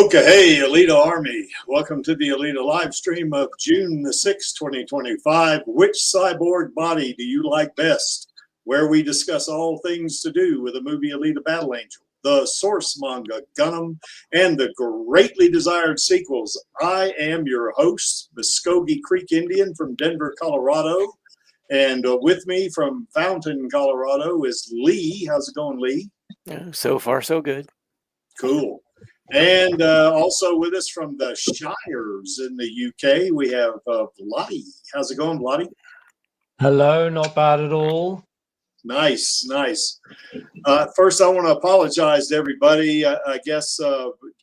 Okay, hey, Alita Army. Welcome to the Alita Livestream of June the 6th, 2025. Which cyborg body do you like best? Where we discuss all things to do with the movie Alita Battle Angel, the source manga, Gundam, and the greatly desired sequels. I am your host, Muskogee Creek Indian from Denver, Colorado. And with me from Fountain, Colorado is Lee. How's it going, Lee? So far, so good. Cool. And also with us from the Shires in the UK, we have Vladi. How's it going, Vladi? Hello, not bad at all. Nice, nice. First, I want to apologize to everybody. I guess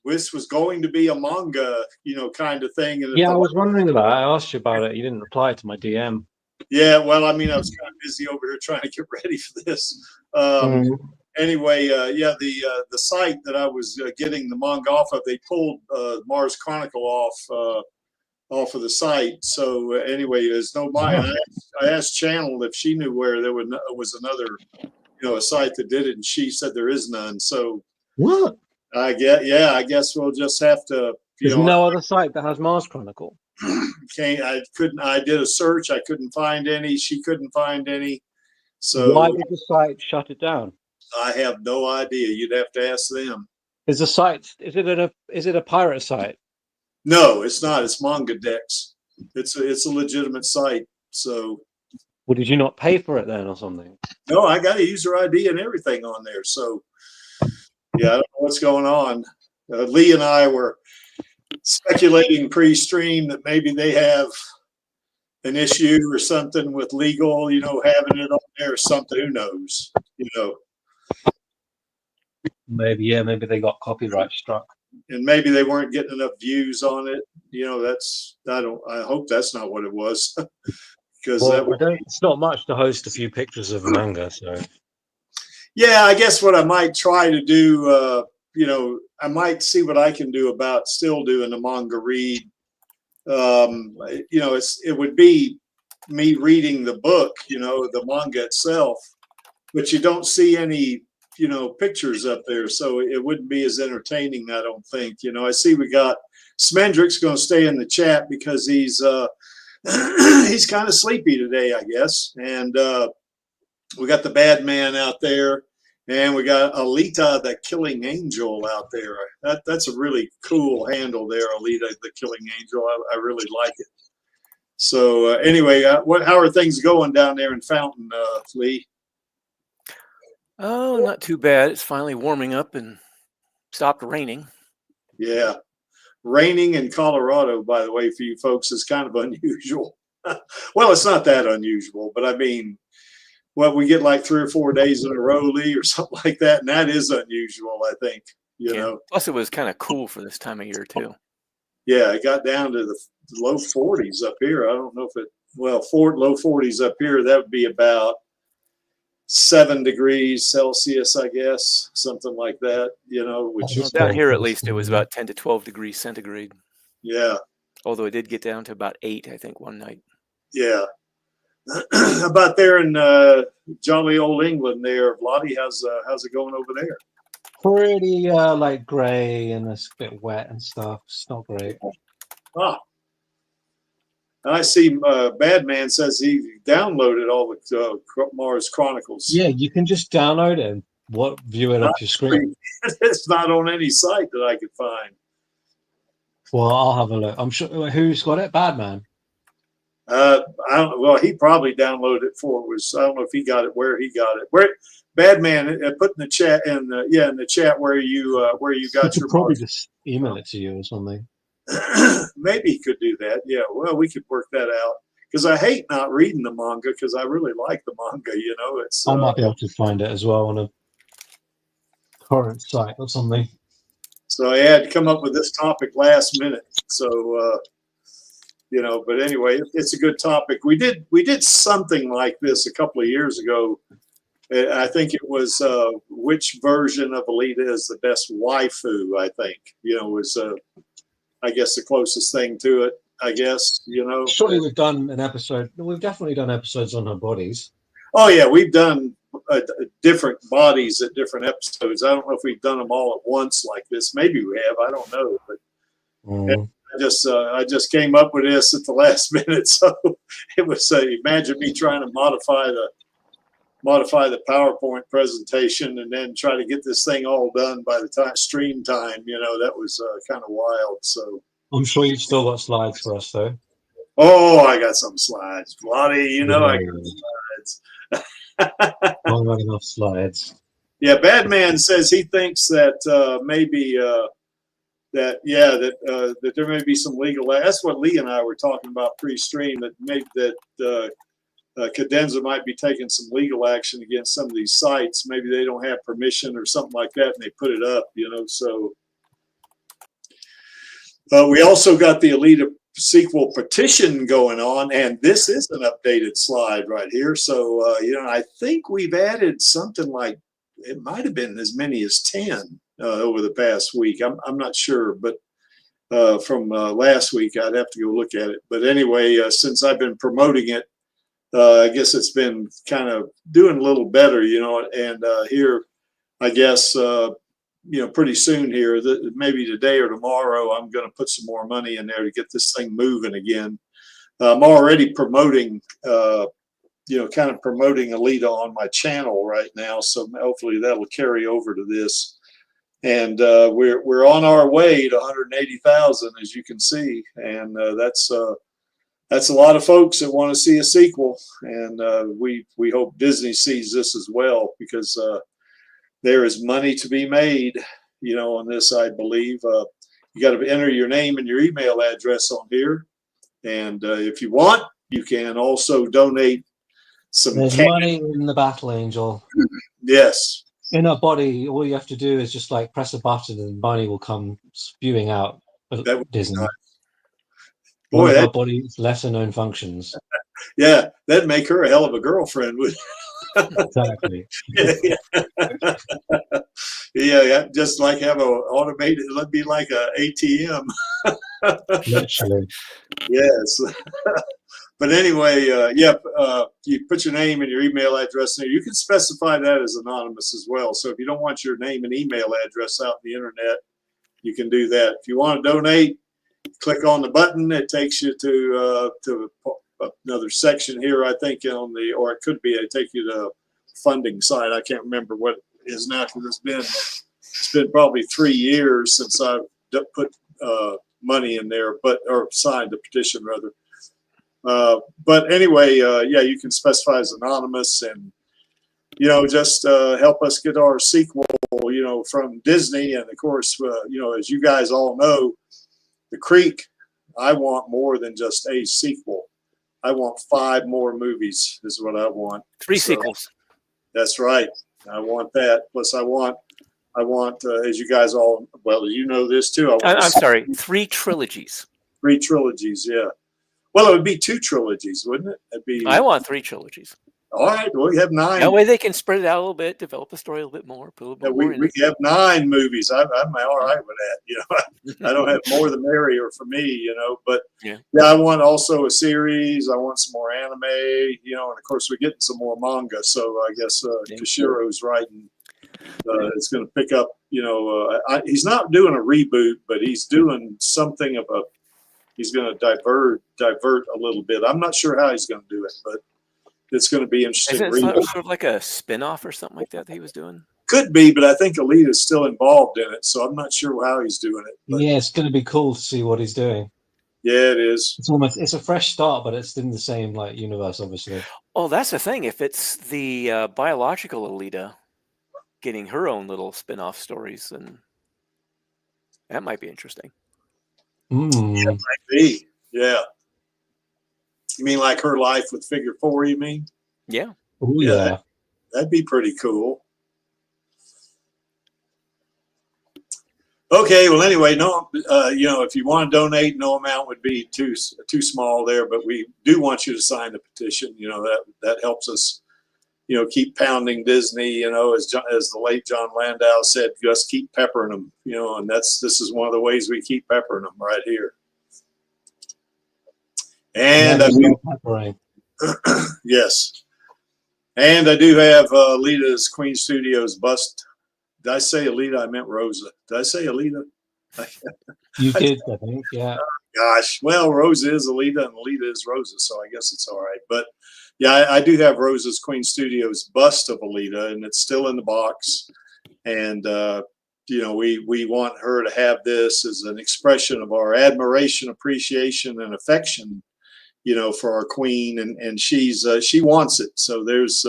this was going to be a manga, kind of thing. And yeah, I was wondering about it. I asked you about it. You didn't reply to my DM. Yeah, well, I mean, I was kind of busy over here trying to get ready for this. Anyway, yeah, the site that I was getting the manga off of, they pulled Mars Chronicle off of the site. So anyway, there's no mine. I asked Channel if she knew where there was another, a site that did it, and she said there is none. So what? I guess we'll just have to. There's no other site that has Mars Chronicle. I did a search. I couldn't find any. She couldn't find any. So why did the site shut it down? I have no idea. You'd have to ask them. Is the site? Is it a pirate site? No, it's not. It's MangaDex. It's a legitimate site. So. Well, did you not pay for it then, or something? No, I got a user ID and everything on there. So, yeah, I don't know what's going on. Lee and I were speculating pre-stream that maybe they have an issue or something with legal, having it on there or something. Who knows? Maybe they got copyright struck. And maybe they weren't getting enough views on it. I hope that's not what it was. Because it's not much to host a few pictures of manga, so. Yeah, I guess what I might try to do, I might see what I can do about still doing the manga read. It would be me reading the book, the manga itself, but you don't see any, pictures up there, so it wouldn't be as entertaining, I don't think. I see we got Smendrick's going to stay in the chat because he's he's kind of sleepy today, I guess. And we got the Bad Man out there, and we got Alita the Killing Angel out there. That's a really cool handle there, Alita the Killing Angel. I really like it. So anyway, how are things going down there in Fountain, Lee? Oh, not too bad. It's finally warming up and stopped raining. Yeah. Raining in Colorado, by the way, for you folks, is kind of unusual. Well, it's not that unusual, but I mean, we get like 3 or 4 days in a row, Lee, or something like that, and that is unusual, I think. Plus, it was kind of cool for this time of year too. Yeah, it got down to the low 40s up here. I don't know if low 40s up here. That would be about 7 degrees Celsius, I guess, something like that. Which is down here at least it was about 10 to 12 degrees centigrade. Yeah. Although it did get down to about 8, I think, one night. Yeah. About there in jolly old England there, Vladi, how's it going over there? Pretty like gray and it's a bit wet and stuff. It's not great. Ah. I see Bad Man says he downloaded all the Mars Chronicles. Yeah, you can just download it and view it off your screen. It's not on any site that I could find. Well, I'll have a look. I'm sure. Who's got it? Bad Man. I don't. Well, he probably downloaded it for it was. I don't know if he got it. Where he got it? Where Bad Man put in the chat in the chat where you got your. Probably just email it to you or something. Maybe he could do that. Yeah. Well, we could work that out because I hate not reading the manga because I really like the manga. It's. I might be able to find it as well on a current site or something. So I had to come up with this topic last minute. So. But anyway, it's a good topic. We did something like this a couple of years ago. I think it was which version of Alita is the best waifu. I think was I guess the closest thing to it. I guess Surely we've done an episode. We've definitely done episodes on her bodies. Oh yeah, we've done different bodies at different episodes. I don't know if we've done them all at once like this. Maybe we have. I don't know. But I just came up with this at the last minute. So it was imagine me trying to modify the PowerPoint presentation and then try to get this thing all done by the time stream time. That was kind of wild. So I'm sure you've still got slides for us, though. Oh, I got some slides, bloody. I got slides. Not enough slides. Yeah, Badman says he thinks that maybe that there may be some legal. That's what Lee and I were talking about pre-stream. That maybe that Cadenza might be taking some legal action against some of these sites. Maybe they don't have permission or something like that, and they put it up. So we also got the Alita sequel petition going on, and this is an updated slide right here. So I think we've added something like, it might have been as many as 10 over the past week. I'm not sure, but from last week I'd have to go look at it. But anyway, since I've been promoting it, I guess it's been kind of doing a little better, and here I guess pretty soon here, maybe today or tomorrow, I'm going to put some more money in there to get this thing moving again. I'm already promoting, kind of promoting Alita on my channel right now, so hopefully that'll carry over to this. And we're on our way to 180,000, as you can see, and that's a lot of folks that want to see a sequel, and we hope Disney sees this as well, because there is money to be made, on this, I believe. You got to enter your name and your email address on here. And if you want, you can also donate some There's money in the Battle Angel. Yes. In our body, all you have to do is just like press a button and money will come spewing out of Disney. Nice. Boy, one of our body's lesser known functions. Yeah, that'd make her a hell of a girlfriend, wouldn't Exactly. Yeah, just like have a automated, it'd be like a ATM. Literally. Yes. But anyway, you put your name and your email address in there. You can specify that as anonymous as well. So if you don't want your name and email address out on the internet, you can do that. If you want to donate, click on the button. It takes you to another section here, I think, or it could be, it take you to funding site. I can't remember what it is now, because it's been probably 3 years since I've put money in there, or signed the petition rather. But anyway, you can specify as anonymous, and just help us get our sequel, from Disney. And of course, as you guys all know, The Creek, I want more than just a sequel. I want 5 more movies is what I want. 3 sequels. That's right. I want that. Plus I want, as you guys all, well, this too. I'm sorry, 3 trilogies. 3 trilogies, yeah. Well, it would be 2 trilogies, wouldn't it? It'd be. I want 3 trilogies. All right. Well, we have 9. That way they can spread it out a little bit, develop a story a little bit more. Put a little bit more in we have 9 movies. I'm all right with that. I don't have more the merrier for me, But yeah, I want also a series. I want some more anime, and of course we're getting some more manga. So I guess Kishiro's writing. It's going to pick up. He's not doing a reboot, but he's doing something of a. He's going to divert a little bit. I'm not sure how he's going to do it, but it's going to be interesting. Isn't it sort of like a spin-off or something like that he was doing? Could be, but I think Alita is still involved in it, so I'm not sure how he's doing it. But. Yeah, it's going to be cool to see what he's doing. Yeah, it is. It's a fresh start, but it's in the same universe, obviously. Oh, that's the thing. If it's the biological Alita getting her own little spin-off stories, then that might be interesting. Yeah, it might be. Yeah. You mean like her life with Figure 4, you mean? Yeah. Ooh, yeah. That'd be pretty cool. Okay, well, anyway, no, if you want to donate, no amount would be too small there, but we do want you to sign the petition. That helps us, keep pounding Disney. As the late John Landau said, just keep peppering them. And this is one of the ways we keep peppering them right here. And peppering. Yes. And I do have Alita's Queen Studios bust. Did I say Alita? I meant Rosa. Did I say Alita? You did, I think, yeah. Gosh, well, Rosa is Alita and Alita is Rosa, so I guess it's all right. But yeah, I do have Rosa's Queen Studios bust of Alita, and it's still in the box. And you know, we want her to have this as an expression of our admiration, appreciation, and affection, you know, for our queen, and she wants it. So there's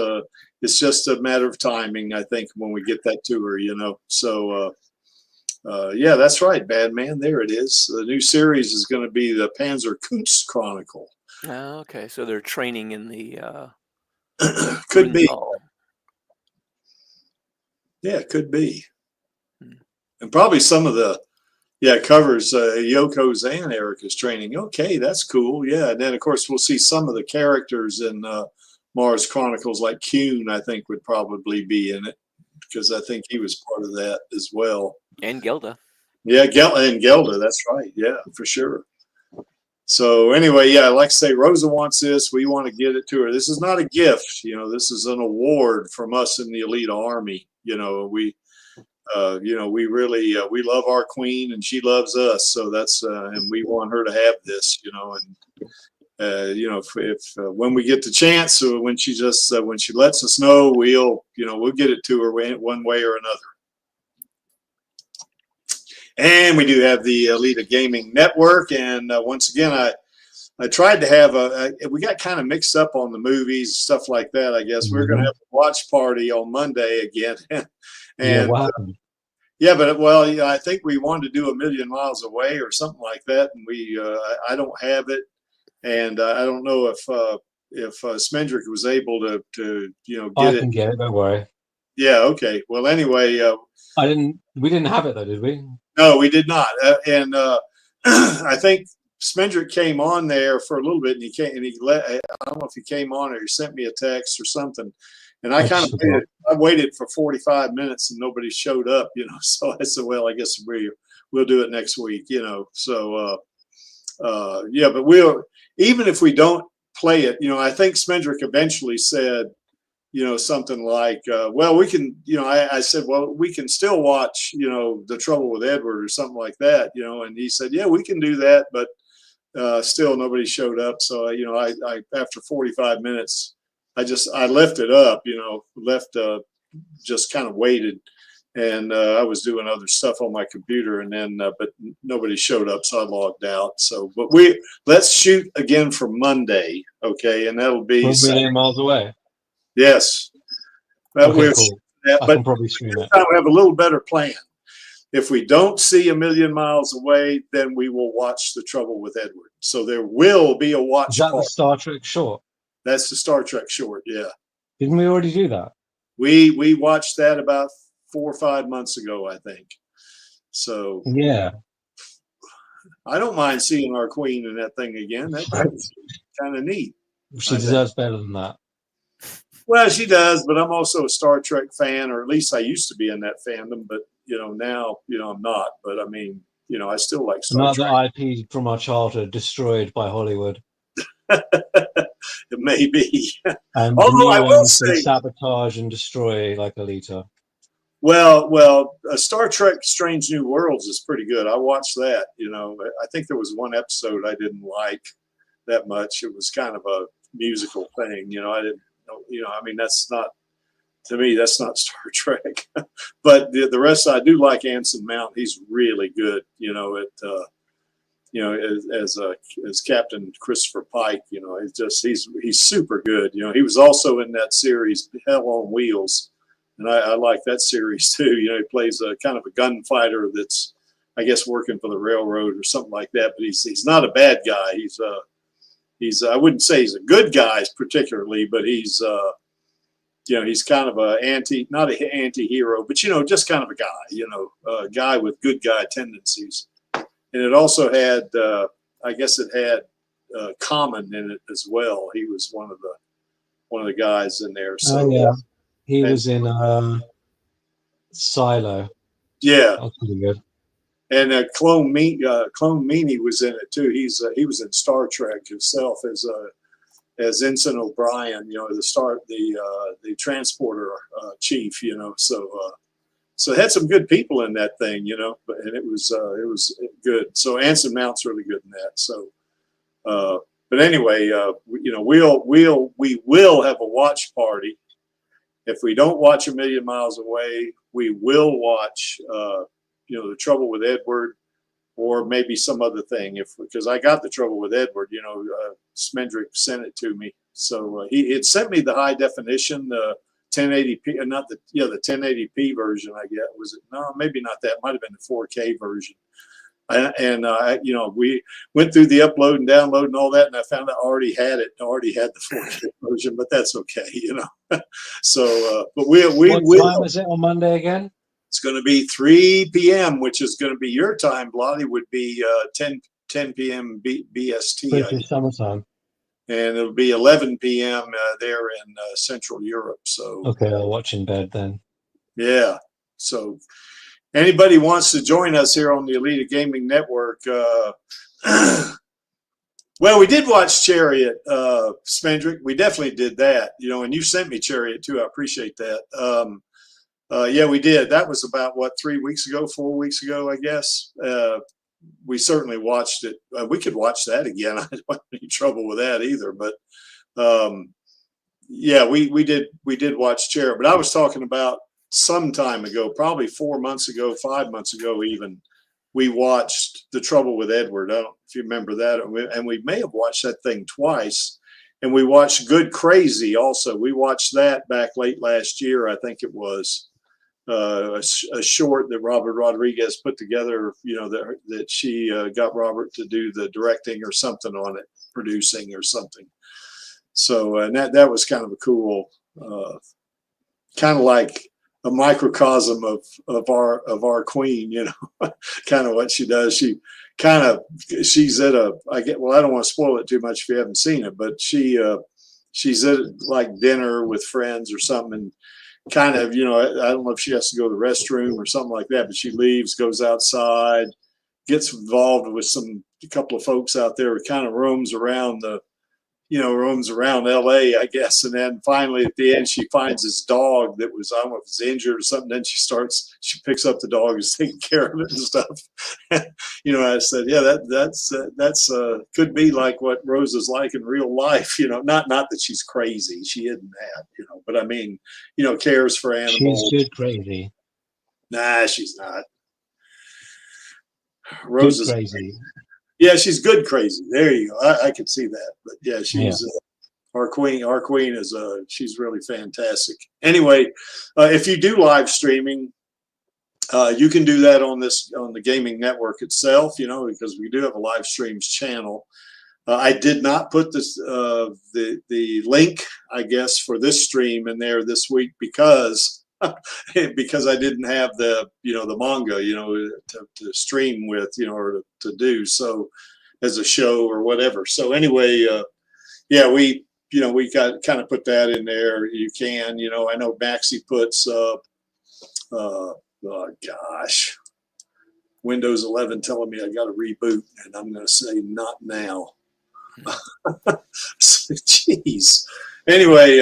it's just a matter of timing, I think, when we get that to her, you know. So yeah, that's right, Bad Man. There it is. The new series is going to be the Panzer Kunst Chronicle. Oh, okay, so they're training in the could be. Rundal. Yeah, could be. And probably some of the covers Yoko's and Erica's training. Okay, that's cool. Yeah, and then of course we'll see some of the characters in Mars Chronicles, like Kuhn, I think would probably be in it, because I think he was part of that as well. And Gelda. Yeah, Gelda, that's right. Yeah, for sure. So anyway, yeah, like I say, Rosa wants this. We want to get it to her. This is not a gift, you know. This is an award from us in the Alita Army. You know, we really we love our queen and she loves us. So that's and we want her to have this, you know. And you know, if when we get the chance, or when she just when she lets us know, we'll get it to her one way or another. And we do have the Alita Gaming Network, and once again, I tried to have we got kind of mixed up on the movies, stuff like that. I guess we're going to have a watch party on Monday again, and yeah, what happened? Yeah, but well, yeah, I think we wanted to do A Million Miles Away or something like that, and we I don't have it, and I don't know if Smendrick was able to get I it. can get it. Don't worry. Yeah. Okay. Well, anyway, We didn't have it though, did we? No, we did not. And I think Smendrick came on there for a little bit, and I don't know if he came on or he sent me a text or something. And I kind of waited for 45 minutes and nobody showed up, you know. So I said, well, I guess we'll do it next week, you know. So yeah, but even if we don't play it, you know, I think Smendrick eventually said, you know, something like, well, we can, you know, I said, well, we can still watch, you know, The Trouble with Edward or something like that, you know. And he said, yeah, we can do that, but still nobody showed up. So, you know, I after 45 minutes, I left it up, you know, just kind of waited, and I was doing other stuff on my computer, and then but nobody showed up, so I logged out. So, but let's shoot again for Monday, okay, and that'll be 1 million miles away. Yes. Okay, cool. I but can probably stream it. we have a little better plan. If we don't see A Million Miles Away, then we will watch The Trouble with Edward. So there will be a watch. Is that the Star Trek short? That's the Star Trek short, yeah. Didn't we already do that? We watched that about 4 or 5 months ago, I think. So yeah, I don't mind seeing our queen in that thing again. That's kind of neat. She deserves better than that. Well, she does, but I'm also a Star Trek fan, or at least I used to be in that fandom. But you know, now I'm not. But I mean, you know, I still like Star Trek. Another IP from our childhood destroyed by Hollywood. It may be. And although I will say, sabotage and destroy like Alita. Well, Star Trek: Strange New Worlds is pretty good. I watched that. You know, I think there was one episode I didn't like that much. It was kind of a musical thing. You know, I didn't. You know, I mean, that's not, to me, that's not Star Trek. But the rest, I do like Anson Mount. He's really good. You know, as Captain Christopher Pike. You know, he's super good. You know, he was also in that series Hell on Wheels, and I like that series too. You know, he plays a kind of a gunfighter that's, I guess, working for the railroad or something like that. But he's not a bad guy. He's I wouldn't say he's a good guy particularly, but he's you know, he's kind of not an anti-hero, but you know, just kind of a guy, you know, a guy with good guy tendencies. And it also had I guess it had Common in it as well. He was one of the guys in there. So yeah, he was in Silo. Yeah, that was pretty good. And Clone Meany was in it too. He was in Star Trek himself as as Ensign O'Brien, you know, the transporter chief, you know. So it had some good people in that thing, you know, and it was good. So Anson Mount's really good in that. So, but anyway, you know, we will have a watch party. If we don't watch A Million Miles Away, we will watch, you know, The Trouble with Edward, or maybe some other thing. Because I got The Trouble with Edward, you know, Smendrick sent it to me. So he had sent me the high definition, 1080p, the 1080p version. I guess was it? No, maybe not that. Might have been the 4K version. And you know, we went through the upload and download and all that, and I found I already had it. I already had the 4K version, but that's okay, you know. So, but we what will. time is it on Monday again? It's going to be 3 p.m., which is going to be your time, Blotty. Would be 10 p.m. BST. British summertime. And it'll be 11 p.m. There in Central Europe. So okay, I'll watch in bed then. Yeah. So anybody wants to join us here on the Alita Gaming Network? Well, we did watch Chariot, Smendrick. We definitely did that, you know, and you sent me Chariot too. I appreciate that. Yeah, we did. That was about, what, 3 weeks ago, 4 weeks ago, I guess. We certainly watched it. We could watch that again. I don't have any trouble with that either. But yeah, we did watch Chariot. But I was talking about some time ago, probably 4 months ago, 5 months ago even, we watched The Trouble with Edward. I don't know if you remember that. And we may have watched that thing twice. And we watched Good Crazy also. We watched that back late last year, I think it was. A short that Robert Rodriguez put together, you know, that she got Robert to do the directing or something on it, producing or something. So and that was kind of a cool, kind of like a microcosm of our queen, you know, kind of what she does. She's at I don't want to spoil it too much if you haven't seen it, but she's at like dinner with friends or something, and kind of, you know, I don't know if she has to go to the restroom or something like that, but she leaves, goes outside, gets involved with a couple of folks out there, kind of roams around LA, I guess. And then finally at the end, she finds this dog that was, I don't know if it's injured or something. Then she picks up the dog, is taking care of it and stuff. You know, I said, yeah, that's could be like what Rose is like in real life. You know, not that she's crazy. She isn't that, you know, but I mean, you know, cares for animals. She's good crazy. Nah, she's not. Rose is crazy. Yeah, she's good crazy. There you go. I can see that. But yeah, she's our queen. Our queen is she's really fantastic. Anyway, if you do live streaming, you can do that on the gaming network itself, you know, because we do have a live streams channel. I did not put this the link, I guess, for this stream in there this week because I didn't have the manga, you know, to stream with, you know, or to do so as a show or whatever. So anyway, yeah, we got kind of put that in there. You can, you know, I know Maxie puts oh gosh, Windows 11 telling me I got to reboot, and I'm going to say not now. Jeez. Anyway,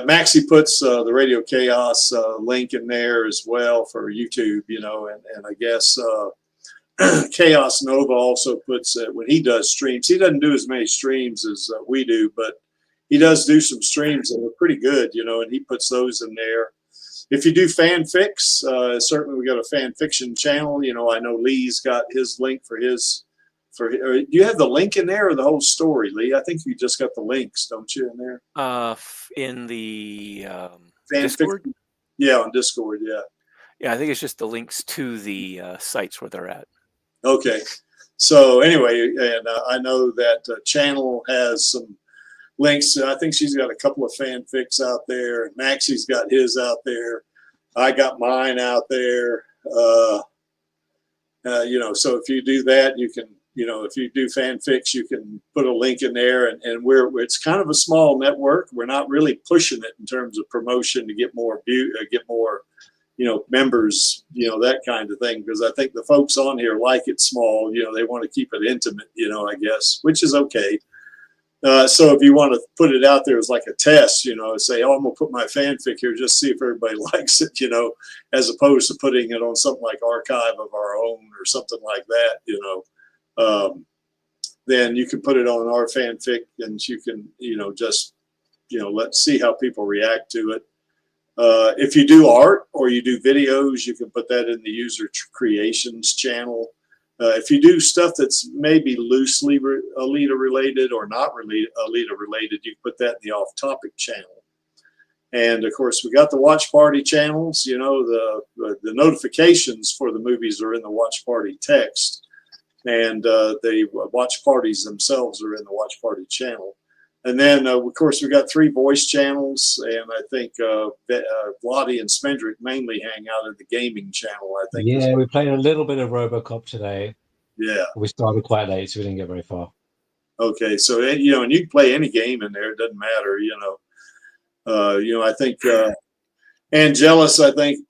Maxie puts the Radio Chaos link in there as well for YouTube, you know, and I guess Chaos Nova also puts when he does streams. He doesn't do as many streams as we do, but he does do some streams that are pretty good, you know, and he puts those in there. If you do fanfics, certainly we got a fan fiction channel. You know, I know Lee's got his link for his. Do you have the link in there or the whole story, Lee? I think you just got the links, don't you, in there? In the Discord? Yeah, on Discord, yeah. Yeah, I think it's just the links to the sites where they're at. Okay. So anyway, and I know that channel has some links. I think she's got a couple of fanfics out there. Maxie's got his out there. I got mine out there. You know, so if you do that, you can, you know, if you do fanfics, you can put a link in there, and it's kind of a small network. We're not really pushing it in terms of promotion to get more you know, members, you know, that kind of thing, because I think the folks on here like it small. You know, they want to keep it intimate, you know, I guess, which is okay. So if you want to put it out there as like a test, you know, say, oh, I'm gonna put my fanfic here, just see if everybody likes it, you know, as opposed to putting it on something like Archive of Our Own or something like that, you know, then you can put it on our fanfic, and you can, you know, just, you know, let's see how people react to it. If you do art or you do videos, you can put that in the user creations channel. If you do stuff that's maybe loosely Alita related or not really Alita related, you can put that in the off-topic channel. And of course, we got the watch party channels. You know, the notifications for the movies are in the watch party text, and the watch parties themselves are in the watch party channel. And then, of course, we got 3 voice channels, and I think Lottie and Spendrick mainly hang out in the gaming channel, I think. Yeah, we played a little bit of RoboCop today. Yeah. We started quite late, so we didn't get very far. Okay, so, you know, and you can play any game in there. It doesn't matter, you know. I think Angelus, I think,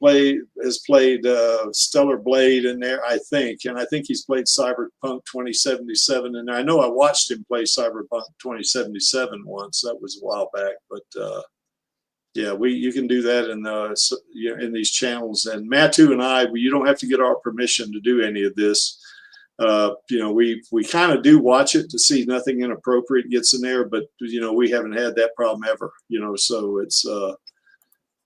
has played Stellar Blade in there, I think. And I think he's played Cyberpunk 2077. And I know I watched him play Cyberpunk 2077 once. That was a while back. But, yeah, you can do that in these channels. And Matu and I, you don't have to get our permission to do any of this. You know, we kind of do watch it to see nothing inappropriate gets in there. But, you know, we haven't had that problem ever, you know, so it's...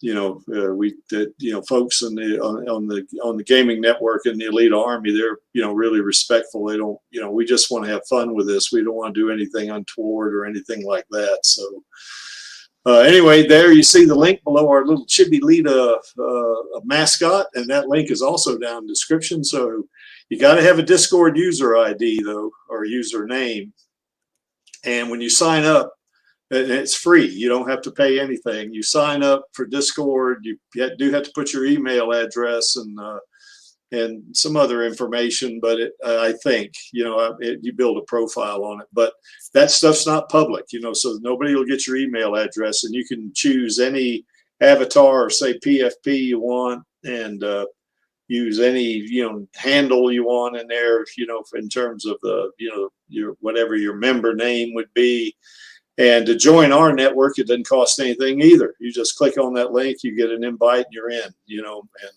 you know, you know, folks on the gaming network and the Alita Army, they're, you know, really respectful. They don't, you know, we just want to have fun with this. We don't want to do anything untoward or anything like that. So anyway, there you see the link below our little Chibi Lita mascot, and that link is also down in the description. So you got to have a Discord user ID though, or username, and when you sign up, and it's free. You don't have to pay anything. You sign up for Discord. You do have to put your email address and some other information. But I think, you know, you build a profile on it. But that stuff's not public, you know, so nobody will get your email address. And you can choose any avatar or say PFP you want, and use any, you know, handle you want in there, you know, in terms of the, you know, your whatever your member name would be. And to join our network, it doesn't cost anything either. You just click on that link, you get an invite, and you're in. You know, and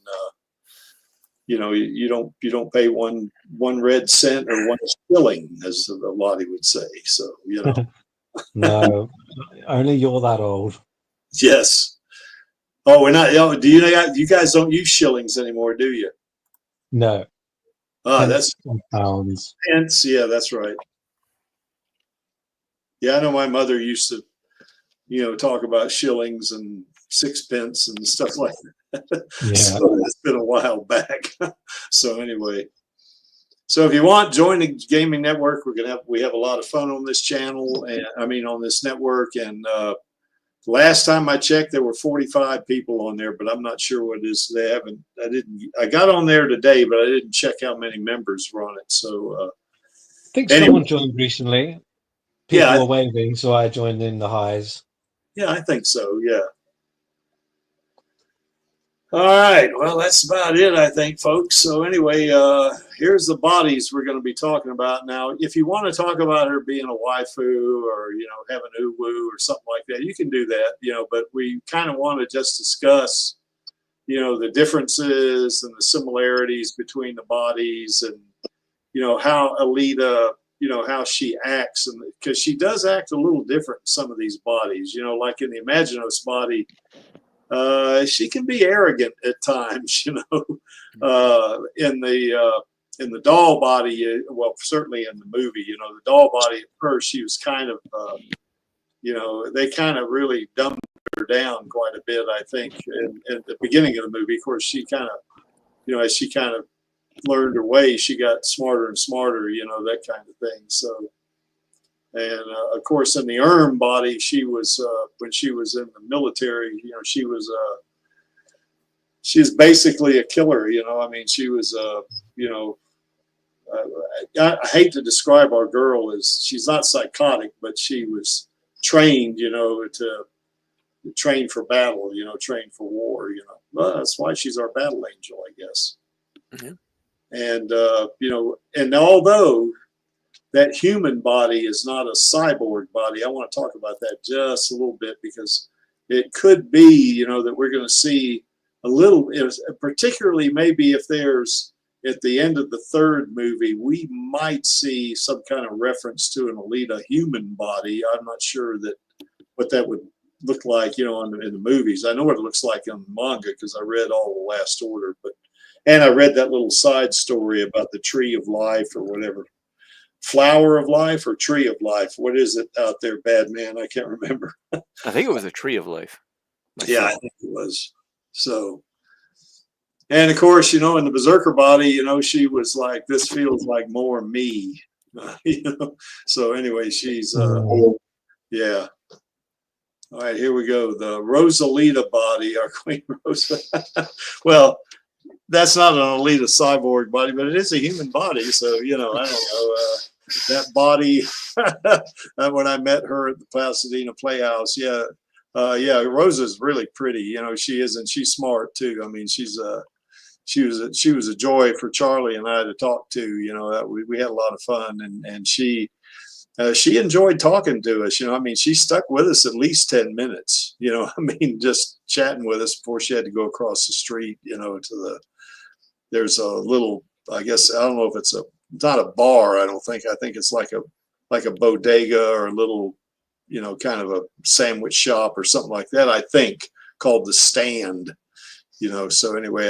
you know, you don't pay one red cent or 1 shilling, as Lottie would say. So, you know, No, only you're that old. yes. Oh, we're not. Oh, do you guys don't use shillings anymore, do you? No. That's pounds. pence. Yeah, that's right. Yeah, I know my mother used to, you know, talk about shillings and sixpence and stuff like that. Yeah. So it's been a while back. So anyway, so if you want, join the gaming network. We have a lot of fun on this channel, and I mean on this network. And last time I checked, there were 45 people on there, but I'm not sure what it is. I got on there today, but I didn't check how many members were on it. So I think anyway. someone joined recently. People Yeah, were waving, so I joined in the highs. Yeah, I think so. Yeah. All right. Well, that's about it, I think, folks. So anyway, here's the bodies we're going to be talking about now. If you want to talk about her being a waifu or, you know, having uwu or something like that, you can do that, you know, but we kind of want to just discuss, you know, the differences and the similarities between the bodies, and, you know, how Alita, you know, how she acts, and because she does act a little different in some of these bodies, you know, like in the Imaginos body, she can be arrogant at times, you know. In the doll body, well, certainly in the movie, you know, the doll body at first, she was kind of, you know, they kind of really dumbed her down quite a bit, I think, at the beginning of the movie. Of course, she kind of, you know, as she kind of learned her way, she got smarter and smarter, you know, that kind of thing. So, and of course, in the Erm body, she was when she was in the military, you know, she was basically a killer, you know. I mean, she was you know, I hate to describe our girl as, she's not psychotic, but she was trained, you know, to train for battle, you know, train for war, you know. Well, that's why she's our battle angel, I guess. Mm-hmm. And you know, and although that human body is not a cyborg body. I want to talk about that just a little bit, because it could be, you know, that we're going to see a little, particularly maybe if there's at the end of the third movie, we might see some kind of reference to an Alita human body. I'm not sure that what that would look like, you know, in the movies. I know what it looks like in the manga because I read all the Last Order, and I read that little side story about the Tree of Life or whatever. Flower of Life or Tree of Life? What is it out there, bad man? I can't remember. I think it was a Tree of Life. Yeah, I think it was. So, and of course, you know, in the Berserker body, you know, she was like, this feels like more me. You know? So anyway, she's, yeah. All right, here we go. The Rosalita body, our Queen Rosa. Well, that's not an Alita cyborg body, but it is a human body. So, you know, I don't know. That body, when I met her at the Pasadena Playhouse, yeah, Rosa's really pretty. You know, she is, and she's smart too. I mean, she was a joy for Charlie and I to talk to. You know, we had a lot of fun, and she enjoyed talking to us. You know, I mean, she stuck with us at least 10 minutes. You know, I mean, just chatting with us before she had to go across the street. You know, there's a little, I guess, I don't know if it's not a bar. I don't think. I think it's like a bodega or a little, you know, kind of a sandwich shop or something like that. I think called the Stand. You know, so anyway,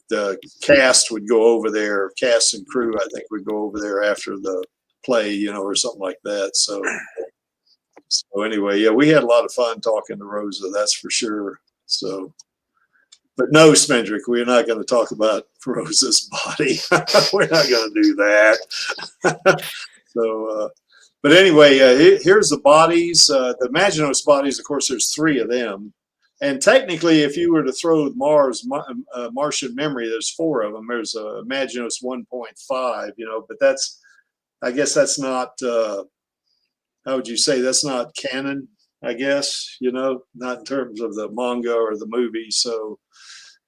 the cast would go over there. Cast and crew, I think, would go over there after the play, you know, or something like that. So anyway, yeah, we had a lot of fun talking to Rosa. That's for sure. So. But no, Smendrick, we're not going to talk about Rosa's body. We're not going to do that. So, but anyway, here's the bodies. The Imaginos bodies, of course, there's 3 of them. And technically, if you were to throw Martian Memory, there's 4 of them. There's Imaginos 1.5, you know, but I guess that's not, how would you say, that's not canon, I guess, you know, not in terms of the manga or the movie. So,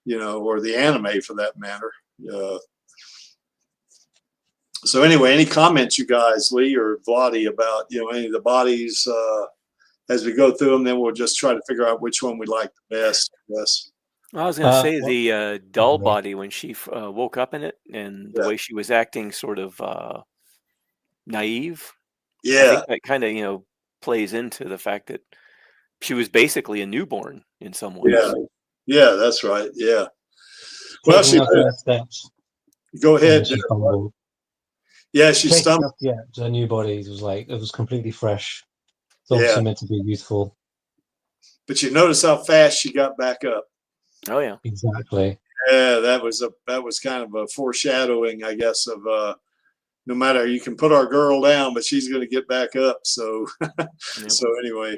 you know, or the anime for that matter. So anyway, any comments, you guys, Lee or Vladi, about, you know, any of the bodies as we go through them? Then we'll just try to figure out which one we like the best, I guess. I was going to say the doll body when she woke up in it, and the way she was acting, sort of naive. Yeah, I think that kind of, you know, plays into the fact that she was basically a newborn in some ways. Yeah, that's right. Yeah. Well, go ahead. Yeah, she stumbled. Yeah, her new body was like, it was completely fresh. It's obviously meant to be youthful. But you notice how fast she got back up. Oh yeah, exactly. Yeah, that was kind of a foreshadowing, I guess, of no matter, you can put our girl down, but she's going to get back up. So, so anyway.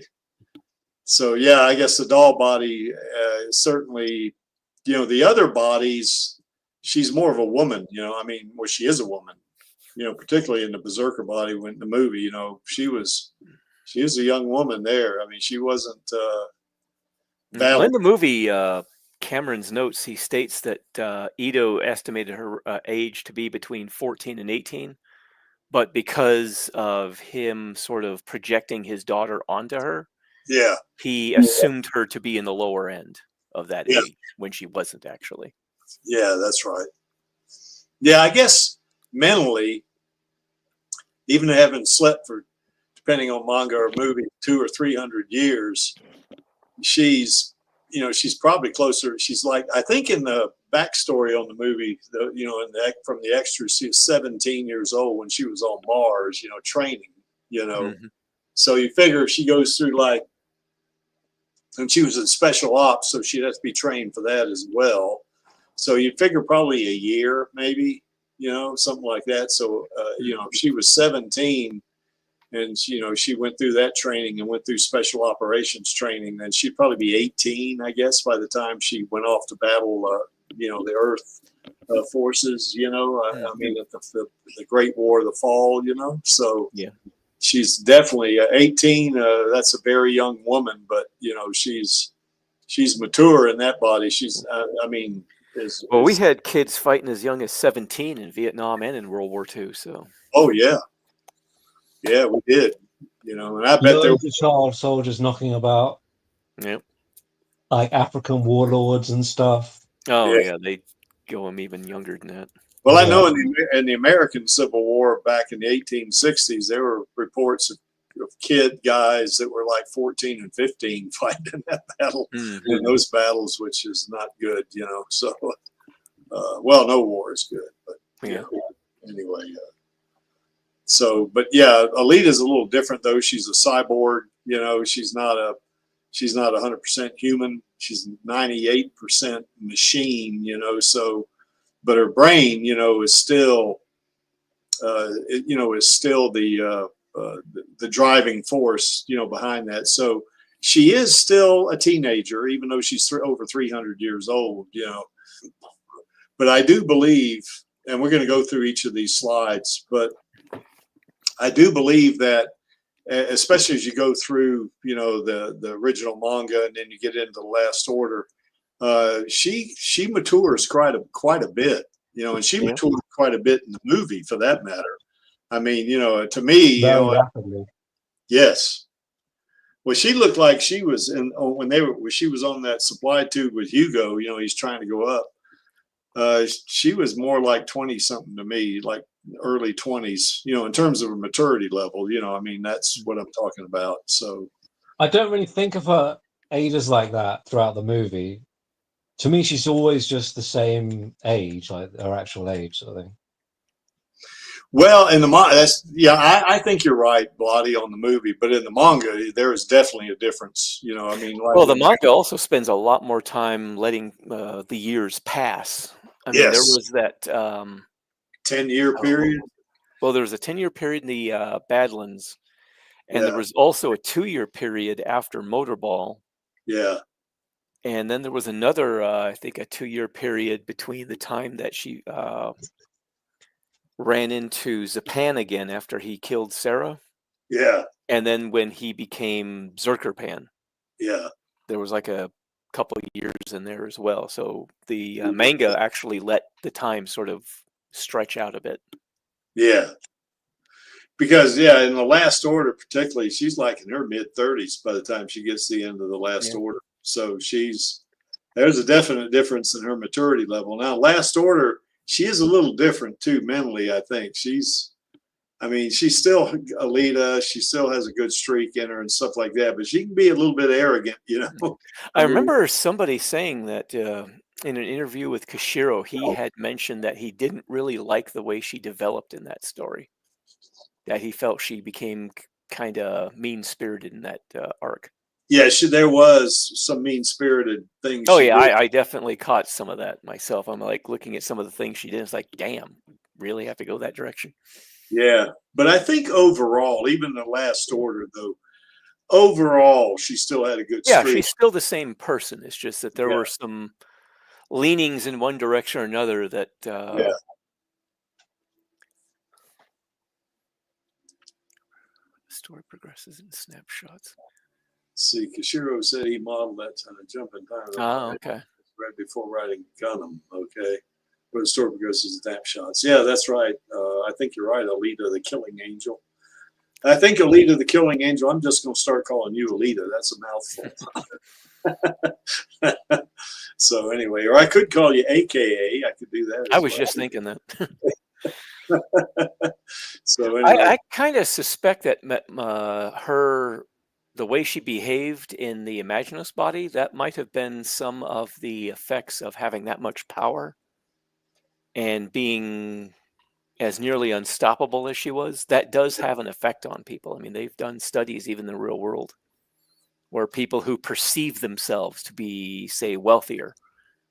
So yeah, I guess the doll body certainly, you know, the other bodies, she's more of a woman, you know, I mean, well, she is a woman, you know, particularly in the Berserker body when the movie, you know, she was a young woman there. I mean, she wasn't well, in the movie, Cameron's notes, he states that Ito estimated her age to be between 14 and 18, but because of him sort of projecting his daughter onto her, he assumed her to be in the lower end of that age when she wasn't actually. Yeah, that's right. Yeah, I guess mentally, even having slept for, depending on manga or movie, 200 or 300 years, she's, you know, she's probably closer. She's like, I think in the backstory on the movie, you know, from the extras, she was 17 years old when she was on Mars, you know, training, you know. So you figure she goes through like, and she was in special ops, so she'd have to be trained for that as well. So you'd figure probably a year, maybe, you know, something like that. So, you know, if she was 17 and, you know, she went through that training and went through special operations training, then she'd probably be 18, I guess, by the time she went off to battle, you know, the Earth forces, you know, I mean, at the Great War of the Fall, you know. So, she's definitely 18. That's a very young woman, but you know, she's mature in that body. She's, I mean, we had kids fighting as young as 17 in Vietnam and in World War II. So. Oh yeah, Yeah, we did. You know, and I bet there Loads of child soldiers knocking about. Yep. Like African warlords and stuff. Oh yeah, they go them even younger than that. Well, I know in the American Civil War back in the 1860s, there were reports of kid guys that were like 14 and 15 fighting in that battle, in those battles, which is not good, you know. So, well, no war is good, but yeah. Anyway. So, but yeah, Alita's a little different though. She's a cyborg, you know. She's not 100% human. She's 98% machine, you know. So, but her brain, you know, is still, the driving force, you know, behind that. So she is still a teenager, even though she's over 300 years old, you know. But I do believe, and we're going to go through each of these slides, but I do believe that, especially as you go through, you know, the original manga, and then you get into the Last Order, she matures quite a bit, you know, and she matured quite a bit in the movie, for that matter. I mean, you know, to me, you know, rapidly. Yes. Well, she looked like she was when she was on that supply tube with Hugo. You know, he's trying to go up. She was more like 20 something to me, like early 20s. You know, in terms of her maturity level. You know, I mean, that's what I'm talking about. So I don't really think of her ages like that throughout the movie. To me, she's always just the same age, like her actual age, sort of thing. Well, in the manga, I think you're right, Bloody, on the movie, but in the manga, there is definitely a difference. You know, I mean, like, well, the manga also spends a lot more time letting the years pass. I mean, there was that 10-year period. Well, there was a 10-year period in the Badlands, and there was also a 2-year period after Motorball. Yeah. And then there was another, I think, a 2-year period between the time that she ran into Zapan again after he killed Sarah. Yeah. And then when he became Zerkerpan. Yeah. There was like a couple of years in there as well. So the manga actually let the time sort of stretch out a bit. Yeah. Because, in the Last Order particularly, she's like in her mid-30s by the time she gets to the end of the Last Order. So there's a definite difference in her maturity level. Now, Last Order, she is a little different too mentally, I think. She's still Alita. She still has a good streak in her and stuff like that, but she can be a little bit arrogant, you know. I remember somebody saying that in an interview with Kishiro, he had mentioned that he didn't really like the way she developed in that story, that he felt she became kind of mean-spirited in that arc. Yeah, there was some mean-spirited things. Oh, yeah, I definitely caught some of that myself. I'm like looking at some of the things she did. It's like, damn, really have to go that direction? Yeah, but I think overall, even the Last Order, though, overall, she still had a good streak. Yeah, she's still the same person. It's just that there were some leanings in one direction or another that... The story progresses in snapshots. See, Kishiro said he modeled that jumping time. Oh, okay. Right before writing Gundam, okay. Where the story progresses in snapshots. Yeah, that's right. I think you're right, Alita the Killing Angel. I think Alita the Killing Angel, I'm just going to start calling you Alita. That's a mouthful. So anyway, or I could call you AKA. I could do that. I was just thinking that. So anyway. I kind of suspect that the way she behaved in the Imaginos body, that might have been some of the effects of having that much power and being as nearly unstoppable as she was. That does have an effect on people. I mean, they've done studies even in the real world where people who perceive themselves to be, say, wealthier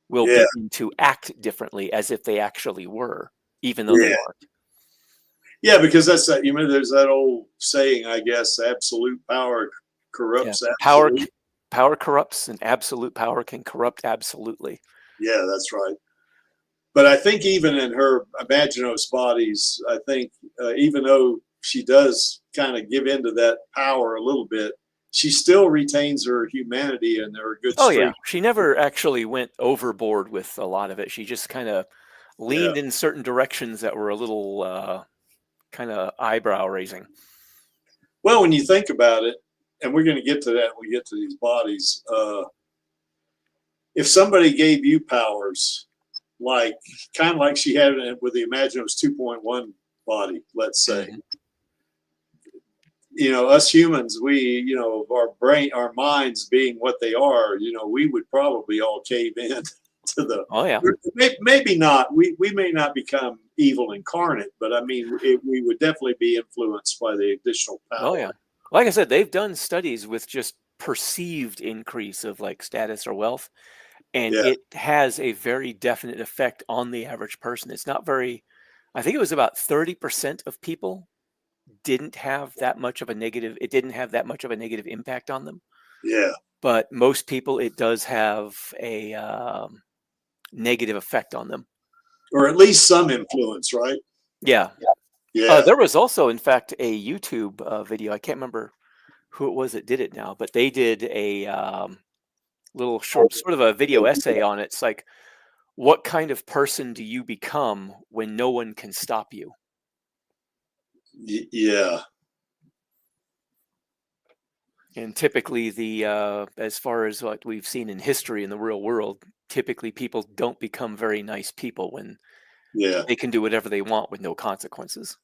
will begin to act differently as if they actually were, even though they aren't. Yeah, because that's that. You know, there's that old saying, I guess, absolute power corrupts absolute. Power corrupts, and absolute power can corrupt absolutely. Yeah, that's right. But I think even in her Imaginos bodies, I think even though she does kind of give into that power a little bit, she still retains her humanity and her good streak. Oh, yeah. She never actually went overboard with a lot of it. She just kind of leaned in certain directions that were a little kind of eyebrow raising. Well, when you think about it, and we're going to get to that when we get to these bodies, if somebody gave you powers, like kind of like she had it with the Imaginos 2.1 body, let's say, you know, us humans, we, you know, our minds being what they are, you know, we would probably all cave in to the, maybe not, we may not become evil incarnate, but I mean, we would definitely be influenced by the additional power. Oh yeah. Like I said, they've done studies with just perceived increase of like status or wealth, and it has a very definite effect on the average person. It's not very, I think it was about 30% of people didn't have that much of a negative, it didn't have that much of a negative impact on them. Yeah. But most people, it does have a negative effect on them. Or at least some influence, right? Yeah. Yeah. There was also, in fact, a YouTube video. I can't remember who it was that did it now, but they did a little short, sort of a video essay on it. It's like, what kind of person do you become when no one can stop you? Yeah. And typically as far as what we've seen in history in the real world, typically people don't become very nice people when they can do whatever they want with no consequences.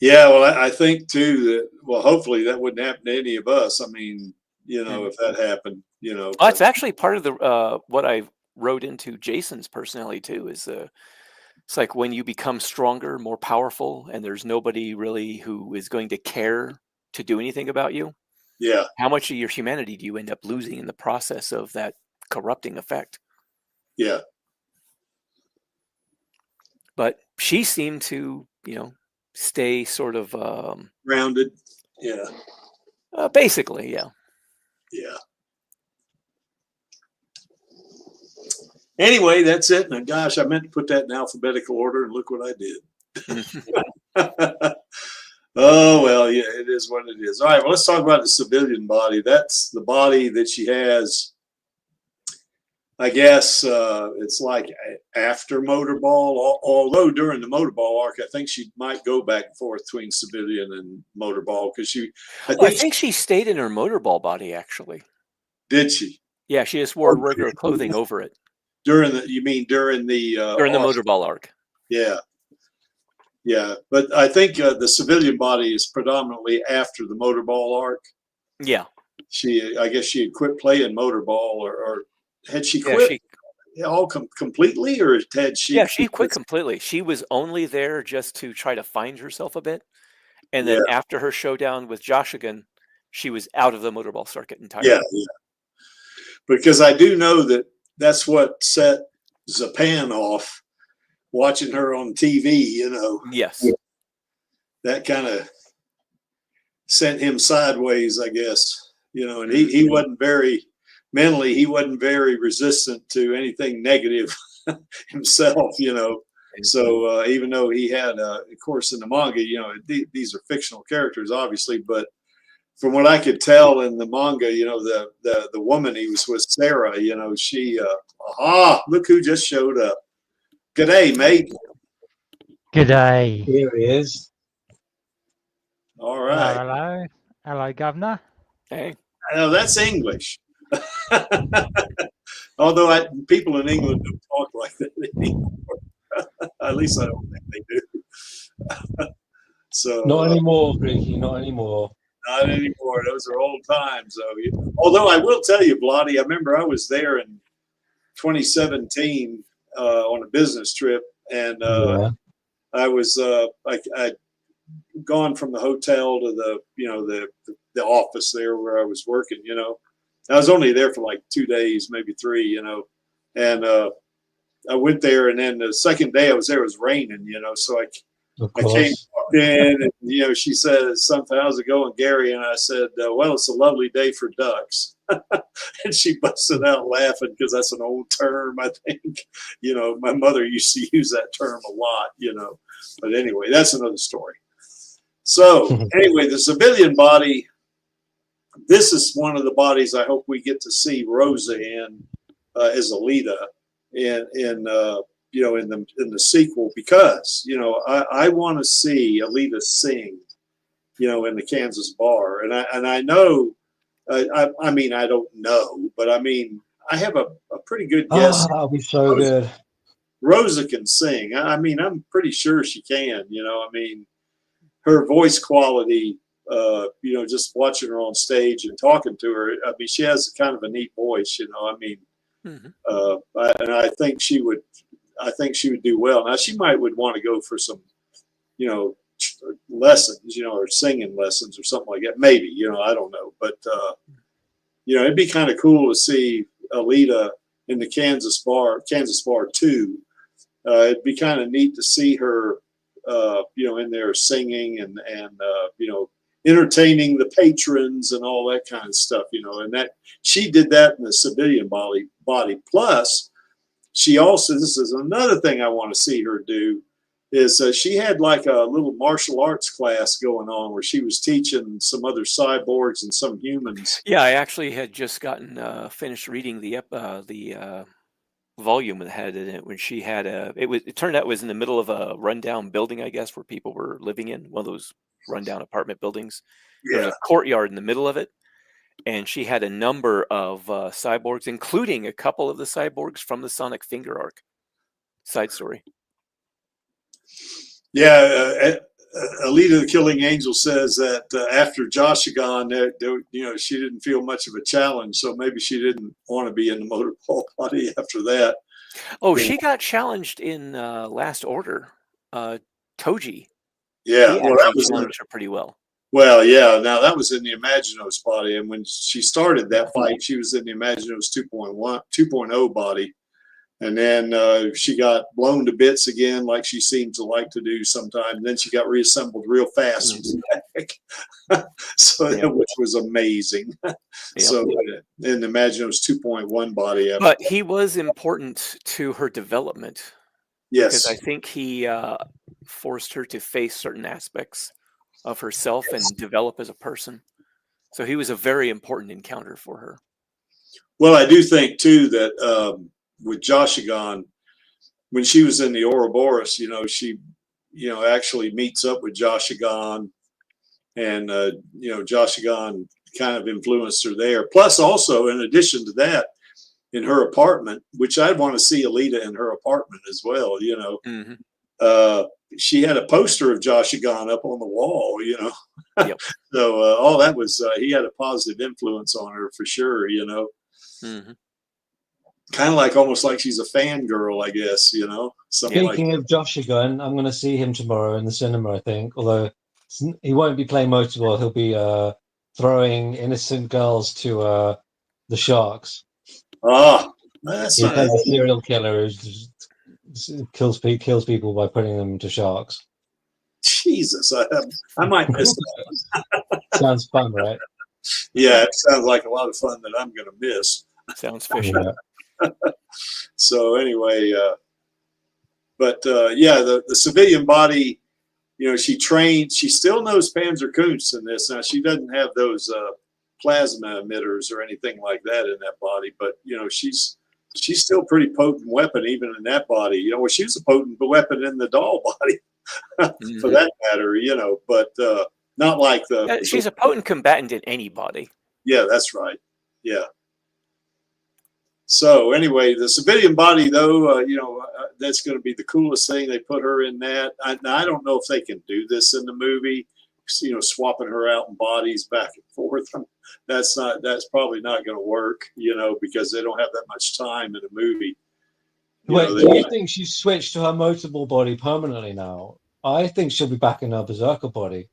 Yeah, well, I think too that, well, hopefully that wouldn't happen to any of us. I mean, you know, if that happened, you know. Well, it's actually part of the what I wrote into Jason's personality too, is it's like when you become stronger, more powerful, and there's nobody really who is going to care to do anything about you. Yeah. How much of your humanity do you end up losing in the process of that corrupting effect? Yeah. But she seemed to, you know, stay sort of grounded. Yeah. Basically, yeah. Yeah. Anyway, that's it. And gosh, I meant to put that in alphabetical order, and look what I did. Oh, well, yeah, it is what it is. All right, well, let's talk about the civilian body. That's the body that she has. I guess it's like after Motorball, although during the Motorball arc, I think she might go back and forth between civilian and Motorball because I think she stayed in her Motorball body, actually. Did she? Yeah, she just wore regular clothing over it. During the, you mean during the Motorball arc? Yeah. Yeah, but I think the civilian body is predominantly after the Motorball arc. Yeah. I guess she had quit playing Motorball, or had she quit completely, or had she? Yeah, she quit completely. She was only there just to try to find herself a bit. And then after her showdown with Joshigan, she was out of the Motorball circuit entirely. Yeah, yeah. Because I do know that that's what set Zapan off. Watching her on TV, you know. Yes. That kind of sent him sideways, I guess. You know, and he wasn't very, mentally, he wasn't very resistant to anything negative himself, you know. So even though he had, of course, in the manga, you know, these are fictional characters, obviously, but from what I could tell in the manga, you know, the woman he was with, Sarah, you know, she, look who just showed up. G'day, mate. G'day. Here he is. All right. Hello. Hello, Governor. Hey. Now that's English. Although people in England don't talk like that anymore. At least I don't think they do. So not anymore, Greeky, not anymore. Not anymore. Those are old times, though. Although I will tell you, Blotty, I remember I was there in 2017 on a business trip, and I was I'd gone from the hotel to the office there where I was working. You know, I was only there for like 2 days, maybe 3. You know, and I went there, and then the second day I was there, it was raining. You know, so I came in, and you know, she said something. How's it going, Gary? And I said, well, it's a lovely day for ducks. And she busted out laughing because that's an old term, I think. You know, my mother used to use that term a lot, you know. But anyway, that's another story. So anyway, the civilian body, this is one of the bodies I hope we get to see Rosa in as Alita in you know, in the sequel, because, you know, I want to see Alita sing in the Kansas bar. And I know, I mean, I don't know, but I mean, I have a pretty good guess. Oh, that'll be so good. Rosa can sing. I mean, I'm pretty sure she can, I mean, her voice quality, just watching her on stage and talking to her, I mean, she has kind of a neat voice, I mean, and I think she would do well. Now she would want to go for some, lessons, or singing lessons or something like that. Maybe, I don't know, but, it'd be kind of cool to see Alita in the Kansas bar 2. It'd be kind of neat to see her, in there singing and entertaining the patrons and all that kind of stuff, and that she did that in the civilian body. Plus, she also, this is another thing I want to see her do, is she had like a little martial arts class going on where she was teaching some other cyborgs and some humans. Yeah, I actually had just gotten finished reading the volume that had it in it when she had it turned out it was in the middle of a rundown building, I guess, where people were living in one of those rundown apartment buildings. Yeah. There's a courtyard in the middle of it, and she had a number of cyborgs, including a couple of the cyborgs from the Sonic Finger arc side story. Yeah, Alita the Killing Angel says that after Joshigon, she didn't feel much of a challenge, so maybe she didn't want to be in the motorball body after that. Oh, she got challenged in Last Order. Toji. Yeah, well, that was challenged her pretty well. Well, yeah. Now that was in the Imaginos body, and when she started that fight, she was in the Imaginos 2.0 body. And then she got blown to bits again, like she seems to like to do sometimes. Then she got reassembled real fast, which was amazing. So in the Imaginos 2.1 body. But he was important to her development. Yes. Because I think he forced her to face certain aspects of herself and develop as a person. So he was a very important encounter for her. Well, I do think, too, that with Joshigon, when she was in the Ouroboros, she, actually meets up with Joshigon, and, Joshigon kind of influenced her there. Plus, also, in addition to that, in her apartment, which I'd want to see Alita in her apartment as well, she had a poster of Joshigon up on the wall, Yep. So all that was, he had a positive influence on her for sure, Kind of like almost like she's a fangirl, I guess, Speaking of Joshigon, I'm going to see him tomorrow in the cinema, I think. Although he won't be playing motorball, he'll be throwing innocent girls to the sharks. Ah, that's He plays a serial killer who just kills people by putting them to sharks. Jesus, I might miss that. Sounds fun, right? Yeah, it sounds like a lot of fun that I'm going to miss. Sounds fishy. Yeah. So anyway, the civilian body, she still knows Panzerkunst in this. Now she doesn't have those plasma emitters or anything like that in that body, but she's still pretty potent weapon even in that body. She was a potent weapon in the doll body for that matter, but not like she's a potent combatant in any body. Yeah, that's right. Yeah. So anyway, the civilian body, though, that's going to be the coolest thing. They put her in that. I don't know if they can do this in the movie, swapping her out in bodies back and forth. That's probably not going to work, because they don't have that much time in a movie. Wait, do you think she's switched to her motorball body permanently now? I think she'll be back in her berserker body.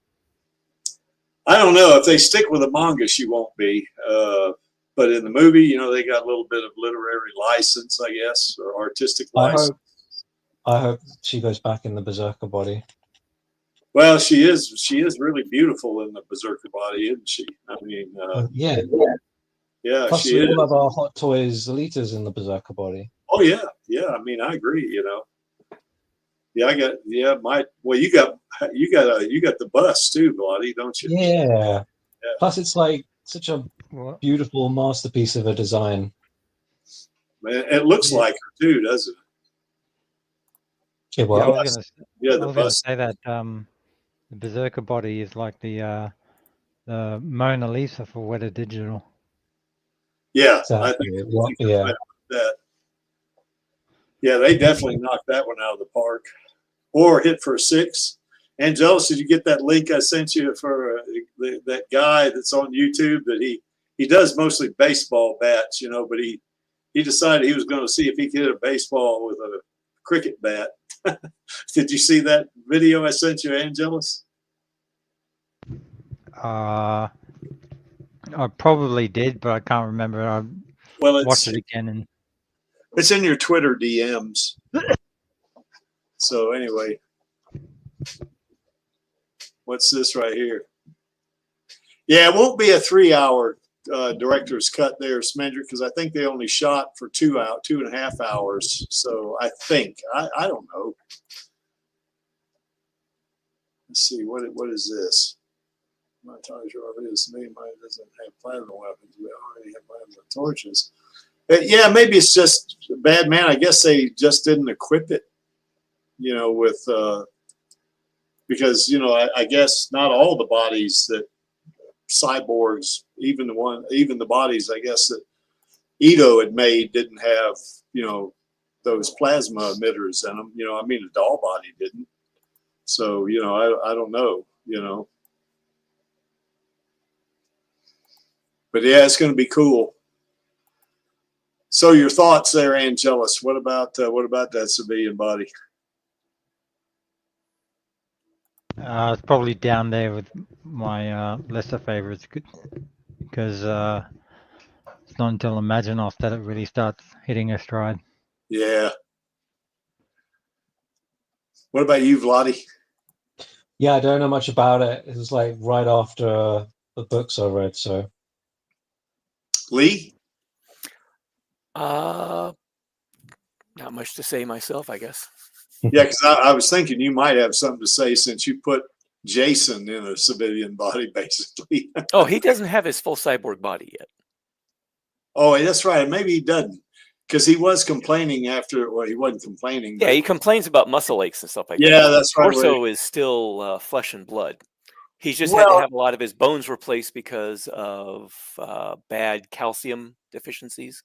I don't know. If they stick with the manga, she won't be. But in the movie, they got a little bit of literary license, I guess, or artistic license. I hope she goes back in the berserker body. Well, she is really beautiful in the berserker body, isn't she? I mean, yeah. Plus, she we is. all have our Hot Toys Alitas in the berserker body. Oh yeah. I mean, I agree. Yeah, you got the bus too, Bloody, don't you? Yeah. Plus, it's like such a beautiful masterpiece of a design. It looks like her too, doesn't it? Yeah, well, I was going to say that The Berserker body is like the Mona Lisa for Weta Digital. Yeah, Exactly. I think Yeah. that. Yeah, they definitely knocked that one out of the park, or hit for a 6. Angelus, did you get that link I sent you for that guy that's on YouTube? That he does mostly baseball bats, you know, but he decided he was going to see if he could hit a baseball with a cricket bat. Did you see that video I sent you, Angelus? I probably did, but I can't remember. I watched it again, and it's in your Twitter DMs. So anyway, what's this right here? Yeah, it won't be a 3-hour director's cut there, Smendrick, because I think they only shot for 2.5 hours. So I think I don't know. Let's see what is this? My Toys Alita is me. Mine doesn't have plasma weapons. We already have plasma torches. Yeah, maybe it's just bad man. I guess they just didn't equip it, you know, with because, you know, I guess not all the bodies that Cyborgs, even the bodies I guess that Ito had made didn't have, you know, those plasma emitters in them. You know, I mean, a doll body didn't. So, you know, I don't know, you know. But yeah, it's going to be cool. So your thoughts there, Angelus? What about that civilian body? it's probably down there with my lesser favorites because it's not until Imaginos that it really starts hitting a stride. Yeah. What about you, Vladi? Yeah, I don't know much about it. It was like right after the books I read, so. Lee? Not much to say myself, I guess. Yeah, because I was thinking you might have something to say since you put Jason in a civilian body, basically. Oh, he doesn't have his full cyborg body yet. Oh, that's right. Maybe he doesn't, because he was complaining after. Well, he wasn't complaining. Yeah, he complains about muscle aches and stuff like that. Yeah, that's right. Torso is still flesh and blood. He's just had to have a lot of his bones replaced because of bad calcium deficiencies.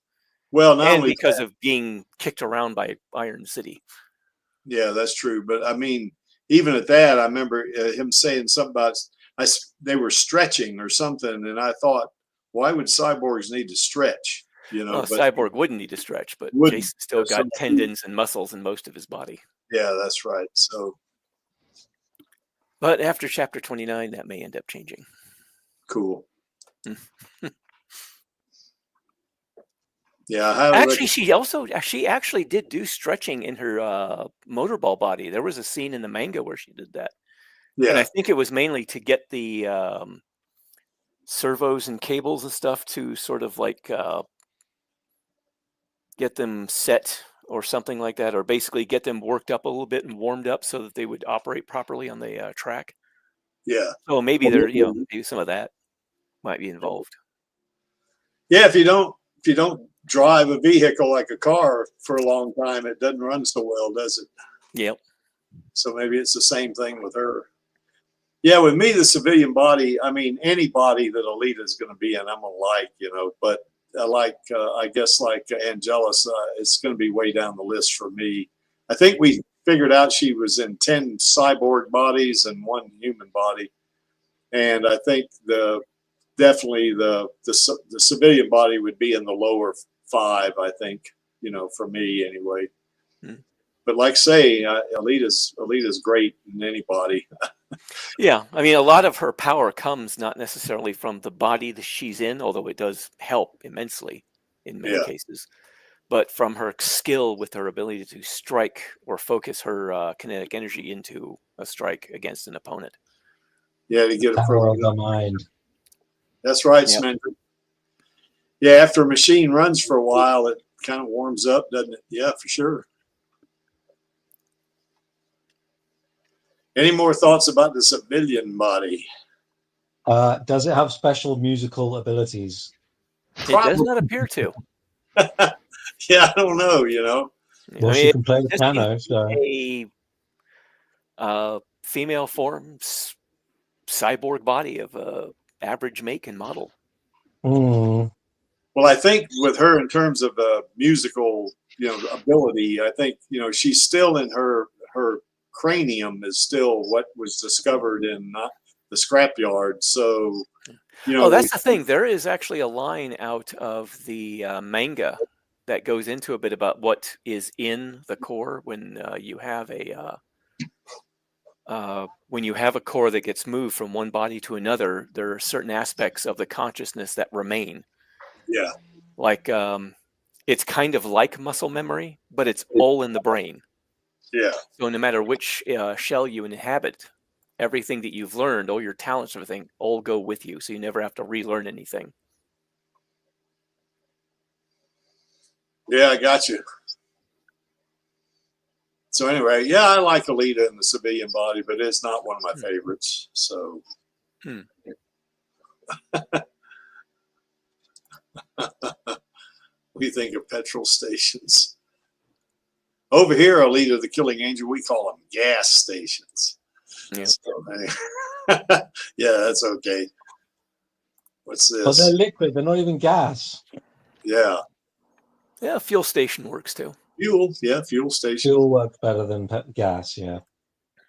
Well, not and only because that, of being kicked around by Iron City. Yeah, that's true. But I mean, even at that, I remember him saying something about they were stretching or something, and I thought, why would cyborgs need to stretch? You know, but Cyborg wouldn't need to stretch, but Jason still got tendons and muscles in most of his body. Yeah, that's right. So, but after chapter 29, that may end up changing. Cool. Yeah, actually, she actually did do stretching in her motorball body. There was a scene in the manga where she did that. Yeah, and I think it was mainly to get the servos and cables and stuff to sort of like get them set or something like that, or basically get them worked up a little bit and warmed up so that they would operate properly on the track. Yeah. So maybe there, maybe some of that might be involved. Yeah, if you don't drive a vehicle like a car for a long time, it doesn't run so well, does it? Yep. So maybe it's the same thing with her. Yeah, with me, the civilian body, I mean, any body that Alita is going to be in, I'm going to like, you know, but I guess like Angelus, it's going to be way down the list for me. I think we figured out she was in 10 cyborg bodies and 1 human body. And I think definitely the civilian body would be in the lower 5, I think, you know, for me anyway. But like say, Alita's great in any body. Yeah, I mean, a lot of her power comes not necessarily from the body that she's in, although it does help immensely in many cases, but from her skill with her ability to strike or focus her kinetic energy into a strike against an opponent. Yeah, to get a power of the mind. That's right, Smendrick. Yeah, after a machine runs for a while, it kind of warms up, doesn't it? Yeah, for sure. Any more thoughts about the civilian body? Does it have special musical abilities? It does not appear to. Yeah, I don't know, you know. Well, she can play the piano. So. A female form cyborg body of a average make and model. Mm. Well, I think with her in terms of musical, ability, I think she's still in her cranium is still what was discovered in the scrapyard. So, that's the thing. There is actually a line out of the manga that goes into a bit about what is in the core when you have a core that gets moved from one body to another. There are certain aspects of the consciousness that remain. Yeah. Like it's kind of like muscle memory, but it's all in the brain. Yeah. So no matter which shell you inhabit, everything that you've learned, all your talents, everything, all go with you. So you never have to relearn anything. Yeah, I got you. So anyway, yeah, I like Alita in the civilian body, but it's not one of my favorites. So. We think of petrol stations. Over here, Alita, the Killing Angel, we call them gas stations. Yeah, so, yeah, that's okay. What's this? But they're liquid. They're not even gas. Yeah. Yeah, fuel station works too. Fuel, yeah, fuel station. Fuel works better than gas, yeah.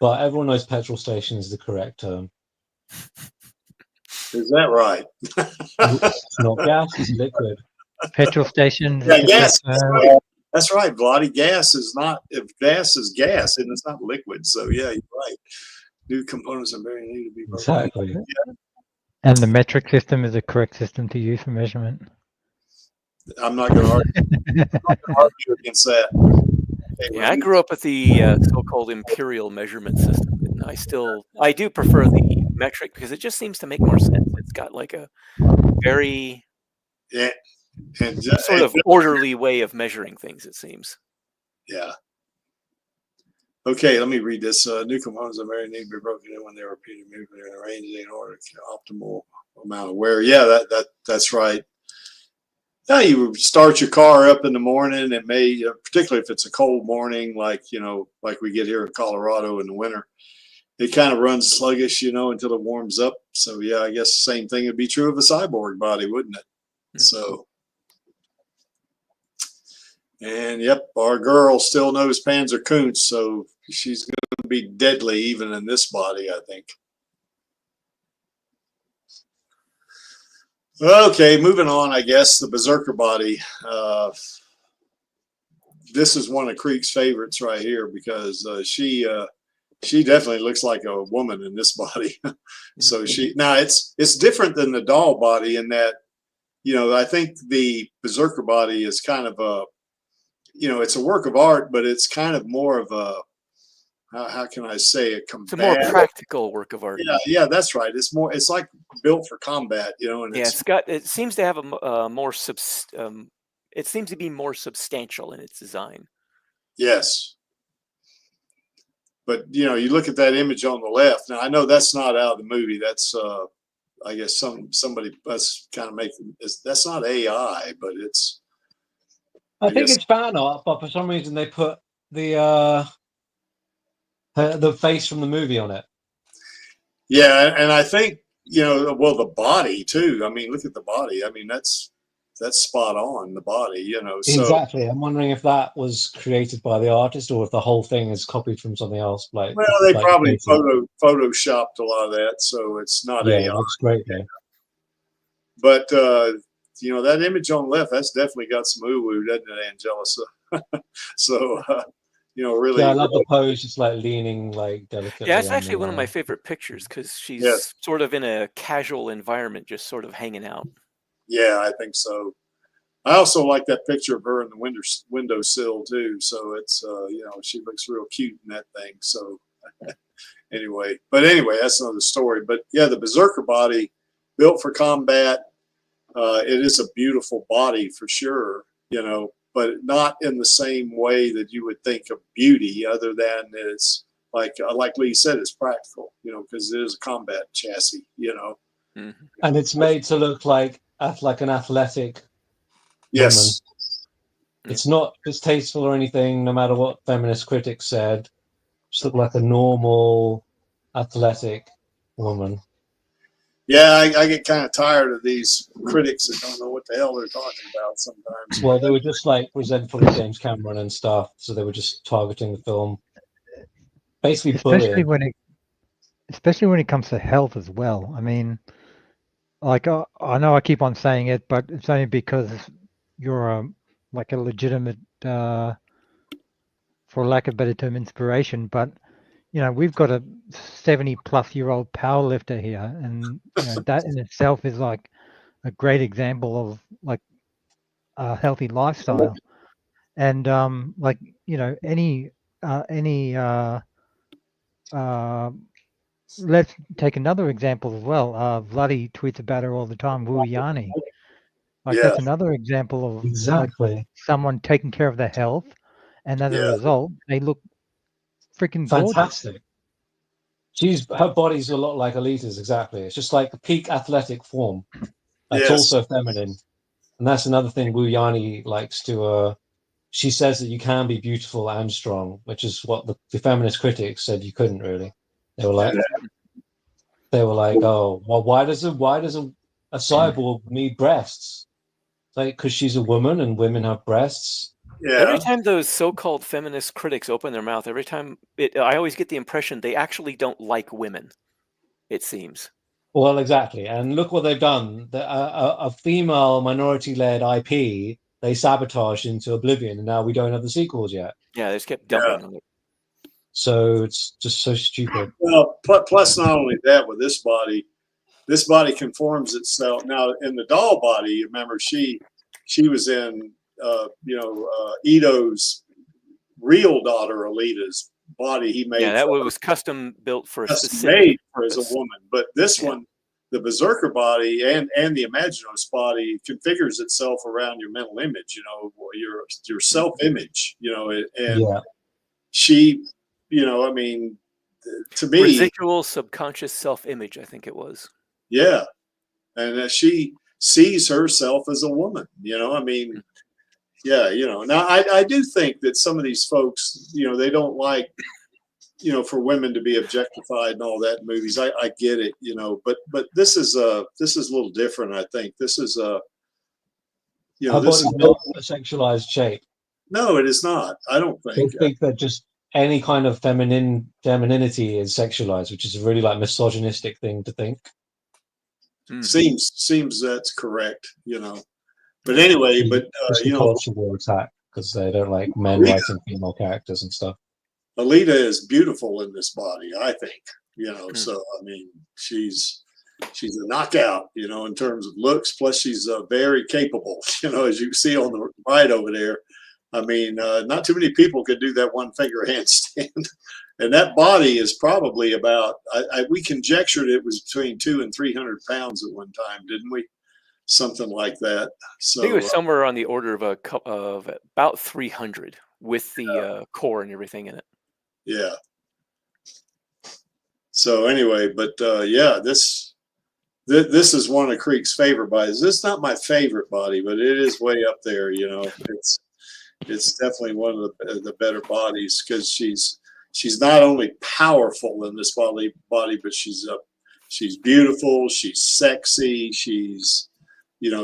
But everyone knows petrol station is the correct term. Is that right? It's not gas, it's liquid. Petrol station. Yeah, gas. That's right. Bloody gas is not. If gas is gas, and it's not liquid. So yeah, you're right. New components are very needed to be broken. Exactly. Yeah. And the metric system is the correct system to use for measurement. I'm not going to argue against that. Yeah, I grew up with the so-called imperial measurement system, and I do prefer the metric because it just seems to make more sense. It's got like a very sort of orderly way of measuring things, it seems. Yeah. Okay, let me read this. New components are very need to be broken in when they are repeatedly arranged in order to optimal amount of wear. Yeah, that's right. Now you start your car up in the morning. It may, particularly if it's a cold morning, like we get here in Colorado in the winter, it kind of runs sluggish, until it warms up. So yeah, I guess the same thing would be true of a cyborg body, wouldn't it? Mm-hmm. So, and yep, our girl still knows Panzerkunst, so she's going to be deadly even in this body, I think. Okay, moving on, I guess, the Berserker body. This is one of Creek's favorites right here because she definitely looks like a woman in this body. So it's different than the doll body in that, I think the Berserker body is kind of a, it's a work of art, but it's kind of more of a, how can I say it? It's a more practical work of art. Yeah, that's right. It's like built for combat, and it seems to have a it seems to be more substantial in its design. Yes. But you look at that image on the left. Now I know that's not out of the movie. That's I guess somebody that's kind of making that's not AI, but it's I think it's fan art, but for some reason they put the face from the movie on it. Yeah, and I think the body too. I mean, look at the body. I mean, that's spot on, the body. So, exactly. I'm wondering if that was created by the artist or if the whole thing is copied from something else. They probably photoshopped a lot of that, so it's not AI. It looks great though. But that image on the left, that's definitely got some woo-woo, doesn't it, Angelisa? So. Really. Yeah, I love the pose, just like leaning, like delicately. Yeah, it's actually one of my favorite pictures because she's sort of in a casual environment, just sort of hanging out. Yeah, I think so. I also like that picture of her in the windowsill too. So it's she looks real cute in that thing. So anyway, that's another story. But yeah, the Berserker body, built for combat. It is a beautiful body for sure. But not in the same way that you would think of beauty, other than it's like Lee said, it's practical, because it is a combat chassis, Mm-hmm. And it's made to look like an athletic yes woman. It's not distasteful or anything, no matter what feminist critics said. Just look like a normal athletic woman. Yeah, I get kind of tired of these critics that don't know what the hell they're talking about sometimes. Well, they were just like resentful of James Cameron and stuff, so they were just targeting the film, basically especially bullying. especially when it comes to health as well. I mean, like I know I keep on saying it, but it's only because you're like a legitimate, for lack of a better term, inspiration. But we've got a 70-plus-year-old powerlifter here, and that in itself is like a great example of like a healthy lifestyle. And like any let's take another example as well. Vladdy tweets about her all the time, Wu Yani. Like Yeah, that's another example of like Exactly. someone taking care of their health, and as a yeah, result, they look freaking gorgeous. Fantastic. Her body's a lot like Alita's, exactly. It's just like the peak athletic form. That's yes, also feminine. And that's another thing Wu Yani likes to she says that you can be beautiful and strong, which is what the feminist critics said you couldn't really. They were like, oh, well, why does a cyborg need breasts? Like, because she's a woman and women have breasts. yeah. Every time those so-called feminist critics open their mouth, I always get the impression they actually don't like women. It seems. Well, exactly. And look what they've done. A female minority-led IP, they sabotaged into oblivion, and now we don't have the sequels yet. Yeah, they just kept dumping on it. So it's just so stupid. Well, plus not only that, with this body conforms itself. Now, in the doll body, remember she was in Ito's real daughter Alita's body. He made that was custom built for a specific made for as purpose. a woman. But this one, the Berserker body and the Imaginos body configures itself around your mental image. Your self image. And she. I mean, to me, residual subconscious self-image, I think it was. Yeah, and she sees herself as a woman. I mean, yeah. Now I do think that some of these folks, they don't like, for women to be objectified and all that in movies. I get it, but this is a little different. I think this is her body's not a sexualized shape. No, it is not. I don't think. I think that just any kind of femininity is sexualized, which is a really like misogynistic thing to think. Seems that's correct, But anyway, it's a culture war attack because they don't like men writing female characters and stuff. Alita is beautiful in this body, I think. So I mean, she's a knockout, in terms of looks. Plus, she's very capable, as you can see on the right over there. I mean, not too many people could do that one finger handstand. And that body is probably about, we conjectured it was between 200 and 300 pounds at one time, didn't we? Something like that. So I think it was somewhere on the order of about 300 with the core and everything in it. Yeah. So anyway, but this is one of Creek's favorite bodies. This is not my favorite body, but it is way up there. It's definitely one of the better bodies because she's not only powerful in this body, but she's beautiful. She's sexy. She's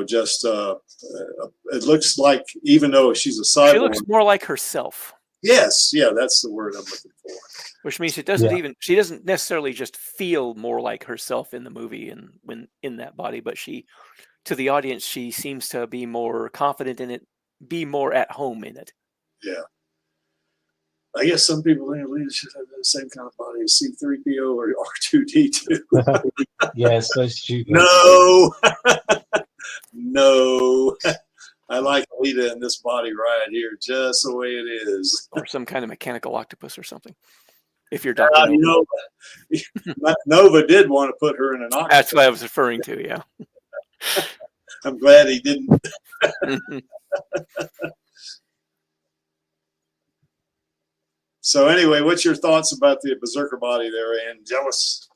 just it looks like, even though she's a cyborg, she looks more like herself. Yes, yeah, that's the word I'm looking for. Which means she doesn't necessarily just feel more like herself in the movie and when in that body, but to the audience, she seems to be more confident in it, be more at home in it. Yeah. I guess some people think Alita should have the same kind of body as C-3PO or R2-D2. Yeah, it's so stupid. No. No. I like Alita in this body right here, just the way it is. Or some kind of mechanical octopus or something. If you're Dr. Nova did want to put her in an octopus. That's what I was referring to, yeah. I'm glad he didn't. So anyway, what's your thoughts about the Berserker body there, Ann? Jealous?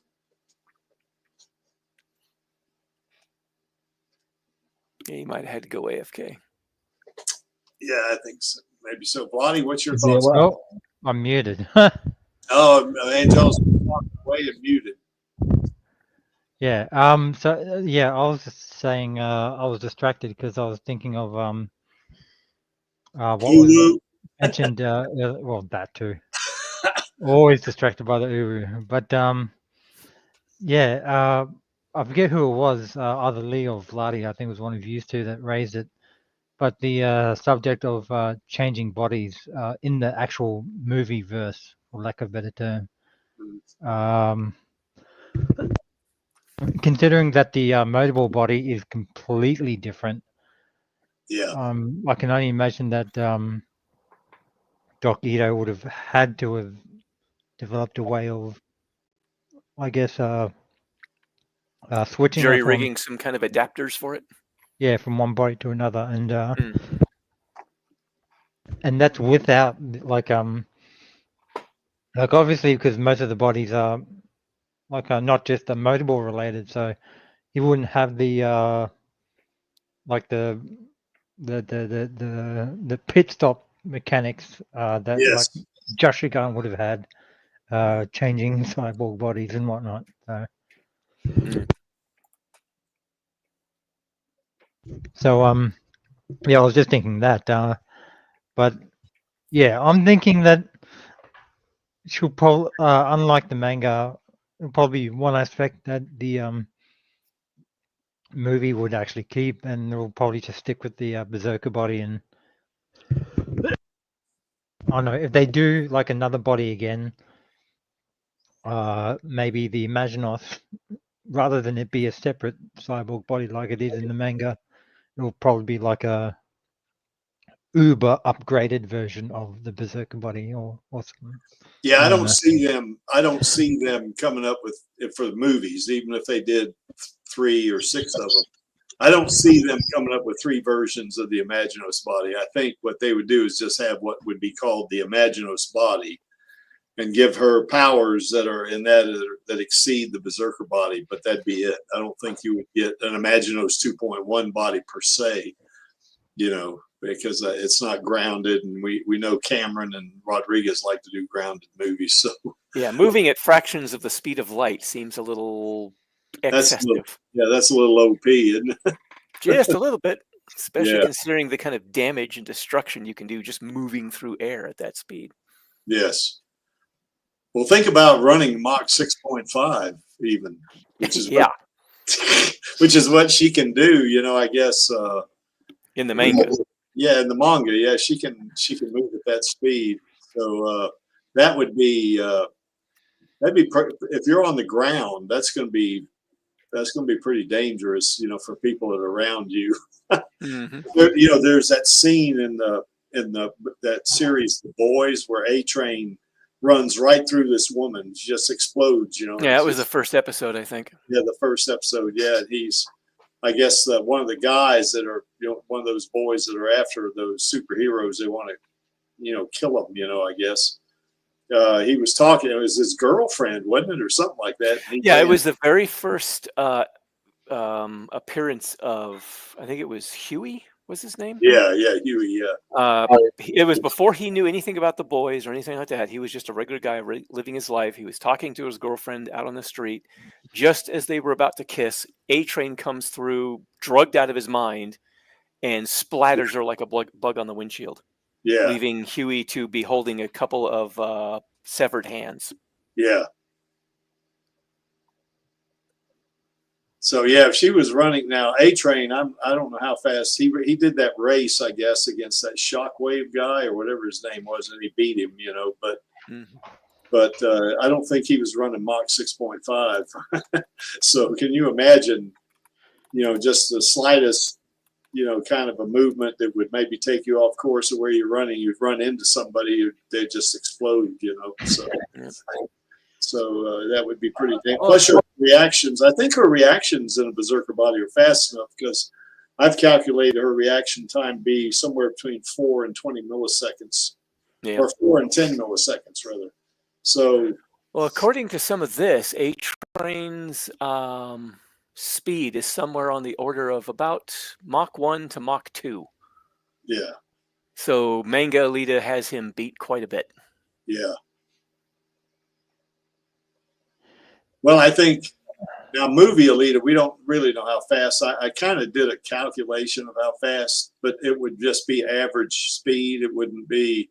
Yeah, you might have had to go AFK. Yeah, I think so. Maybe so. Vladdy, what's your thoughts? Oh, I'm muted. Oh, Angel's walked away and muted. Yeah. So yeah, I was just saying. I was distracted because I was thinking of what was Hulu. mentioned. Well, that too. Always distracted by the Uru. But yeah. I forget who it was. Either Lee or Vladi. I think it was one of you two that raised it. But the subject of changing bodies in the actual movie verse, for lack of a better term. Considering that the mobile body is completely different, Yeah. I can only imagine that Doc Ito would have had to have developed a way of, I guess, switching her Jerry from, rigging some kind of adapters for it. yeah, from one body to another, and Mm. and that's without like obviously because most of the bodies are like not just the motable related, so you wouldn't have the like the pit stop mechanics that like Yes. Josh Gunn would have had changing cyborg bodies and whatnot. So yeah, I was just thinking that but yeah, I'm thinking that she'll probably unlike the manga, probably one aspect that the movie would actually keep, and they'll probably just stick with the berserker body. And I don't know if they do like another body again, maybe the Imaginos, rather than it be a separate cyborg body like it is in the manga, it'll probably be like a uber upgraded version of the berserker body or something. Yeah, I don't know. see them. I don't see them coming up with it for the movies, even if they did 3 or 6 of them. I don't see them coming up with 3 versions of the Imaginos body. I think what they would do is just have what would be called the Imaginos body, and give her powers that are in that exceed the berserker body. But that'd be it. I don't think you would get an Imaginos 2.1 body per se. You know, because it's not grounded, and we know Cameron and Rodriguez like to do grounded movies. So yeah, moving at fractions of the speed of light seems a little excessive. that's a little OP, isn't it? Just a little bit, especially Yeah. considering the kind of damage and destruction you can do just moving through air at that speed. Yes. Well, think about running Mach 6.5 even, which is yeah, which is what she can do. You know, I guess. In the manga. Yeah, in the manga, yeah, she can move at that speed. So that would be if you're on the ground, that's going to be pretty dangerous, you know, for people that are around you. Mm-hmm. You know, there's that scene in that series, The Boys, where A-Train runs right through this woman, just explodes. You know. Yeah, it was the first episode, I think. Yeah, the first episode. Yeah, he's. I guess one of the guys that are, you know, one of those boys that are after those superheroes, they want to, you know, kill them, you know, I guess. He was talking, it was his girlfriend, wasn't it, or something like that? Yeah, it was the very first appearance of, I think it was Huey, was his name? Yeah, Huey, yeah. It was before he knew anything about the boys or anything like that. He was just a regular guy living his life. He was talking to his girlfriend out on the street. Just as they were about to kiss, A-Train comes through, drugged out of his mind, and splatters her like a bug on the windshield. Yeah. Leaving Huey to be holding a couple of severed hands. Yeah. So yeah, if she was running now, A-Train, I don't know how fast he did that race, I guess, against that Shockwave guy or whatever his name was, and he beat him, you know. But I don't think he was running Mach 6.5. So can you imagine, you know, just the slightest, you know, kind of a movement that would maybe take you off course of where you're running, you'd run into somebody, they just explode, you know. So that would be pretty dangerous. Plus her reactions. I think her reactions in a berserker body are fast enough, because I've calculated her reaction time be somewhere between 4 and 20 milliseconds, or 4 and 10 milliseconds rather. So, well, according to some of this, A-Train's speed is somewhere on the order of about Mach 1 to Mach 2. Yeah. So manga Alita has him beat quite a bit. Yeah. Well, I think Now, movie Alita, we don't really know how fast. I kind of did a calculation of how fast, but it would just be average speed. It wouldn't be,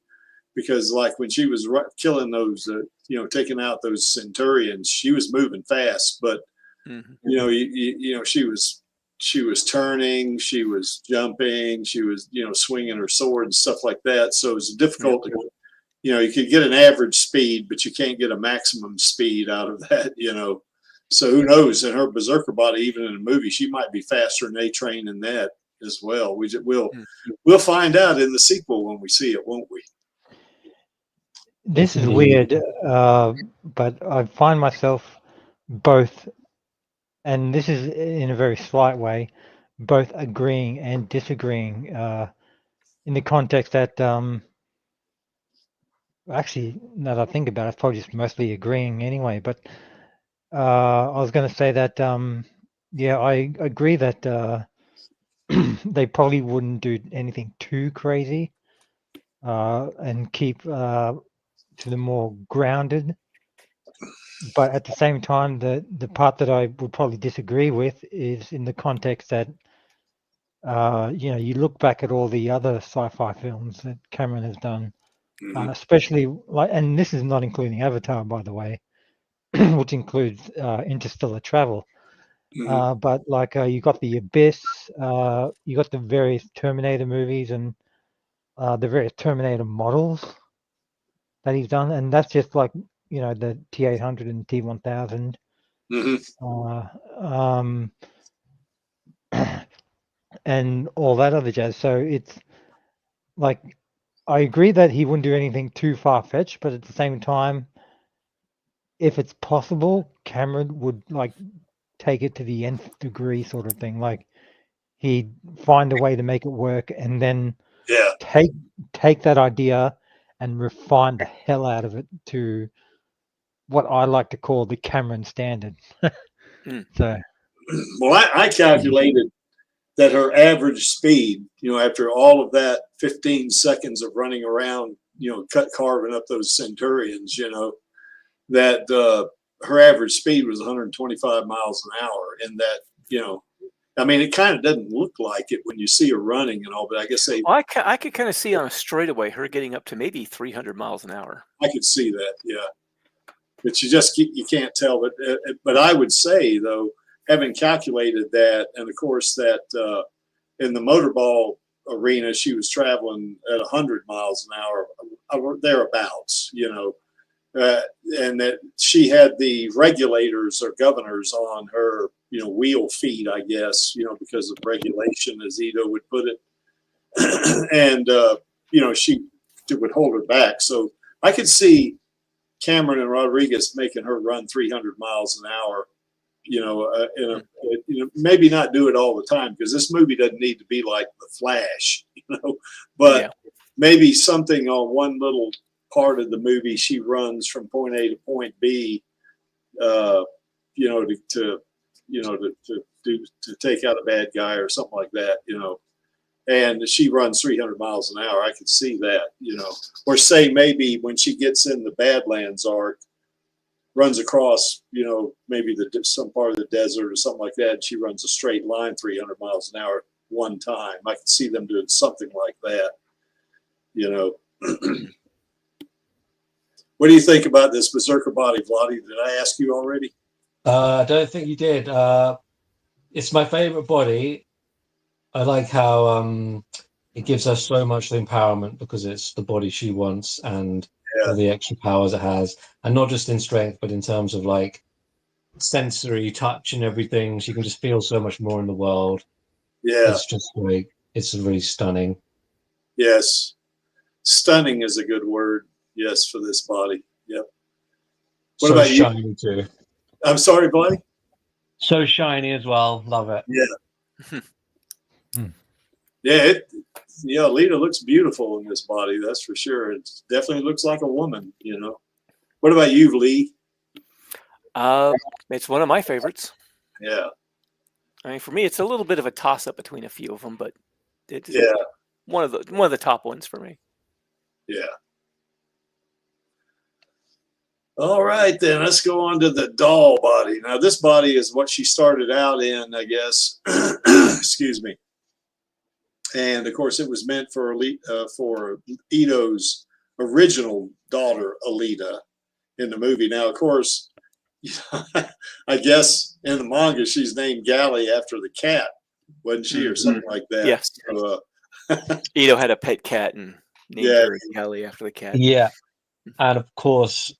because like when she was killing those, taking out those Centurions, she was moving fast. But she was turning, she was jumping, she was swinging her sword and stuff like that. So it was difficult to, you could get an average speed, but you can't get a maximum speed out of that. So who knows? In her berserker body, even in a movie, she might be faster than A-Train in that as well. We'll find out in the sequel when we see it, won't we? This is weird, but I find myself both, and this is in a very slight way, both agreeing and disagreeing in the context that, actually, now that I think about it, it's probably just mostly agreeing anyway, but I was going to say that, I agree that they probably wouldn't do anything too crazy and keep to the more grounded. But at the same time, the part that I would probably disagree with is in the context that, you look back at all the other sci-fi films that Cameron has done, especially and this is not including Avatar, by the way, which includes interstellar travel. But you got the Abyss, you got the various Terminator movies and the various Terminator models that he's done, and that's just like the T-800 and T-1000, and all that other jazz. So it's like I agree that he wouldn't do anything too far-fetched, but at the same time, if it's possible, Cameron would take it to the nth degree, sort of thing. Like he'd find a way to make it work, and then take that idea and refine the hell out of it to what I like to call the Cameron standard. So, well, I calculated that her average speed, after all of that 15 seconds of running around, carving up those Centurions, that her average speed was 125 miles an hour. And that, it kind of doesn't look like it when you see her running and all, but I guess I could kind of see on a straightaway her getting up to maybe 300 miles an hour. I could see that, yeah. But you can't tell. But I would say, though, having calculated that, and of course that in the motorball arena, she was traveling at 100 miles an hour, thereabouts, and that she had the regulators or governors on her, wheel feet, I guess, because of regulation, as Ito would put it. And, she would hold her back. So I could see Cameron and Rodriguez making her run 300 miles an hour, maybe not do it all the time, because this movie doesn't need to be like The Flash, but maybe something on one little part of the movie she runs from point A to point B, to take out a bad guy or something like that, and she runs 300 miles an hour. I could see that, or say maybe when she gets in the Badlands arc, runs across, maybe some part of the desert or something like that, and she runs a straight line 300 miles an hour one time. I could see them doing something like that, What do you think about this berserker body, Vladi? Did I ask you already? I don't think you did. It's my favorite body. I like how it gives her so much empowerment because it's the body she wants and all the extra powers it has, and not just in strength, but in terms of sensory touch and everything. She can just feel so much more in the world. Yeah, it's just great. It's really stunning. Yes, stunning is a good word. Yes, for this body. Yep. What so about shiny you? Too. I'm sorry, Vladi. So shiny as well. Love it. Yeah. Yeah, Alita looks beautiful in this body, that's for sure. It definitely looks like a woman, What about you, Lee? It's one of my favorites. Yeah. I mean, for me, it's a little bit of a toss-up between a few of them, but it's one of the top ones for me. Yeah. All right, then let's go on to the doll body. Now, this body is what she started out in, I guess. Excuse me. And of course, it was meant for Ito's original daughter, Alita, in the movie. Now, of course, I guess in the manga, she's named Gally after the cat, wasn't she, or something like that? Yes. So, Ito had a pet cat and named her Gally after the cat. Yeah, and of course,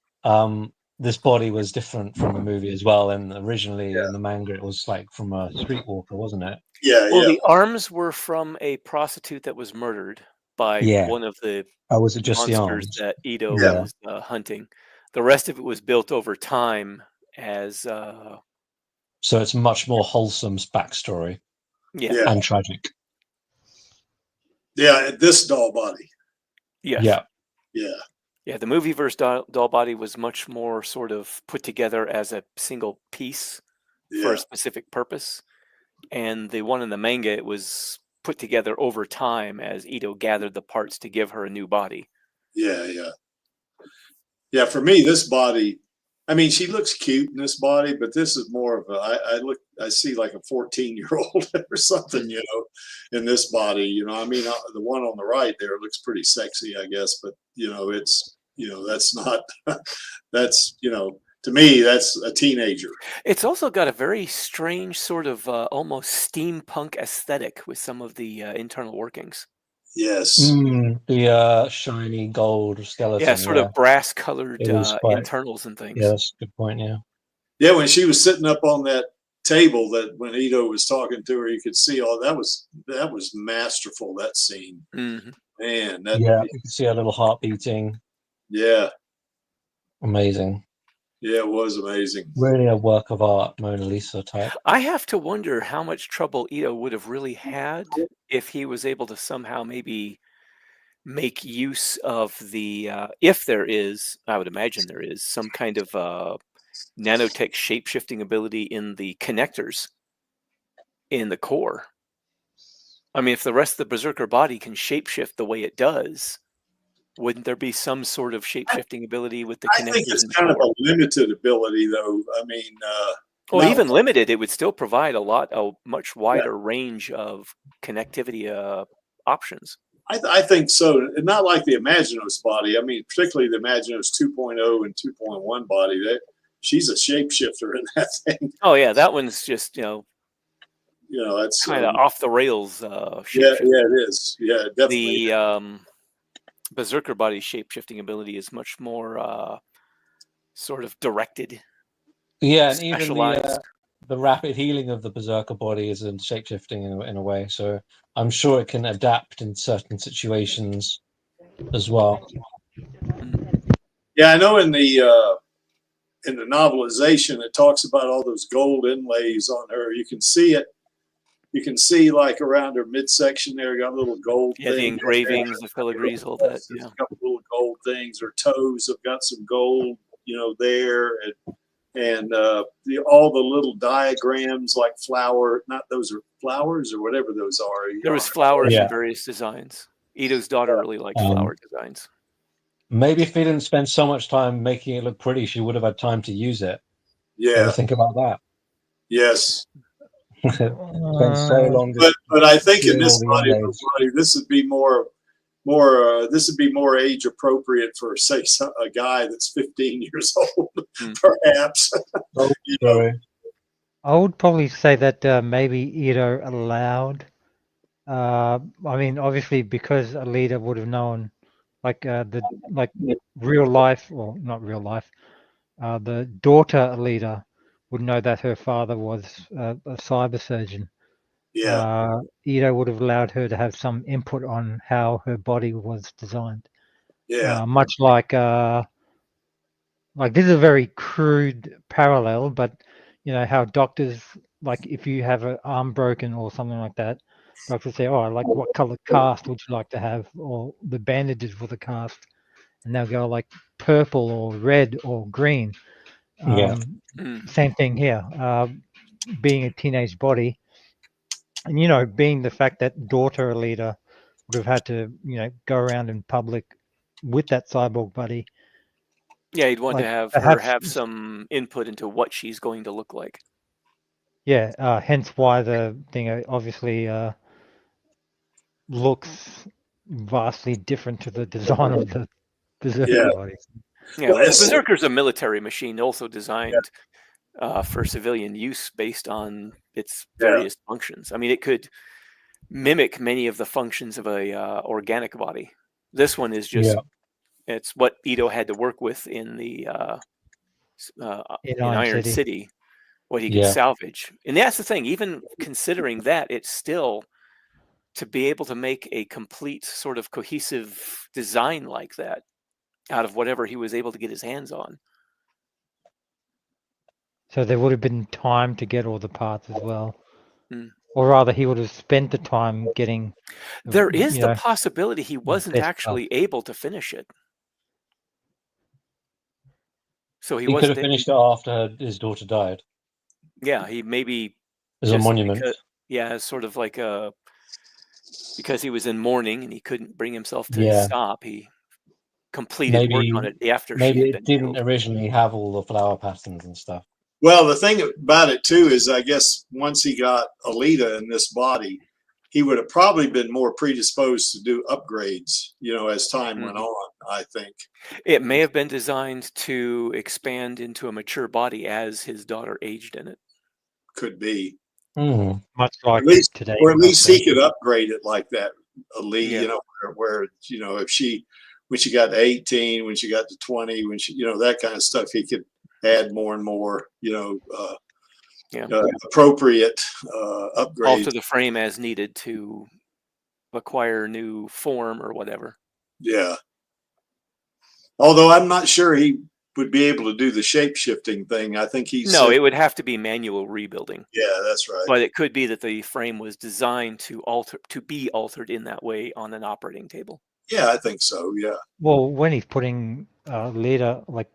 this body was different from the movie as well. And originally in the manga, it was like from a streetwalker, wasn't it? Yeah, well, the arms were from a prostitute that was murdered by one of the was it just the monsters arms? that Ito was hunting. The rest of it was built over time as. So it's much more wholesome backstory. Yeah. And tragic. Yeah, this doll body. Yes. Yeah. Yeah. Yeah, the movie versus doll body was much more sort of put together as a single piece for a specific purpose. And the one in the manga, it was put together over time as Ito gathered the parts to give her a new body. Yeah, yeah. Yeah, for me, this body, I mean, she looks cute in this body, but this is more of I see like a 14-year-old or something, you know, in this body, you know. I mean, the one on the right there looks pretty sexy, I guess, but, you know, it's, you know, that's not, that's, you know, to me, that's a teenager. It's also got a very strange sort of almost steampunk aesthetic with some of the internal workings. Yes. The shiny gold skeleton. Yeah, sort of brass-colored internals and things. Yeah, that's a good point, yeah. Yeah, when she was sitting up on that table, that when Ito was talking to her, you could see that was masterful, that scene. Mm-hmm. Man, you can see a little heart beating. Yeah. Amazing. Yeah, it was amazing. Really a work of art, Mona Lisa type. I have to wonder how much trouble Ito would have really had if he was able to somehow maybe make use of the, if there is, I would imagine there is, some kind of nanotech shape-shifting ability in the connectors in the core. I mean, if the rest of the Berserker body can shapeshift the way it does, wouldn't there be some sort of shape-shifting ability with the connectors? I think it's kind of a limited ability, though. I mean, well, even limited, it would still provide a much wider range of connectivity options. I think so. Not like the Imaginos body. I mean, particularly the Imaginos 2.0 and 2.1 body. She's a shapeshifter in that thing. Oh yeah, that one's just that's kind of off the rails. Yeah, it is. Yeah, definitely. The Berserker body shape-shifting ability is much more sort of directed. Yeah, and even the rapid healing of the Berserker body is in shape-shifting in a way. So I'm sure it can adapt in certain situations as well. Yeah, I know in the novelization, it talks about all those gold inlays on her. You can see it. You can see like around her midsection there, got little gold. Yeah, the engravings, the filigrees, all that. Yeah, a couple little gold things. Her toes have got some gold, there, and all the little diagrams like flower. Not those are flowers or whatever those are. There was flowers in various designs. Ito's daughter really liked flower designs. Maybe if they didn't spend so much time making it look pretty, she would have had time to use it. Yeah. Ever think about that? Yes. Spent so long. But I think in this body, this would be more age appropriate for, say, a guy that's 15 years old, perhaps. I would probably say that maybe Ito allowed. I mean, obviously, because Alita would have known, real life, well, not real life. The daughter Alita would know that her father was a cyber surgeon. Yeah. Ito would have allowed her to have some input on how her body was designed. Yeah. Much like this is a very crude parallel, but how doctors, like if you have an arm broken or something like that, doctors say, "Oh, like what color cast would you like to have?" Or the bandages for the cast, and they'll go like purple or red or green. Same thing here. Being a teenage body, and being the fact that daughter Alita would have had to go around in public with that cyborg body, Yeah, you'd want Like, to have her perhaps- have some input into what she's going to look like. Yeah, hence why the thing obviously looks vastly different to the design of the Berserker Yeah. body. Yeah, Well, well, the it's- Berserker's a military machine, also designed for civilian use based on its various functions. I mean, it could mimic many of the functions of a organic body. This one is just it's what Ito had to work with in the in Iron City, what he could salvage. And that's the thing, even considering that, it's still to be able to make a complete sort of cohesive design like that out of whatever he was able to get his hands on. So there would have been time to get all the parts as well. Mm. Or rather, he would have spent the time getting... There is the possibility he wasn't actually able to finish it. So he could have finished it after his daughter died. Yeah, he maybe... As a monument. Because, yeah, sort of like a... Because he was in mourning and he couldn't bring himself to stop, he completed work on it after she had been it didn't killed. originally have all the flower patterns and stuff. Well, the thing about it too is, I guess once he got Alita in this body, he would have probably been more predisposed to do upgrades, you know, as time went on, I think. It may have been designed to expand into a mature body as his daughter aged in it. Could be. Much like today. Or at least he could upgrade it like that, Alita, Yeah. you know, where, you know, if she, when she got to 18, when she got to 20, when she, you know, that kind of stuff, he could add more and more, you know, appropriate upgrades. Alter the frame as needed to acquire new form or whatever. Yeah. Although I'm not sure he would be able to do the shape shifting thing. I think he's No, it would have to be manual rebuilding. Yeah, that's right. But it could be that the frame was designed to be altered in that way on an operating table. Yeah, I think so. Yeah. Well, when he's putting Alita, like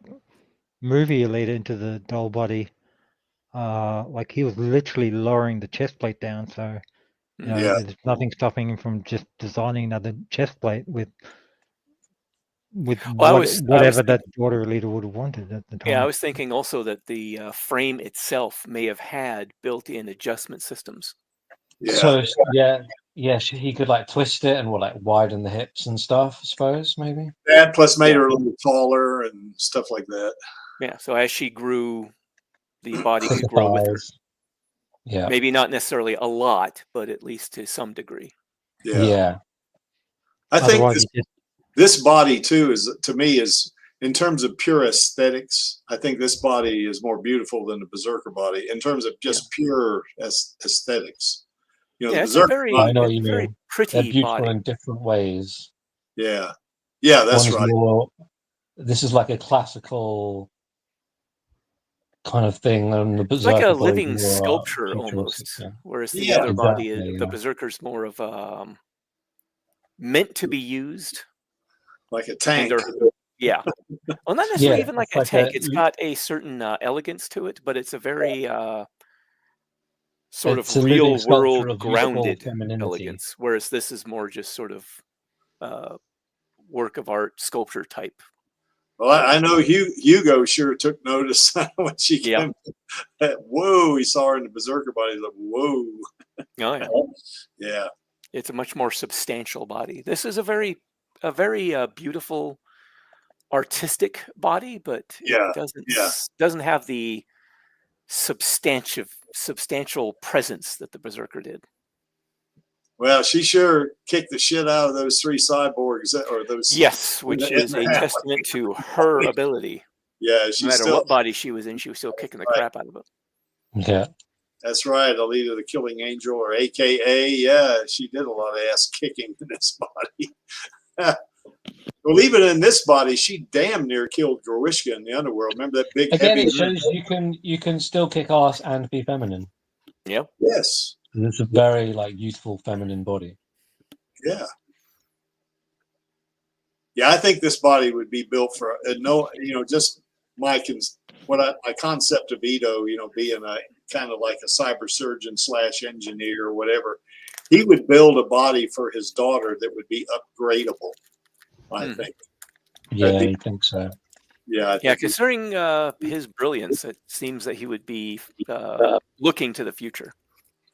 movie Alita into the doll body, like he was literally lowering the chest plate down. So, you know, there's nothing stopping him from just designing another chest plate with whatever that daughter Alita would have wanted at the time. Yeah, I was thinking also that the frame itself may have had built-in adjustment systems. Yeah. So he could like twist it and like widen the hips and stuff, I suppose, maybe. Yeah, plus made her a little taller and stuff like that. Yeah, so as she grew, the body could grow with her. Yeah. Maybe not necessarily a lot, but at least to some degree. Yeah. I think this body too is, to me, is in terms of pure aesthetics, I think this body is more beautiful than the Berserker body in terms of just pure aesthetics. You know, the it's I know very, you very mean. pretty They're beautiful body in different ways. Yeah. Yeah, that's right. This is like a classical kind of thing, and the it's like a Berserker living body is more, sculpture futuristic, almost, whereas the other body, exactly, the Berserker is more of meant to be used like a tank. Yeah. Well, not necessarily even like a tank. It's got a certain elegance to it, but it's a very sort of real world grounded elegance, whereas this is more just sort of work of art sculpture type. Well, I know Hugo sure took notice when she came. Whoa, he saw her in the Berserker body. He's like, whoa. Oh, yeah. Yeah. It's a much more substantial body. This is a very beautiful artistic body, but it doesn't have the substantial presence that the Berserker did. Well, she sure kicked the shit out of those three cyborgs, or those. Yes, which is a testament to her ability. Yeah, no matter what body she was in, she was still kicking the crap out of it. Yeah, that's right. Alita the Killing Angel, or AKA, yeah, she did a lot of ass kicking in this body. Well, even in this body, she damn near killed Gorwishka in the underworld. Remember that big? Again, it shows you can still kick ass and be feminine. Yep. Yes. It's a very youthful, feminine body. Yeah. Yeah, I think this body would be built for just my concept of Ito, being a kind of like a cyber surgeon / engineer or whatever. He would build a body for his daughter that would be upgradable, I think. Yeah, I think so. Yeah, I Yeah, think considering his brilliance, it seems that he would be looking to the future.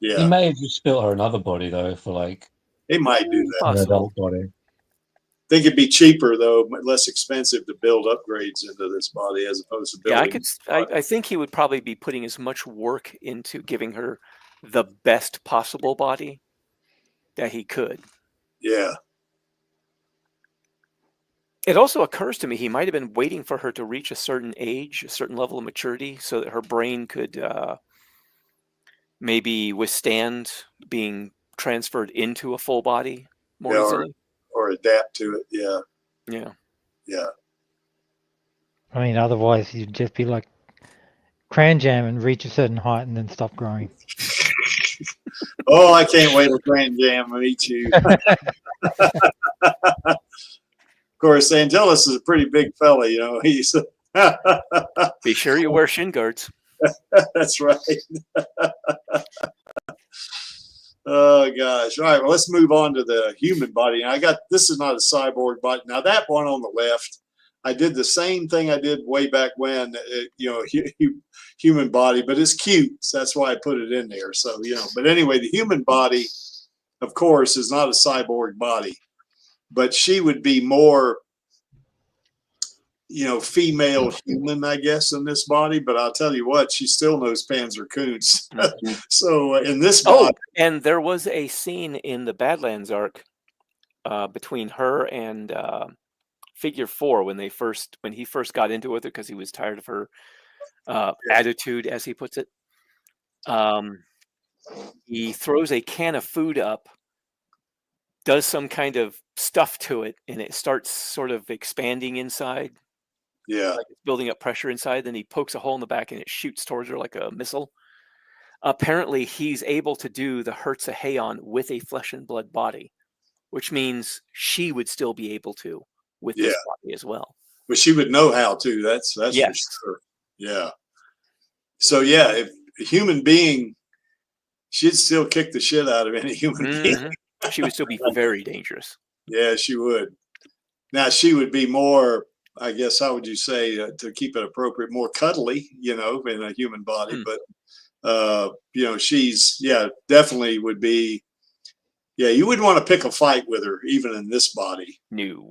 He yeah, may have just built her another body though, for like he might do that. an Possible. adult body. I think it'd be cheaper though, less expensive to build upgrades into this body as opposed to Yeah, building. I think he would probably be putting as much work into giving her the best possible body that he could. Yeah, It also occurs to me he might have been waiting for her to reach a certain age, a certain level of maturity, so that her brain could maybe withstand being transferred into a full body more yeah, easily. or adapt to it. Yeah, Yeah. yeah. I mean, otherwise you'd just be like KranberriJam and reach a certain height and then stop growing. Oh, I can't wait to KranberriJam and meet you. Of course, Angelus is a pretty big fella, you know. He's Be sure you wear shin guards. that's right. Oh gosh. All right, well, let's move on to the human body. And this is not a cyborg body. Now that one on the left, I did the same thing I did way back when, you know, human body, but it's cute. So that's why I put it in there. So, you know, but anyway, the human body, of course, is not a cyborg body, but she would be more, you know, female human, I guess, in this body. But I'll tell you what, she still knows Panzerkunst. So in this body, and there was a scene in the Badlands arc between her and Figure 4 when he first got into it with her because he was tired of her attitude, as he puts it. He throws a can of food up, does some kind of stuff to it, and it starts sort of expanding inside. yeah, Like it's building up pressure inside. Then he pokes a hole in the back and it shoots towards her like a missile. Apparently, he's able to do the Hertz Heion with a flesh and blood body, which means she would still be able to with this body as well. but she would know how to. That's Yes. for sure. Yeah. So yeah, if a human being, she'd still kick the shit out of any human being. She would still be very dangerous. Yeah, she would. Now she would be more, I guess, how would you say, to keep it appropriate, more cuddly, you know, in a human body. But you know, she's definitely would be. Yeah, you wouldn't want to pick a fight with her, even in this body. No.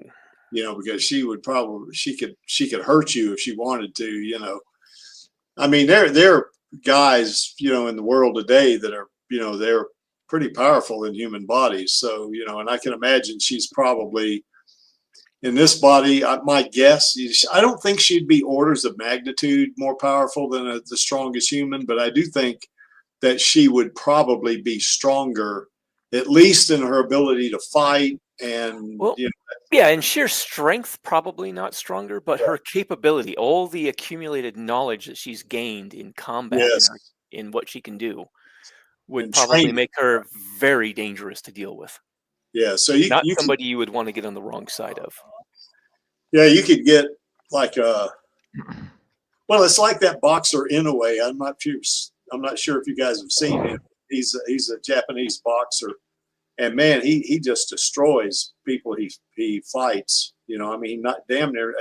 You know, because she could hurt you if she wanted to. You know, I mean, there are guys, you know, in the world today that are, you know, they're pretty powerful in human bodies. So, you know, and I can imagine she's probably in this body. My guess is, I don't think she'd be orders of magnitude more powerful than the strongest human, but I do think that she would probably be stronger, at least in her ability to fight and, you know, yeah, in sheer strength, probably not stronger, but her capability, all the accumulated knowledge that she's gained in combat in what she can do, would and probably training. make her very dangerous to deal with. Yeah, so not somebody you would want to get on the wrong side of. Yeah, you could get like well, it's like that boxer in a way. I'm not sure if you guys have seen him. He's a Japanese boxer. And man, he just destroys people he fights. You know, I mean, not damn near.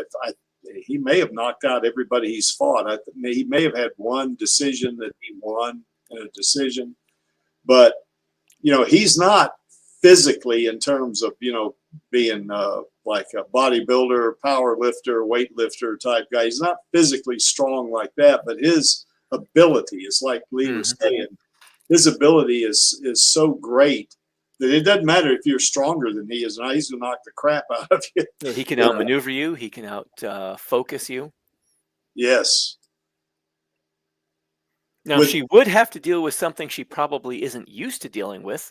He may have knocked out everybody he's fought. He may have had one decision that he won in a decision, but you know, he's not physically, in terms of, you know, being like a bodybuilder, power lifter, weightlifter type guy. He's not physically strong like that, but his ability is, like Lee was saying, his ability is so great that it doesn't matter if you're stronger than he is. Now he's going to knock the crap out of you. Yeah, he can outmaneuver you. He can focus you. Yes. Now, she would have to deal with something she probably isn't used to dealing with,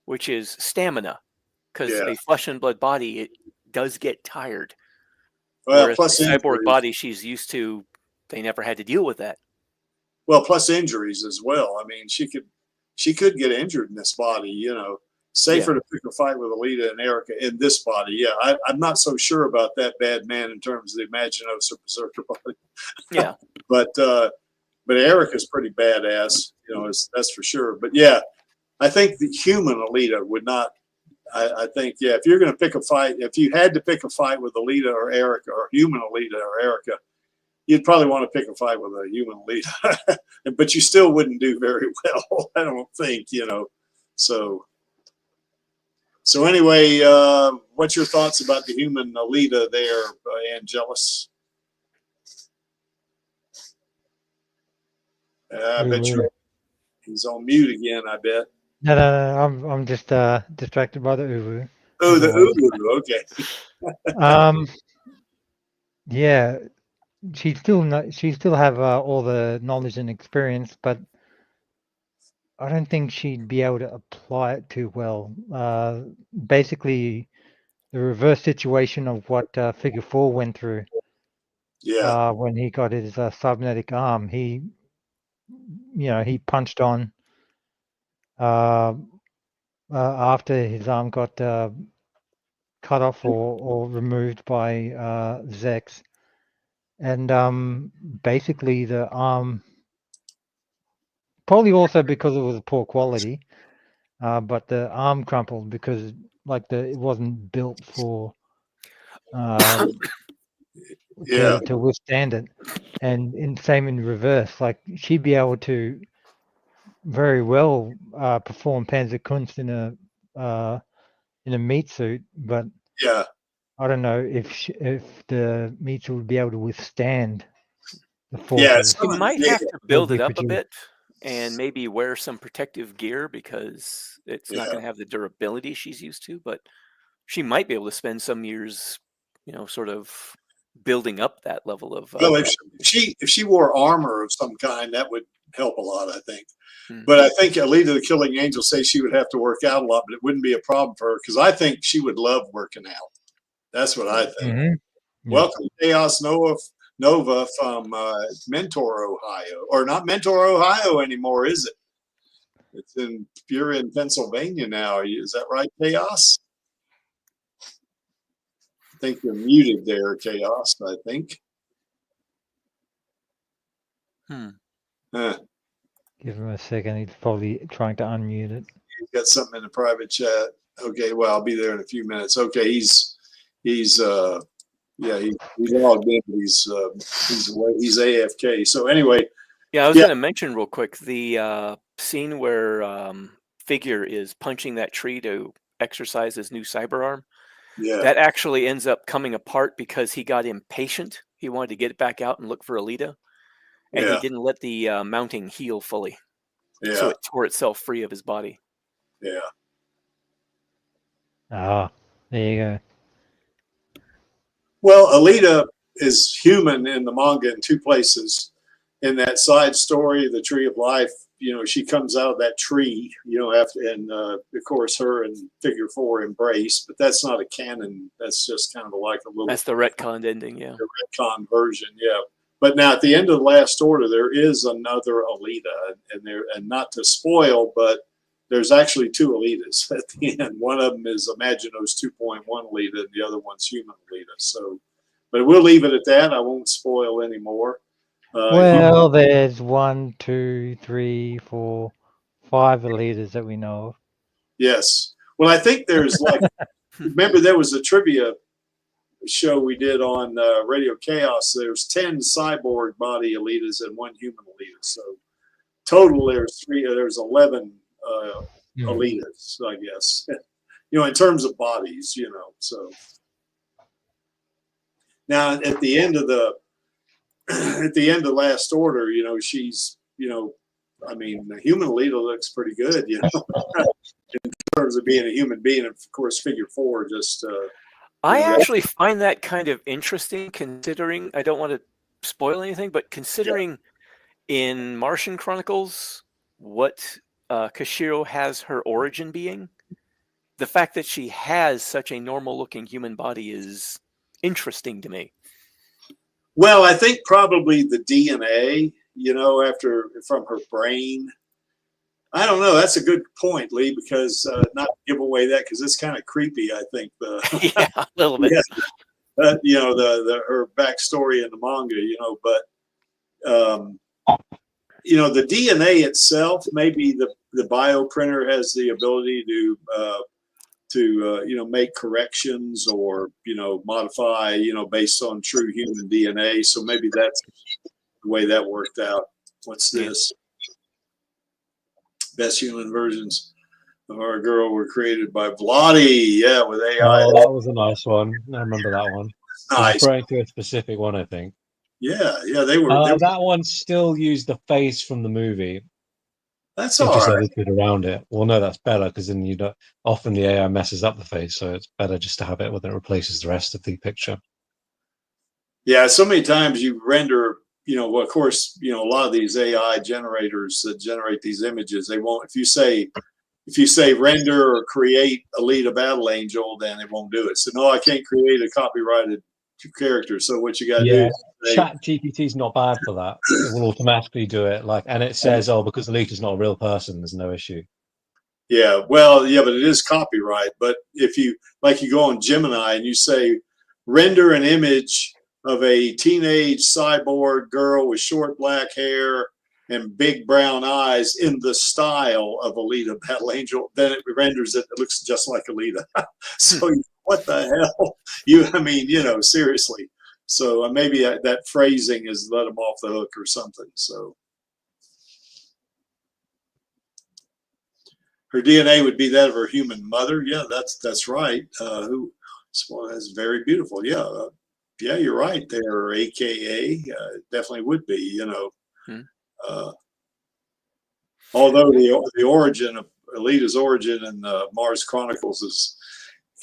which is stamina. Because a flesh and blood body, it does get tired. Well, whereas plus the cyborg body she's used to, they never had to deal with that. Well, plus injuries as well. I mean, she could get injured in this body, you know. Safer to pick a fight with Alita and Erica in this body. Yeah, I'm not so sure about that bad man in terms of the Imaginos or Berserker body. Yeah. But Erica's pretty badass, you know, that's for sure. But yeah, I think the human Alita would not I think, yeah, if you're going to pick a fight, if you had to pick a fight with Alita or Erica, or human Alita or Erica, you'd probably want to pick a fight with a human Alita, but you still wouldn't do very well, I don't think, you know. So anyway, what's your thoughts about the human Alita there, Angelus? I bet he's on mute again, I bet. No, I'm just distracted by the uwu. Oh, the uwu, okay. Yeah, she still have all the knowledge and experience, but I don't think she'd be able to apply it too well. Basically, the reverse situation of what Figure 4 went through. Yeah. When he got his cybernetic arm, he punched on after his arm got cut off or removed by Zex, and basically the arm, probably also because it was poor quality, but the arm crumpled because it wasn't built for to withstand it. And same in reverse, like she'd be able to very well perform Panzerkunst in a meat suit, but yeah, I don't know if the meat suit would be able to withstand the forces. Yeah, you might have to build it up a bit and maybe wear some protective gear because it's not going to have the durability she's used to, but she might be able to spend some years, sort of building up that level of. Well, if she wore armor of some kind, that would help a lot, I think. But I think Alita the Killing Angel says she would have to work out a lot, but it wouldn't be a problem for her because I think she would love working out. That's what I think. Mm-hmm. Welcome, Chaos Nova from Mentor, Ohio, or not Mentor, Ohio anymore, is it? You're in Pennsylvania now. Is that right, Chaos? I think you're muted there, Chaos. I think. Give him a second. He's probably trying to unmute it. He's got something in the private chat. Okay, well, I'll be there in a few minutes. Okay, he's logged in. He's AFK. So anyway. Yeah, I was going to mention real quick the scene where Figure is punching that tree to exercise his new cyber arm. Yeah. That actually ends up coming apart because he got impatient. He wanted to get it back out and look for Alita. And he didn't let the mounting heal fully. Yeah. So it tore itself free of his body. Yeah. Ah, there you go. Well, Alita is human in the manga in two places. In that side story, The Tree of Life, she comes out of that tree, and of course her and Figure 4 embrace, but that's not a canon. That's just kind of like a little. That's the retconned ending, yeah. The retcon version, yeah. But now at the end of the last order, there is another Alita, and not to spoil, but there's actually two Alitas at the end. One of them is Imaginos 2.1 Alita, and the other one's Human Alita. So, but we'll leave it at that. I won't spoil anymore. Well, there's 1, 2, 3, 4, 5 Alitas that we know of. Yes. Well, I think there's remember there was a trivia show we did on Radio Chaos. There's 10 cyborg body Alitas and 1 human Alita. So total there's 11 Alitas, I guess. In terms of bodies, so now at the end of last order, she's, I mean, the human Alita looks pretty good, in terms of being a human being. And of course, Figure 4 just. I actually find that kind of interesting, considering I don't want to spoil anything, but considering in Martian Chronicles what Kashiro has her origin being, the fact that she has such a normal-looking human body is interesting to me. Well, I think probably the DNA, from her brain. I don't know. That's a good point, Lee, because not to give away that, because it's kind of creepy, I think. Yeah, a little bit. Her backstory in the manga, but the DNA itself, maybe the bioprinter has the ability to make corrections or, modify, based on true human DNA. So maybe that's the way that worked out. What's this? Best human versions of our girl were created by Vladi. Yeah, with AI. Oh, that was a nice one. I remember that one. Nice. Referring to a specific one, I think. Yeah, they were. That one still used the face from the movie. That's It all just right. edited around it. Well, no, that's better because then you don't. Often the AI messes up the face, so it's better just to have it when it replaces the rest of the picture. Yeah, so many times you render. Well, of course, a lot of these AI generators that generate these images, they won't. If you say render or create Alita Battle Angel, then it won't do it. So no, I can't create a copyrighted character. So what you got to do? Chat GPT is not bad for that. It will automatically do it. And it says, "Oh, because Alita's not a real person, there's no issue." Yeah, well, yeah, but it is copyright. But if you go on Gemini and you say render an image of a teenage cyborg girl with short black hair and big brown eyes in the style of Alita Battle Angel, then it renders it. It looks just like Alita. So what the hell? Seriously. So maybe that phrasing is let them off the hook or something. So her DNA would be that of her human mother. Yeah, that's right. That's very beautiful. Yeah. Yeah, you're right there, AKA. Definitely would be, although the origin of Alita's origin in Mars Chronicles is,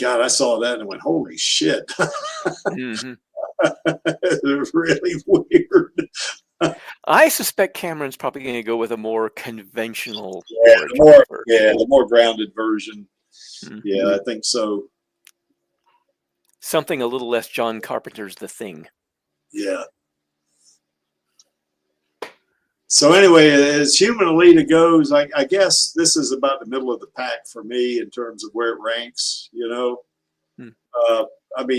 God, I saw that and went, holy shit. Mm-hmm. It's really weird. I suspect Cameron's probably going to go with a more conventional the more grounded version. Mm-hmm. Yeah, I think so. Something a little less John Carpenter's The Thing. Yeah. So anyway, as human Alita goes, I guess this is about the middle of the pack for me in terms of where it ranks,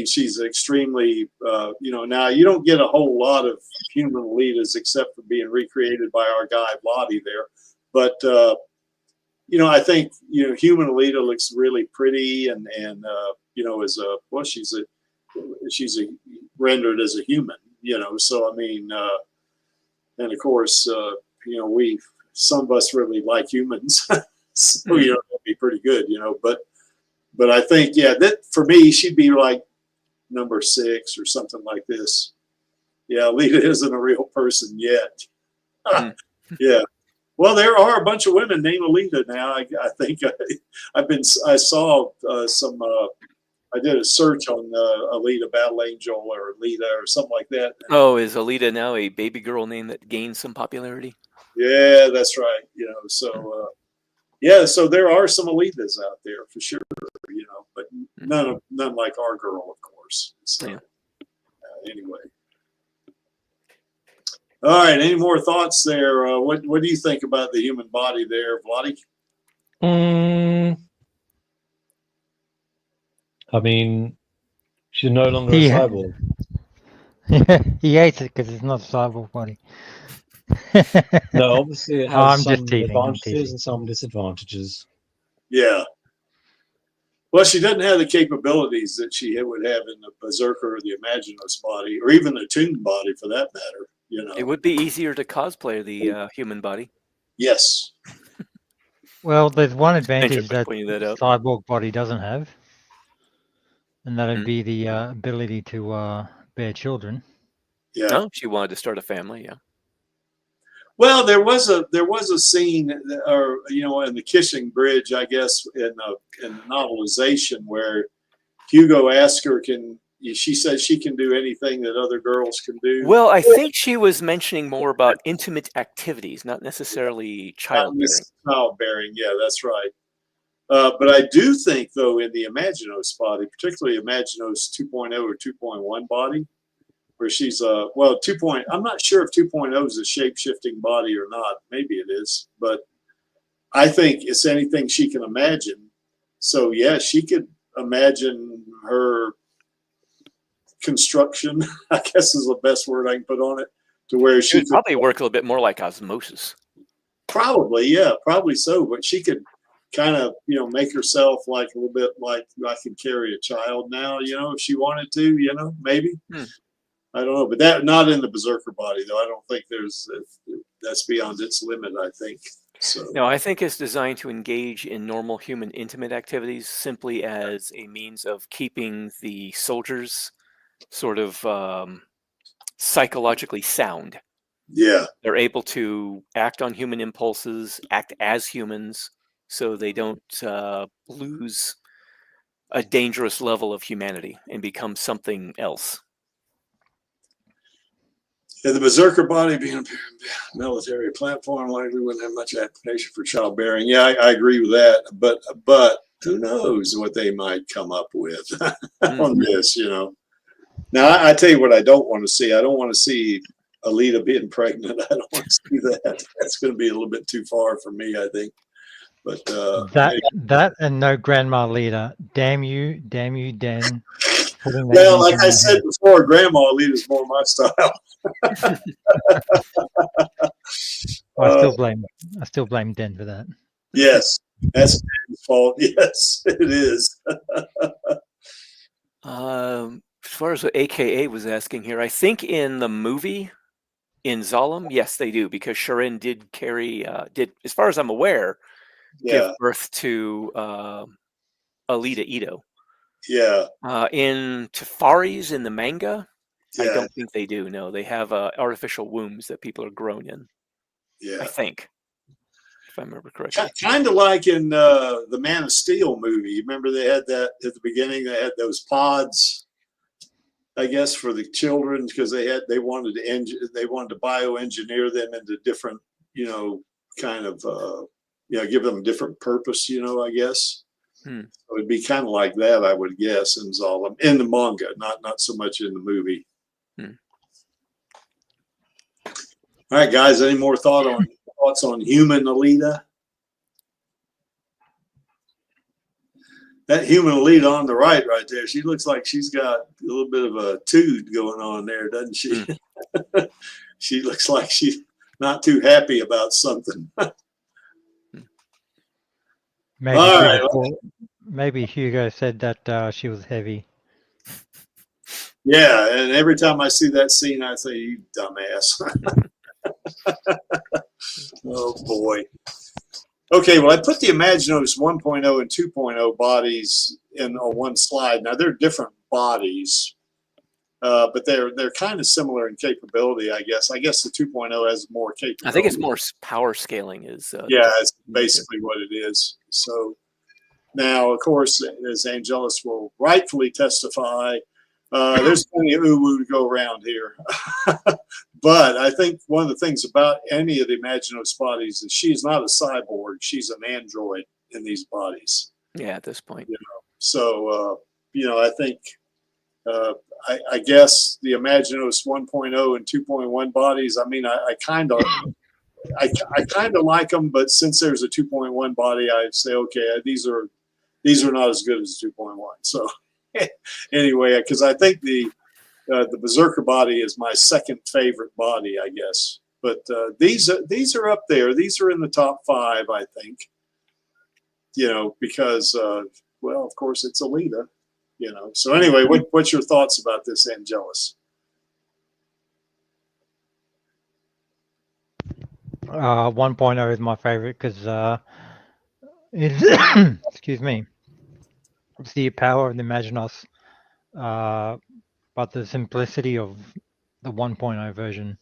she's extremely, now you don't get a whole lot of human Alitas except for being recreated by our guy Vladi there. But, I think, human Alita looks really pretty and she's rendered as a human, so and of course, some of us really like humans, so it'll be pretty good, but I think, that for me, she'd be like number 6 or something like this. Yeah, Alita isn't a real person yet. Yeah. Well, there are a bunch of women named Alita now. I think I saw some. I did a search on Alita Battle Angel or Alita or something like that. Oh, is Alita now a baby girl name that gained some popularity? Yeah, that's right. So there are some Alitas out there for sure. But none like our girl, of course. So, anyway. All right. Any more thoughts there? What do you think about the human body there, Vladi? She's no longer a cyborg. He hates it because it's not a cyborg body. No, obviously it has some teasing, advantages and some disadvantages. Yeah. Well, she doesn't have the capabilities that she would have in the Berserker or the Imaginos body, or even the Toon body for that matter. It would be easier to cosplay the human body. Yes. Well, there's one advantage that the cyborg body doesn't have, and that would be the ability to bear children. Yeah. No, she wanted to start a family. Yeah. Well, there was a scene, or in the Kissing Bridge, I guess, in the novelization where Hugo asked her, she says she can do anything that other girls can do. Well, I think she was mentioning more about intimate activities, not necessarily childbearing. Childbearing, yeah, that's right. But I do think, though, in the Imaginos body, particularly Imaginos 2.0 or 2.1 body, where she's 2. I'm not sure if 2.0 is a shape-shifting body or not. Maybe it is, but I think it's anything she can imagine. So yeah, she could imagine her construction, I guess is the best word I can put on it, to where she could probably work a little bit more like osmosis. Probably, yeah, probably so. But she could kind of, you know, make herself like a little bit like I could carry a child now, you know, if she wanted to, you know, maybe. I don't know, but that not in the Berserker body though. I don't think that's beyond its limit, I think. So no, I think it's designed to engage in normal human intimate activities simply as a means of keeping the soldiers sort of psychologically sound. yeah. They're able to act on human impulses, act as humans, so they don't lose a dangerous level of humanity and become something else. Yeah, the Berserker body being a military platform likely wouldn't have much application for childbearing. Yeah, I agree with that. But who knows what they might come up with on this, you know. Now, I tell you what I don't want to see. I don't want to see Alita being pregnant. I don't want to see that. That's going to be a little bit too far for me, I think. But that and no Grandma Alita. Damn you, Dan. Well, like I said before, Grandma Alita's more my style. I still blame Den for that. Yes, that's Dan's fault. Yes, it is. As far as what AKA was asking here, I think in the movie in Zalem, yes, they do, because Sharin did carry, as far as I'm aware, give birth to Alita Ito. Yeah. In Tafari's in the manga, Yeah. I don't think they do. No, they have artificial wombs that people are grown in. Yeah. I think, if I remember correctly. Kind of like in the Man of Steel movie. You remember they had that at the beginning? They had those pods, I guess, for the children because they wanted to bioengineer them into different, you know, kind of give them a different purpose, you know, I guess. So it'd be kind of like that, I would guess, in Zalem, in the manga, not so much in the movie. All right, guys, any more thoughts on human Alita? That human Alita on the right there, she looks like she's got a little bit of a tood going on there, doesn't she? She looks like she's not too happy about something. Maybe Hugo said that she was heavy. Yeah, and every time I see that scene, I say, "You dumbass." Oh boy. Okay, well, I put the Imaginos 1.0 and 2.0 bodies on one slide. Now they're different bodies, but they're kind of similar in capability, I guess. I guess the 2.0 has more capability. I think it's more power scaling. Yeah, it's basically what it is. So now, of course, as Angelus will rightfully testify, there's plenty of uwu to go around here. But I think one of the things about any of the Imaginos bodies is she's not a cyborg. She's an android in these bodies. Yeah, at this point. You know? So, I think, I guess the Imaginos 1.0 and 2.1 bodies, I mean, I kind of like them, but since there's a 2.1 body, I say, okay, these are not as good as 2.1. So anyway, because I think the Berserker body is my second favorite body, I guess. But these are up there. These are in the top 5, I think. You know, because well, of course, it's Alita. You know. So anyway, what's your thoughts about this, Angelus? 1.0 is my favorite because it's excuse me. It's the power of the Imaginos, but the simplicity of the 1.0 version.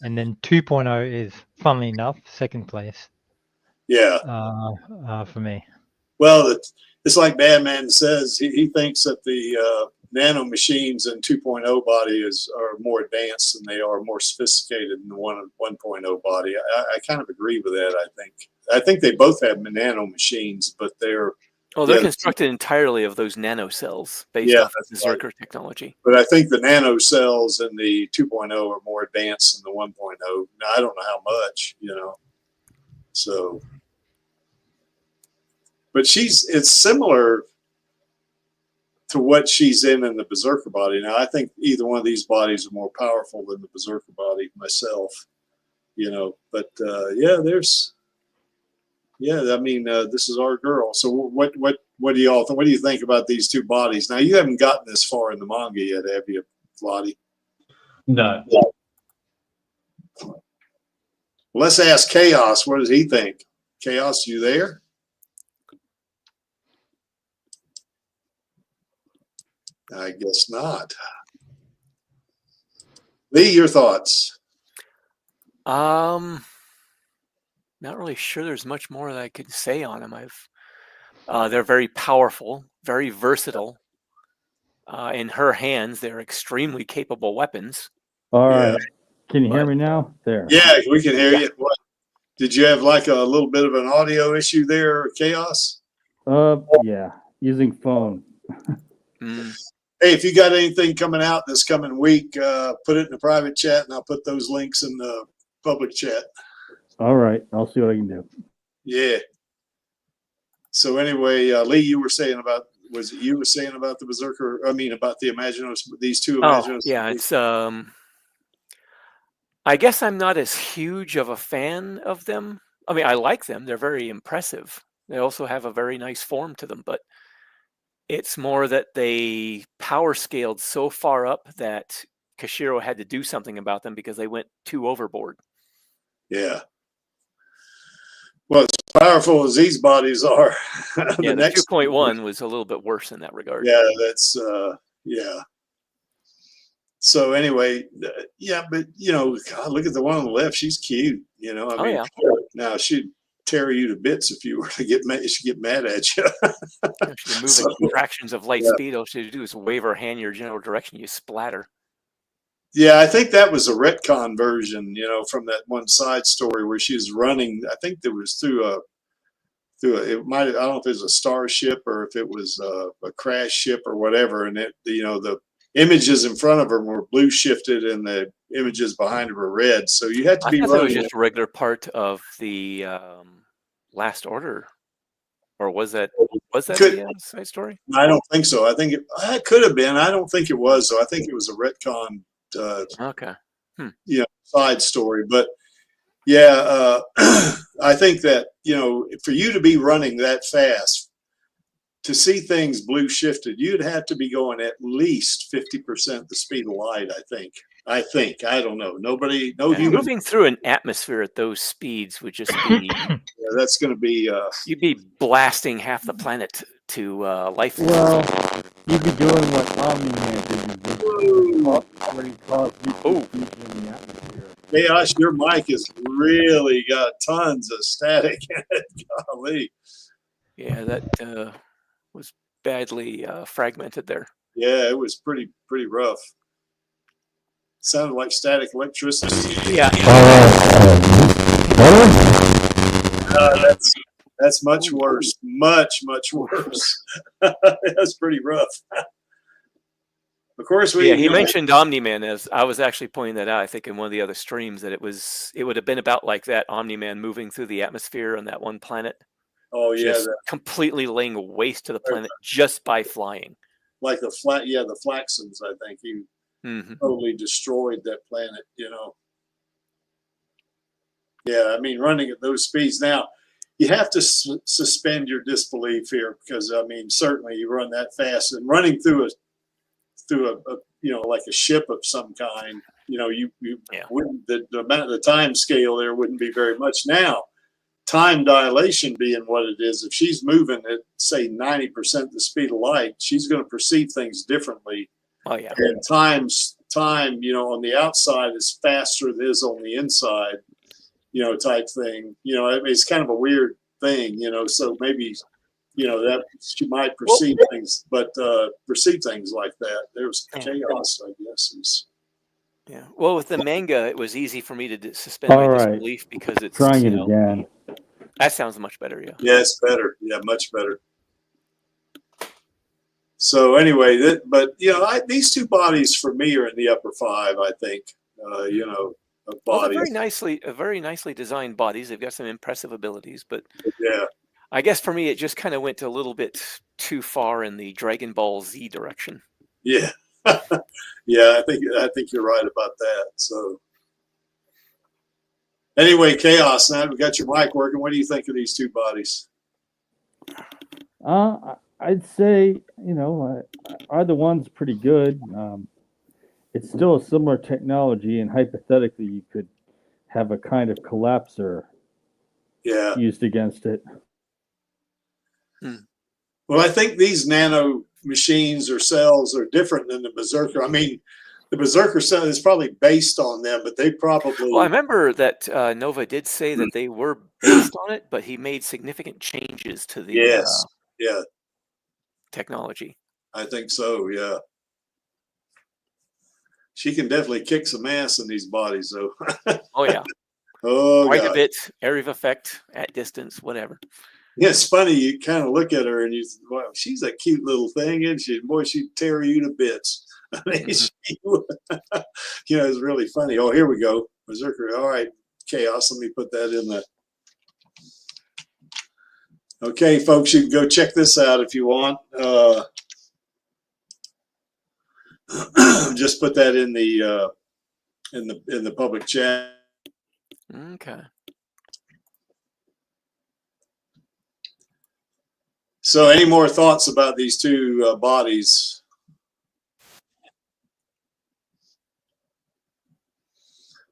And then 2.0 is, funnily enough, second place. Yeah. For me. Well, it's like Badman says, he thinks that the nano machines in 2.0 body are more advanced than they are more sophisticated than the 1.0 body. I kind of agree with that, I think they both have nano machines, but they're constructed entirely of those nanocells based off of Berserker technology. But I think the nanocells in the 2.0 are more advanced than the 1.0. Now, I don't know how much, you know. So, but it's similar to what she's in the Berserker body. Now, I think either one of these bodies are more powerful than the Berserker body myself, you know. But, yeah, there's Yeah, I mean, this is our girl. So what do y'all what do you think about these two bodies? Now you haven't gotten this far in the manga yet, have you, Lottie? No. Let's ask Chaos. What does he think? Chaos, you there? I guess not. Lee, your thoughts? Not really sure there's much more that I could say on them. They're very powerful, very versatile. In her hands, they're extremely capable weapons. All Yeah. right. Can you hear me now? There. Yeah, we can hear you. What, did you have like a little bit of an audio issue there, Chaos? Yeah, using phone. Hey, if you got anything coming out this coming week, put it in the private chat, and I'll put those links in the public chat. All right, I'll see what I can do. Yeah. So anyway, Lee, you were saying about, was it you were saying about the Berserker? I mean, about the Imaginos, these two Imaginos. Oh, yeah, it's I guess I'm not as huge of a fan of them. I mean, I like them. They're very impressive. They also have a very nice form to them, but it's more that they power scaled so far up that Kashiro had to do something about them because they went too overboard. Yeah. Well, as powerful as these bodies are, Yeah, the 2.1 was a little bit worse in that regard. Yeah, that's yeah. So anyway, yeah, but you know, God, look at the one on the left. She's cute. You know, I mean, yeah. Now she'd tear you to bits if you were to get mad. She'd get mad at you. She's moving fractions of light speed. All she had to do is wave her hand in your general direction. You splatter. Yeah, I think that was a retcon version. You know, from that one side story where she was running. I think it was through a. It might. I don't know if it was a starship or if it was a crash ship or whatever. And it, you know, the images in front of her were blue shifted and the images behind her were red. So you had to be running. It was just a regular part of the Last Order, or was that the side story? I don't think so. I think it could have been. I don't think it was. So I think it was a retcon. Okay. You know, side story, but yeah, I think that, you know, for you to be running that fast, to see things blue shifted, you'd have to be going at least 50% the speed of light. I think. I don't know. Nobody, no human. Moving through an atmosphere at those speeds would just be. Yeah, that's going to be. You'd be blasting half the planet to life. Well, you'd be doing what Omni-Man did. Chaos, your mic has really got tons of static in it. Golly. Yeah, that was badly fragmented there. Yeah, it was pretty rough. Sounded like static electricity. Yeah. That's much worse. Much worse. That's pretty rough. Of course, he mentioned Omni-Man. As I was actually pointing that out, I think in one of the other streams, that it would have been about like that, Omni-Man moving through the atmosphere on that one planet. Oh yeah, just completely laying waste to the planet just by flying. Like the Flaxons, I think he totally destroyed that planet. You know. Yeah, I mean, running at those speeds now, you have to suspend your disbelief here, because I mean, certainly you run that fast and running through a you know, like a ship of some kind, you know, you wouldn't, the time scale there wouldn't be very much. Now, time dilation being what it is, if she's moving at say 90% the speed of light, she's going to perceive things differently. Oh yeah. And time, you know, on the outside is faster than it is on the inside, you know, type thing. You know, I mean, it's kind of a weird thing, you know, so maybe, you know, that she might perceive things, but perceive things like that. There's chaos, I guess. Yeah. Well, with the manga, it was easy for me to suspend my disbelief because it's trying it again. That sounds much better. Yeah. Yeah, it's better. Yeah, much better. So anyway, but you know, these two bodies for me are in the upper 5. I think. You know, of bodies. Well, very nicely designed bodies. They've got some impressive abilities, but yeah. I guess for me, it just kind of went a little bit too far in the Dragon Ball Z direction. Yeah, yeah, I think you're right about that. So, Anyway, Chaos, now we got your mic working. What do you think of these two bodies? I'd say, either one's pretty good. It's still a similar technology, and hypothetically, you could have a kind of collapser used against it. Well, I think these nano machines or cells are different than the Berserker. I mean, the Berserker cell is probably based on them, but they probably... Well, I remember that Nova did say that they were based on it, but he made significant changes to the technology. I think so, yeah. She can definitely kick some ass in these bodies, though. Oh, yeah. Oh, quite God. a bit. Area of effect, at distance, whatever. Yeah, it's funny. You kind of look at her and you say, wow, she's a cute little thing, isn't she? Boy, she'd tear you to bits. I mean, it's really funny. Oh, here we go. Berserker. All right, Chaos. Let me put that in the... Okay, folks, you can go check this out if you want. Just put that in the public chat. Okay. So, any more thoughts about these two bodies?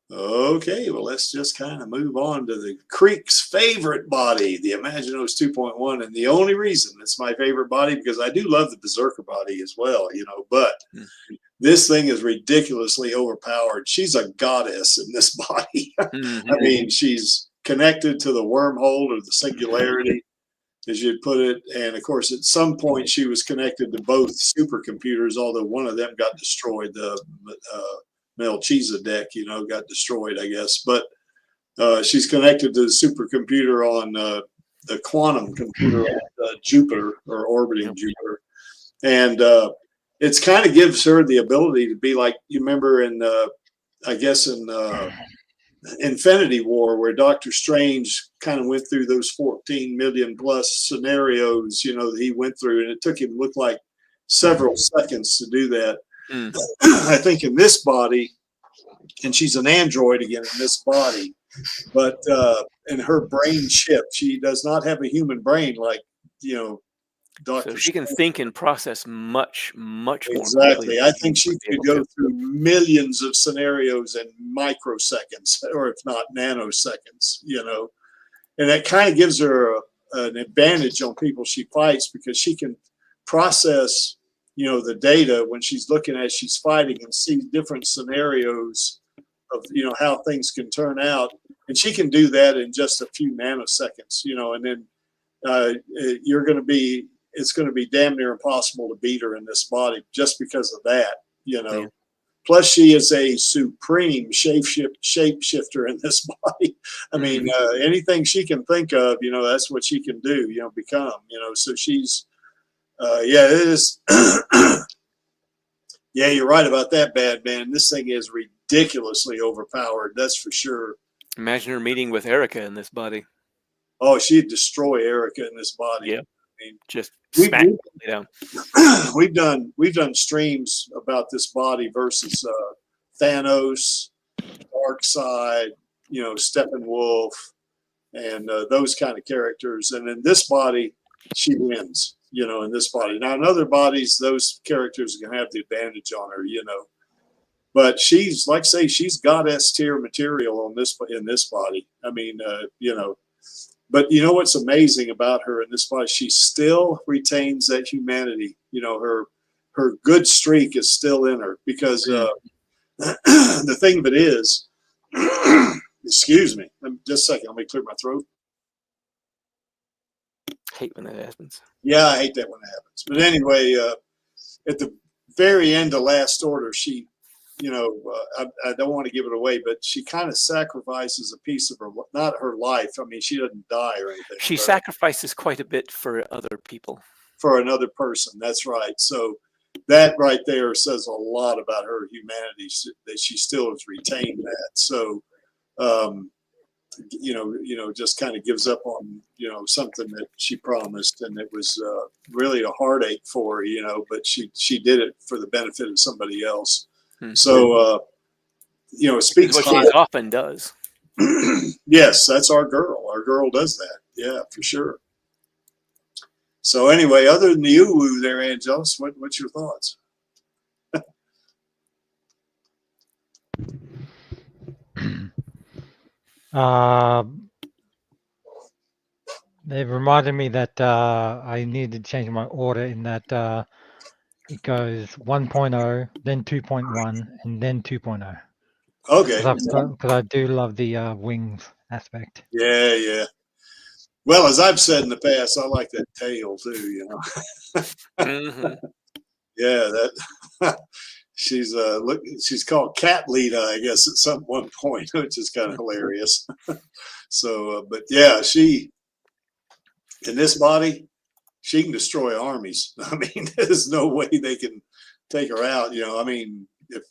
Okay, well, let's just kind of move on to the Creek's favorite body, the Imaginos 2.1. And the only reason it's my favorite body, because I do love the Berserker body as well, but this thing is ridiculously overpowered. She's a goddess in this body. I mean, she's connected to the wormhole or the singularity, as you'd put it. And of course, at some point, she was connected to both supercomputers, although one of them got destroyed. The Melchizedek, got destroyed, I guess. But she's connected to the supercomputer on the quantum computer on Jupiter, or orbiting Jupiter. And it's kind of gives her the ability to be like, you remember in, I guess in Infinity War, where Doctor Strange kind of went through those 14 million plus scenarios, that he went through, and it took him, looked like several seconds to do that. I think in this body, and she's an android again in this body, but in her brain chip, she does not have a human brain like, Dr. So she can think and process much more. Exactly. I think she could go through millions of scenarios in microseconds, or if not nanoseconds, and that kind of gives her an advantage on people she fights, because she can process the data when she's looking at, she's fighting, and see different scenarios of, how things can turn out. And she can do that in just a few nanoseconds, and then it's going to be damn near impossible to beat her in this body just because of that, Yeah. Plus, she is a supreme shapeshifter in this body. I mean, anything she can think of, that's what she can do, become, so she's, it is. Yeah, you're right about that, bad man. This thing is ridiculously overpowered. That's for sure. Imagine her meeting with Erica in this body. Oh, she'd destroy Erica in this body. Yeah, I mean, just smack down. We've done streams about this body versus Thanos, Darkseid, Steppenwolf, and those kind of characters. And in this body, she wins. In this body. Now, in other bodies, those characters are going to have the advantage on her, But she's, like I say, she's goddess tier material in this body. I mean, But what's amazing about her in this body? She still retains that humanity. Her good streak is still in her, because the thing of it is, excuse me, just a second. Let me clear my throat. Hate when that happens. Yeah, I hate that when it happens. But anyway, at the very end of Last Order, she, I don't want to give it away, but she kind of sacrifices a piece of her, not her life. I mean, she doesn't die or anything. She sacrifices quite a bit for other people. For another person, that's right. So that right there says a lot about her humanity, that she still has retained that. So, just kind of gives up on, something that she promised, and it was really a heartache for her, but she did it for the benefit of somebody else. So, it speaks what she often does. Yes, that's our girl. Our girl does that. Yeah, for sure. So anyway, other than the woo there, Angelus, what's your thoughts? They've reminded me that I need to change my order in that it goes 1.0, then 2.1, and then 2.0. Okay. Because I do love the wings aspect. Yeah, yeah. Well, as I've said in the past, I like that tail too, you know. Mm-hmm. Yeah, that she's called Cat Lita, I guess, at some one point, which is kind of hilarious. So, but yeah, she in this body, she can destroy armies. I mean, there's no way they can take her out. You know, I mean, if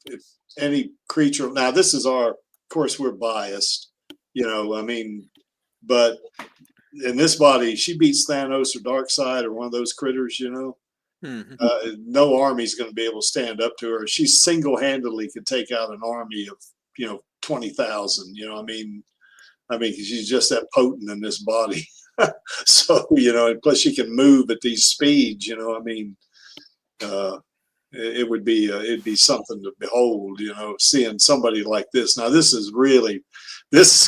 any creature, now this is of course, we're biased, you know, I mean, but in this body, she beats Thanos or Darkseid or one of those critters, you know. Mm-hmm. No army's going to be able to stand up to her. She single-handedly could take out an army of, 20,000. You know, I mean, she's just that potent in this body. So, and plus she can move at these speeds. You know, I mean, it'd be something to behold. Seeing somebody like this. Now, this is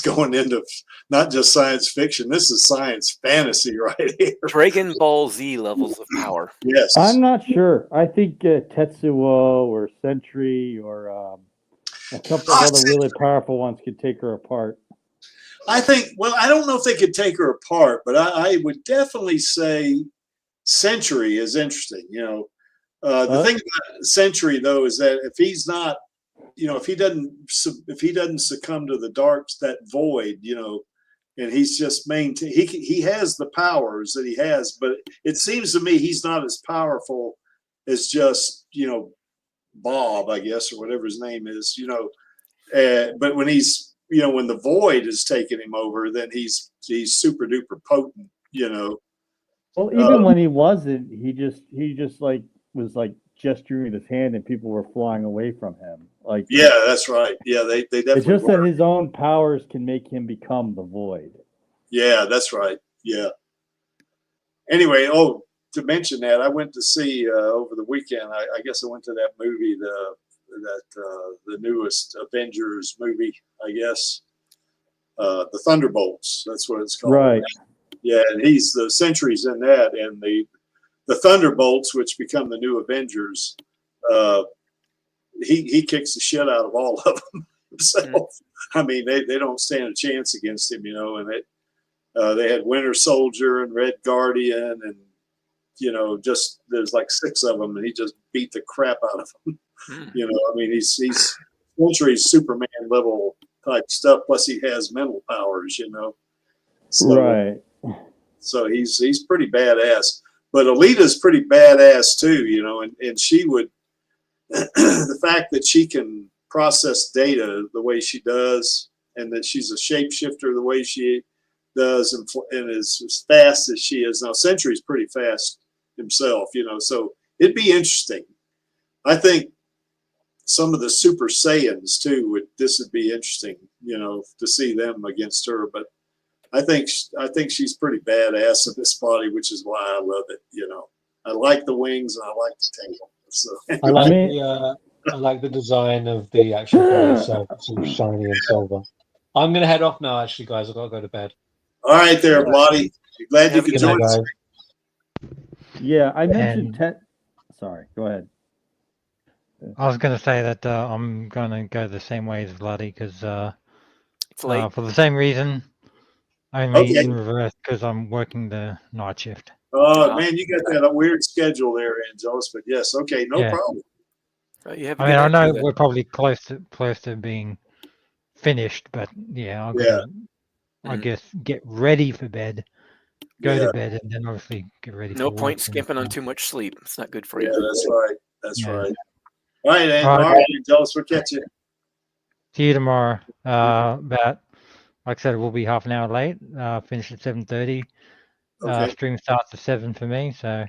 going into not just science fiction. This is science fantasy right here. Dragon Ball Z levels of power. Yes. I'm not sure. I think Tetsuo or Sentry or a couple of other really powerful ones could take her apart. I think, well, I don't know if they could take her apart, but I would definitely say Sentry is interesting. The thing about Sentry, though, is that if he's not, if he doesn't succumb to the darks, that void, and he's just he has the powers that he has, but it seems to me he's not as powerful as just, Bob, I guess, or whatever his name is, but when he's, when the void is taking him over, then he's super duper potent, Well, even when he wasn't, he just like was like gesturing with his hand and people were flying away from him. Like, yeah, that's right. Yeah, they definitely. It's just that his own powers can make him become the void. Yeah, that's right. Yeah. Anyway, to mention that, I went to see over the weekend. I guess I went to that movie, the newest Avengers movie. I guess the Thunderbolts. That's what it's called. Right. Yeah, and he's the Sentry's in that, and the Thunderbolts, which become the new Avengers. He kicks the shit out of all of them himself. I mean, they don't stand a chance against him, and they had Winter Soldier and Red Guardian, and just there's like 6 of them, and he just beat the crap out of them. I mean, he's Sentry's Superman level type stuff. Plus, he has mental powers, So, right. So he's pretty badass. But Alita's pretty badass too, and she would. The fact that she can process data the way she does, and that she's a shapeshifter the way she does, and is as fast as she is. Now, Sentry's pretty fast himself, so it'd be interesting. I think some of the Super Saiyans too would be interesting, to see them against her. But I think she's pretty badass in this body, which is why I love it. I like the wings and I like the tail. So I like the design of the actual body itself. It's all shiny and silver. I'm gonna head off now, actually, guys. I've got to go to bed. All right, there, Bloody. Glad you could join us. Yeah, I mentioned Sorry, go ahead. I was going to say that I'm going to go the same way as Bloody because for the same reason, only in reverse because I'm working the night shift. Oh man, you got that weird schedule there, Angelus. But yes, okay, no problem. I know we're probably close to being finished, but yeah, I guess get ready for bed, go to bed, and then obviously get ready. No point skimping on too much sleep. It's not good for you. Yeah, that's right. That's right. All right, Angelus, we'll catch you. See you tomorrow. About, like I said, it will be half an hour late. Finish at 7:30. Stream starts at 7 for me, so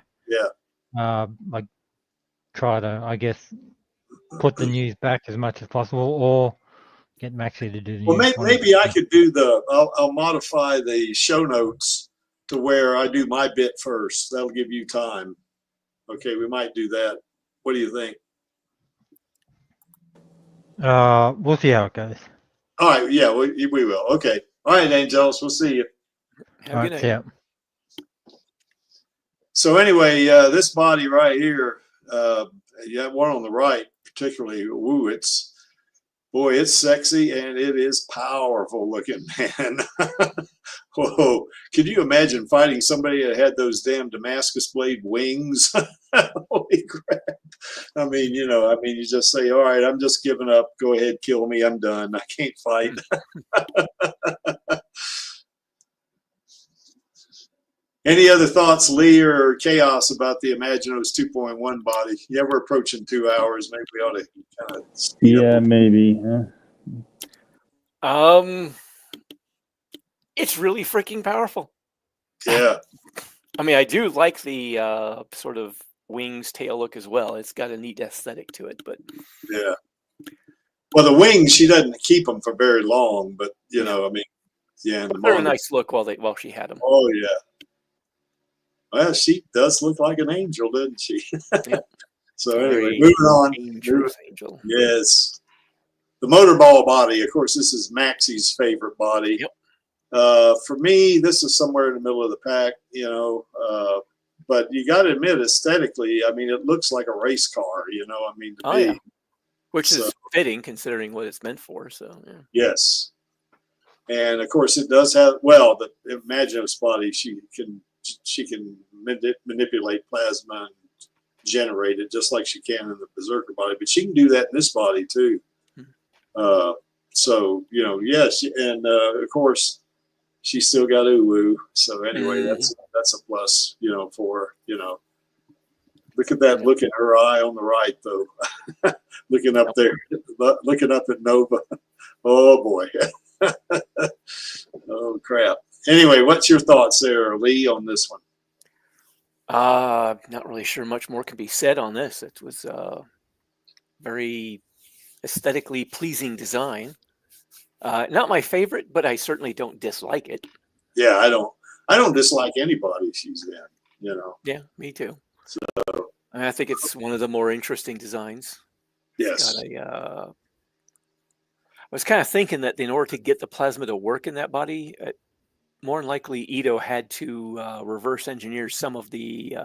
I try to, I guess, put the news back as much as possible, or get Maxie to do. Well, maybe I could do I'll modify the show notes to where I do my bit first. That'll give you time. Okay, we might do that. What do you think? We'll see how it goes. All right, yeah, we will. Okay. All right, Angels, we'll see you. Have a good night. Yeah. So anyway, this body right here, yeah, one on the right particularly, woo, it's sexy and it is powerful looking, man. Whoa, could you imagine fighting somebody that had those damn Damascus blade wings? Holy crap. I mean, you just say, all right, I'm just giving up. Go ahead, kill me. I'm done. I can't fight. Any other thoughts, Lee or Chaos, about the Imaginos 2.1 body? Yeah, we're approaching 2 hours. Maybe we ought to kind of speed up. Maybe. It's really freaking powerful. Yeah. I mean, I do like the sort of wings tail look as well. It's got a neat aesthetic to it, but yeah. Well, the wings, she doesn't keep them for very long, but I mean, yeah. They're a nice look while she had them. Oh yeah. Well, she does look like an angel, doesn't she? Yep. So anyway, moving on. Angel. Yes. The motorball body, of course, this is Maxie's favorite body. Yep. For me, this is somewhere in the middle of the pack, but you got to admit, aesthetically, I mean, it looks like a race car, I mean, to me. Yeah. Which is fitting considering what it's meant for. So, yeah. Yes. And of course, it does have, well, the Imaginos body, she can manipulate plasma and generate it just like she can in the Berserker body, but she can do that in this body too. So yes, and of course she's still got Uwu. So anyway, that's a plus, for look at that look in her eye on the right though. Looking up there, looking up at Nova. Oh boy. Oh crap. Anyway, what's your thoughts there, Lee, on this one? Not really sure much more can be said on this. It was very aesthetically pleasing design. Not my favorite, but I certainly don't dislike it. Yeah, I don't dislike anybody she's in, Yeah, me too. So I think it's one of the more interesting designs. Yes. I was kind of thinking that in order to get the plasma to work in that body, more than likely Ito had to reverse engineer some of the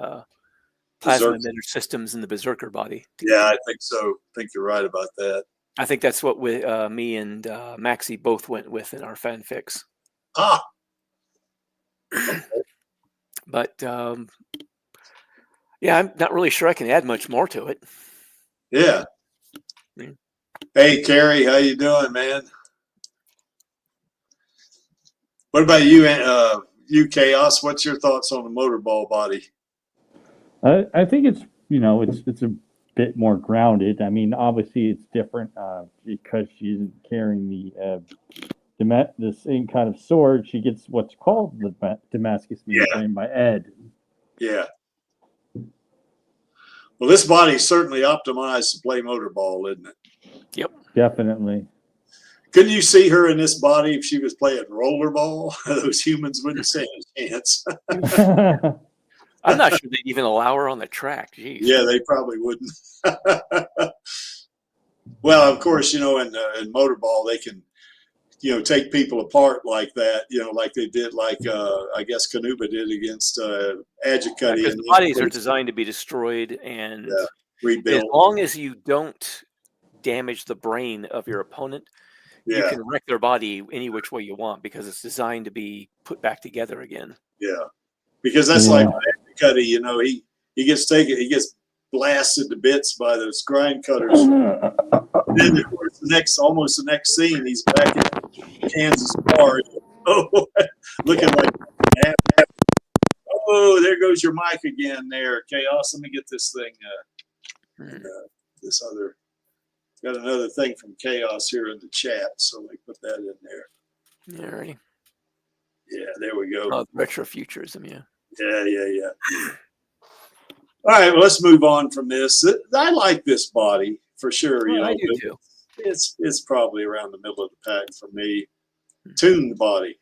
plasma emitter systems in the Berserker body. Yeah, I think so. I think you're right about that. I think that's what me and Maxie both went with in our fanfics. Ah. But yeah, I'm not really sure I can add much more to it. Yeah. Hey, Carrie, how you doing, man? What about you, Chaos? What's your thoughts on the motorball body? I think it's it's a bit more grounded. I mean, obviously it's different because she isn't carrying the same kind of sword. She gets what's called the Damascus membrane by Ed. Yeah. Well, this body's certainly optimized to play motorball, isn't it? Yep. Definitely. Couldn't you see her in this body if she was playing rollerball? Those humans wouldn't stand a chance. I'm not sure they'd even allow her on the track. Jeez. Yeah, they probably wouldn't. Well, of course, in motorball, they can, take people apart like that, like they did, I guess Kanuba did against Adjicutty. Because the bodies are designed to be destroyed and rebuilt. As long as you don't damage the brain of your opponent, you can wreck their body any which way you want because it's designed to be put back together again. Yeah, because that's like Adjicutty, he gets blasted to bits by those grind cutters. Then, of course, the next scene, he's back in Kansas bar. Oh, looking like, oh, there goes your mic again there, Chaos. Let me get this thing, got another thing from Chaos here in the chat, so let me put that in there. All right. Yeah, there we go. Oh, retrofuturism, yeah. Yeah. All right, well, let's move on from this. I like this body for sure. I do too. It's probably around the middle of the pack for me. Tuned body.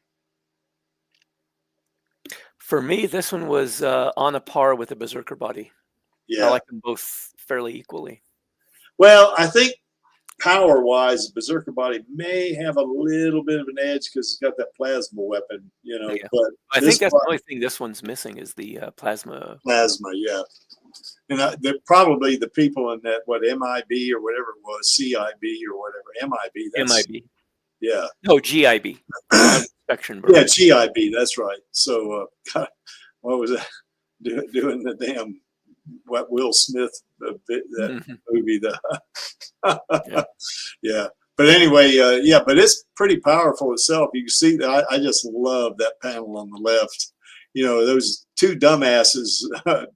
For me, this one was on a par with the Berserker body. Yeah. I like them both fairly equally. Well, I think power-wise, Berserker body may have a little bit of an edge because it's got that plasma weapon, you know. Yeah. But I think that's the only thing this one's missing is the plasma. Plasma, yeah. And probably the people in that, what, MIB or whatever it was, CIB or whatever, MIB. That's, MIB. Yeah. No, GIB. Inspection. Yeah, GIB. That's right. So, what was that? Doing the damn what Will Smith that movie? Yeah. Yeah. But anyway, yeah. But it's pretty powerful itself. You can see that. I just love that panel on the left. You know, those two dumbasses,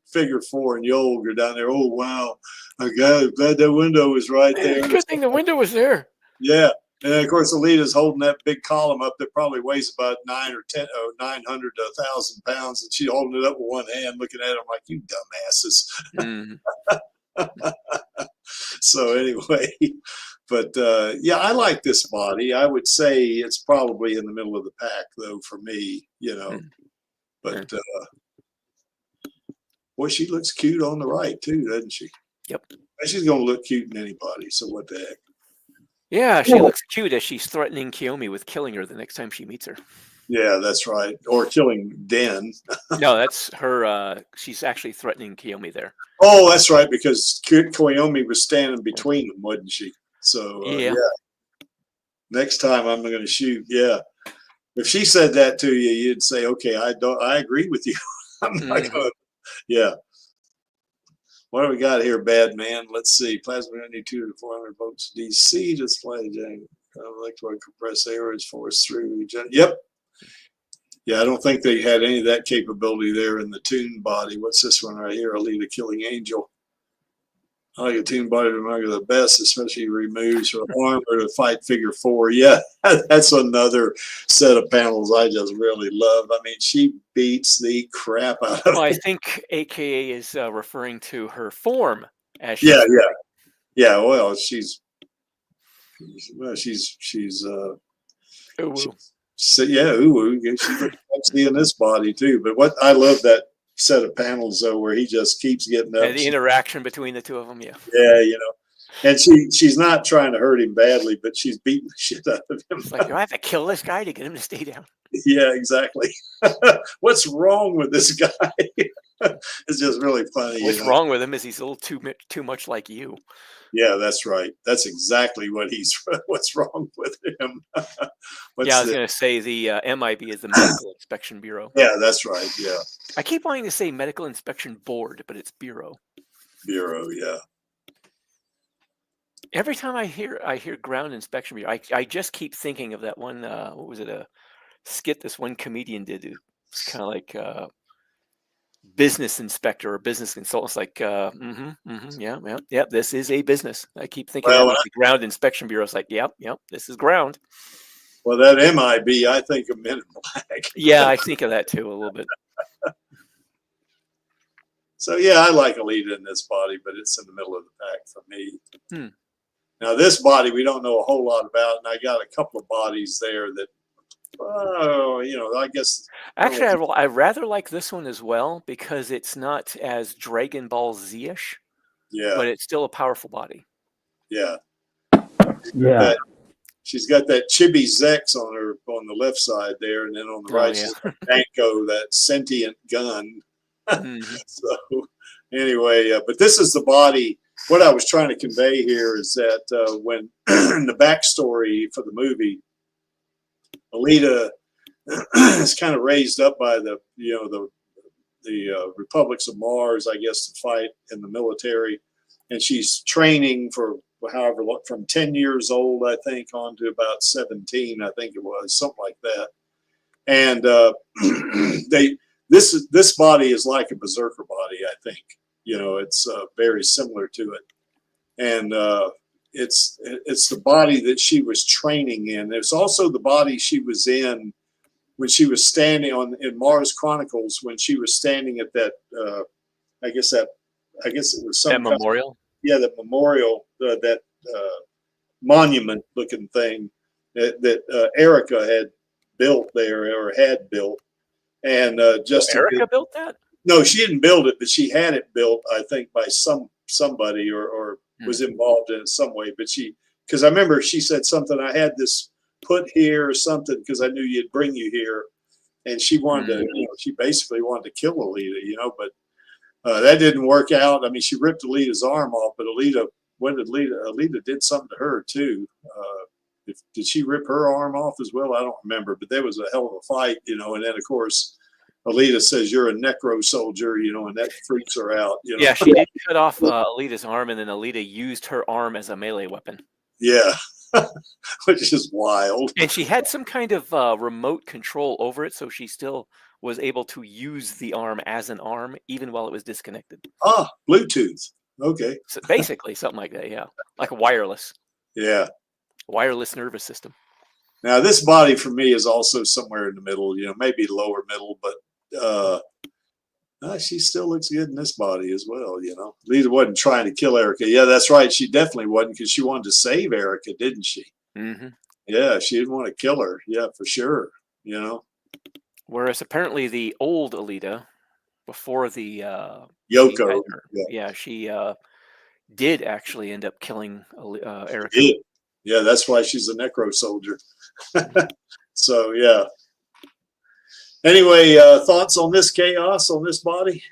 Figure 4 and Yolg, are down there. Oh wow, I'm glad that window was right there. Good thing the window was there. Yeah. And then, of course, Alita's holding that big column up that probably weighs about 900 to 1,000 pounds, and she's holding it up with one hand, looking at him like, you dumbasses. So anyway, but yeah, I like this body. I would say it's probably in the middle of the pack, though, for me, you know. But boy, she looks cute on the right too, doesn't she? Yep. She's gonna look cute in anybody. So what the heck? Yeah, she looks cute as she's threatening Kiyomi with killing her the next time she meets her. Yeah, that's right. Or killing Den. No, that's her. She's actually threatening Kiyomi there. Oh, that's right, because Koyomi was standing between them, wasn't she? So yeah. Next time I'm going to shoot. Yeah, if she said that to you, you'd say, "Okay, I agree with you." I'm not going. Yeah. What do we got here, bad man? Let's see. Plasma 92 to 400 volts DC display. Electrolyte compressed air is forced through. Yep. Yeah, I don't think they had any of that capability there in the tuned body. What's this one right here? Alita Killing Angel. I like a tuned body to remember the best, especially removes her armor to fight Figure 4. Yeah, that's another set of panels I just really love. I mean, she beats the crap out of Well, I think AKA is referring to her form as yeah. Well, she's so yeah, she looks sexy in this body too. But what I love that set of panels though, where he just keeps getting up. And the interaction between the two of them, yeah. Yeah, you know, and she's not trying to hurt him badly, but she's beating the shit out of him. It's like, do I have to kill this guy to get him to stay down? Yeah, exactly. What's wrong with this guy? It's just really funny. What's wrong with him is he's a little too much like you. Yeah, that's right. That's exactly what's wrong with him. Yeah, I was going to say the MIB is the Medical Inspection Bureau. Yeah, that's right. Yeah. I keep wanting to say Medical Inspection Board, but it's Bureau. Bureau, yeah. Every time I hear Ground Inspection Bureau, I just keep thinking of that one. What was it? A skit this one comedian did. It's kind of like business inspector or business consultant. It's like, yeah, this is a business. I keep thinking of the Ground Inspection Bureau. It's like, yep, this is ground. Well, that MIB, I think of Men in Black. Yeah, I think of that too a little bit. So yeah, I like Alita in this body, but it's in the middle of the pack for me. Now this body we don't know a whole lot about, and I got a couple of bodies there that, you know, I guess. Actually, I rather like this one as well because it's not as Dragon Ball Z-ish. Yeah. But it's still a powerful body. Yeah. Yeah. She's got that Chibi Zex on the left side there, and then on the right, she's got Danko, that sentient gun. So anyway, but this is the body. What I was trying to convey here is that when in the backstory for the movie, Alita is kind of raised up by the Republics of Mars, I guess, to fight in the military, and she's training for however long, from 10 years old, I think, on to about 17, I think it was, something like that. And this body is like a Berserker body, I think. You know, it's very similar to it, and it's the body that she was training in. It's also the body she was in when she was standing in Mars Chronicles, when she was standing at that. I guess it was some memorial. Yeah, the memorial that monument-looking thing that Erica had built there or had built, and just Erica built that? No, she didn't build it, but she had it built, I think, by somebody or was involved in it some way. But because I remember she said something, I had this put here or something because I knew you'd bring you here, and she wanted to, she basically wanted to kill Alita, but that didn't work out. I mean, she ripped Alita's arm off, but Alita did something to her too. Did she rip her arm off as well? I don't remember, but there was a hell of a fight, and then of course Alita says you're a necro soldier, and that freaks her out. Yeah, she did cut off Alita's arm, and then Alita used her arm as a melee weapon. Yeah, which is wild. And she had some kind of remote control over it, so she still was able to use the arm as an arm, even while it was disconnected. Ah, Bluetooth. Okay. So basically, something like that, yeah. Like a wireless. Yeah. Wireless nervous system. Now, this body for me is also somewhere in the middle, maybe lower middle, but she still looks good in this body as well, Lita wasn't trying to kill Erica. Yeah, that's right. She definitely wasn't, because she wanted to save Erica, didn't she? Mm-hmm. Yeah, she didn't want to kill her. Yeah, for sure. Whereas apparently the old Alita, before the Yoko, she did actually end up killing Erica. She did. Yeah, that's why she's a necro soldier. So yeah. Anyway, thoughts on this chaos on this body?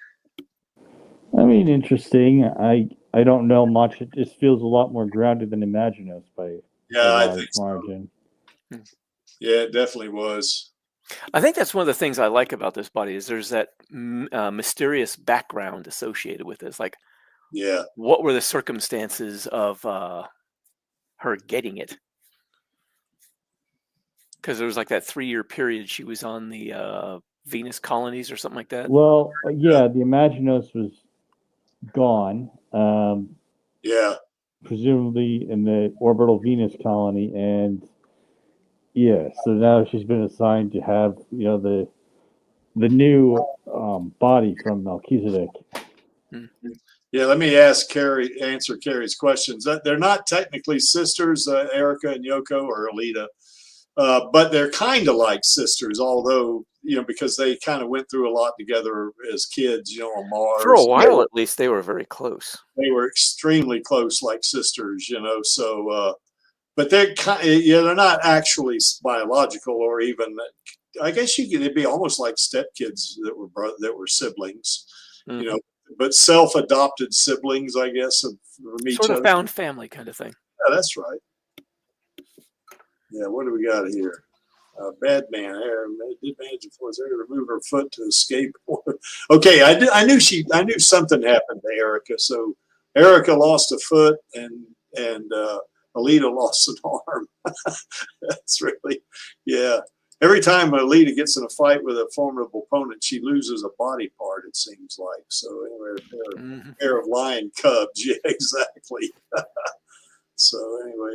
I mean, interesting. I don't know much. It just feels a lot more grounded than Imaginos by I think margin. So. Yeah, it definitely was. I think that's one of the things I like about this body is there's that mysterious background associated with this. Like, what were the circumstances of her getting it? Because there was like that 3-year period she was on the Venus colonies or something like that. Well, yeah, the Imaginos was gone. Presumably in the orbital Venus colony, and so now she's been assigned to have the new body from Melchizedek. Yeah, let me answer Carrie's questions. They're not technically sisters, Erica and Yoko or Alita, but they're kind of like sisters, although, because they kind of went through a lot together as kids, on Mars. For a while, at least, they were very close. They were extremely close, like sisters, so, but they're they're not actually biological, or even, I guess it'd be almost like stepkids that were siblings, but self-adopted siblings, I guess, from each other. Sort of found family kind of thing. Yeah, that's right. Yeah, what do we got here? Bad man. Did manage to force her to remove her foot to escape. Okay, I knew something happened to Erica. So Erica lost a foot, and Alita lost an arm. That's really, Every time Alita gets in a fight with a formidable opponent, she loses a body part, it seems like. So anyway, a pair of lion cubs. Yeah, exactly. So anyway,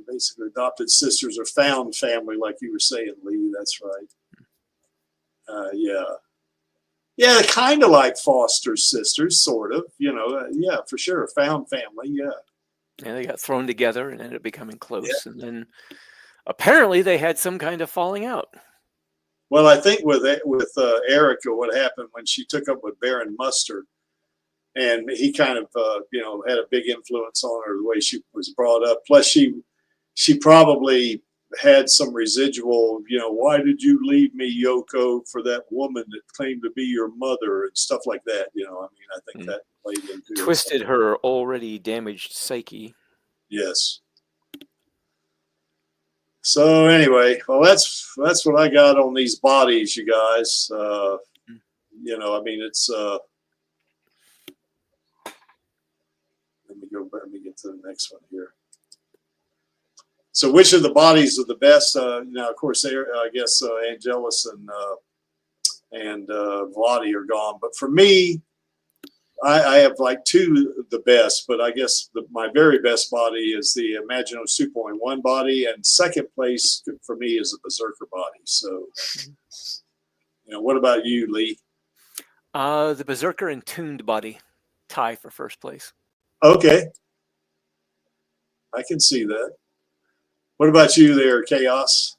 basically adopted sisters or found family, like you were saying, Lee. That's right. Yeah, kind of like foster sisters, sort of. Yeah, for sure, found family. Yeah. Yeah, they got thrown together and ended up becoming close, and then apparently they had some kind of falling out. Well, I think with Erica, what happened when she took up with Baron Mustard, and he kind of, had a big influence on her, the way she was brought up. Plus, she probably had some residual, why did you leave me, Yoko, for that woman that claimed to be your mother and stuff like that. I think that played into twisted her already damaged psyche. Yes. So anyway, well, that's what I got on these bodies, you guys. It's. Let me get to the next one here. So, which of the bodies are the best? Now, of course, I guess Angelus and Vladi are gone. But for me, I have like two of the best. But I guess my very best body is the Imaginos 2.1 body, and second place for me is the Berserker body. So, what about you, Lee? The Berserker and Tuned body tie for first place. Okay. I can see that. What about you there, Chaos?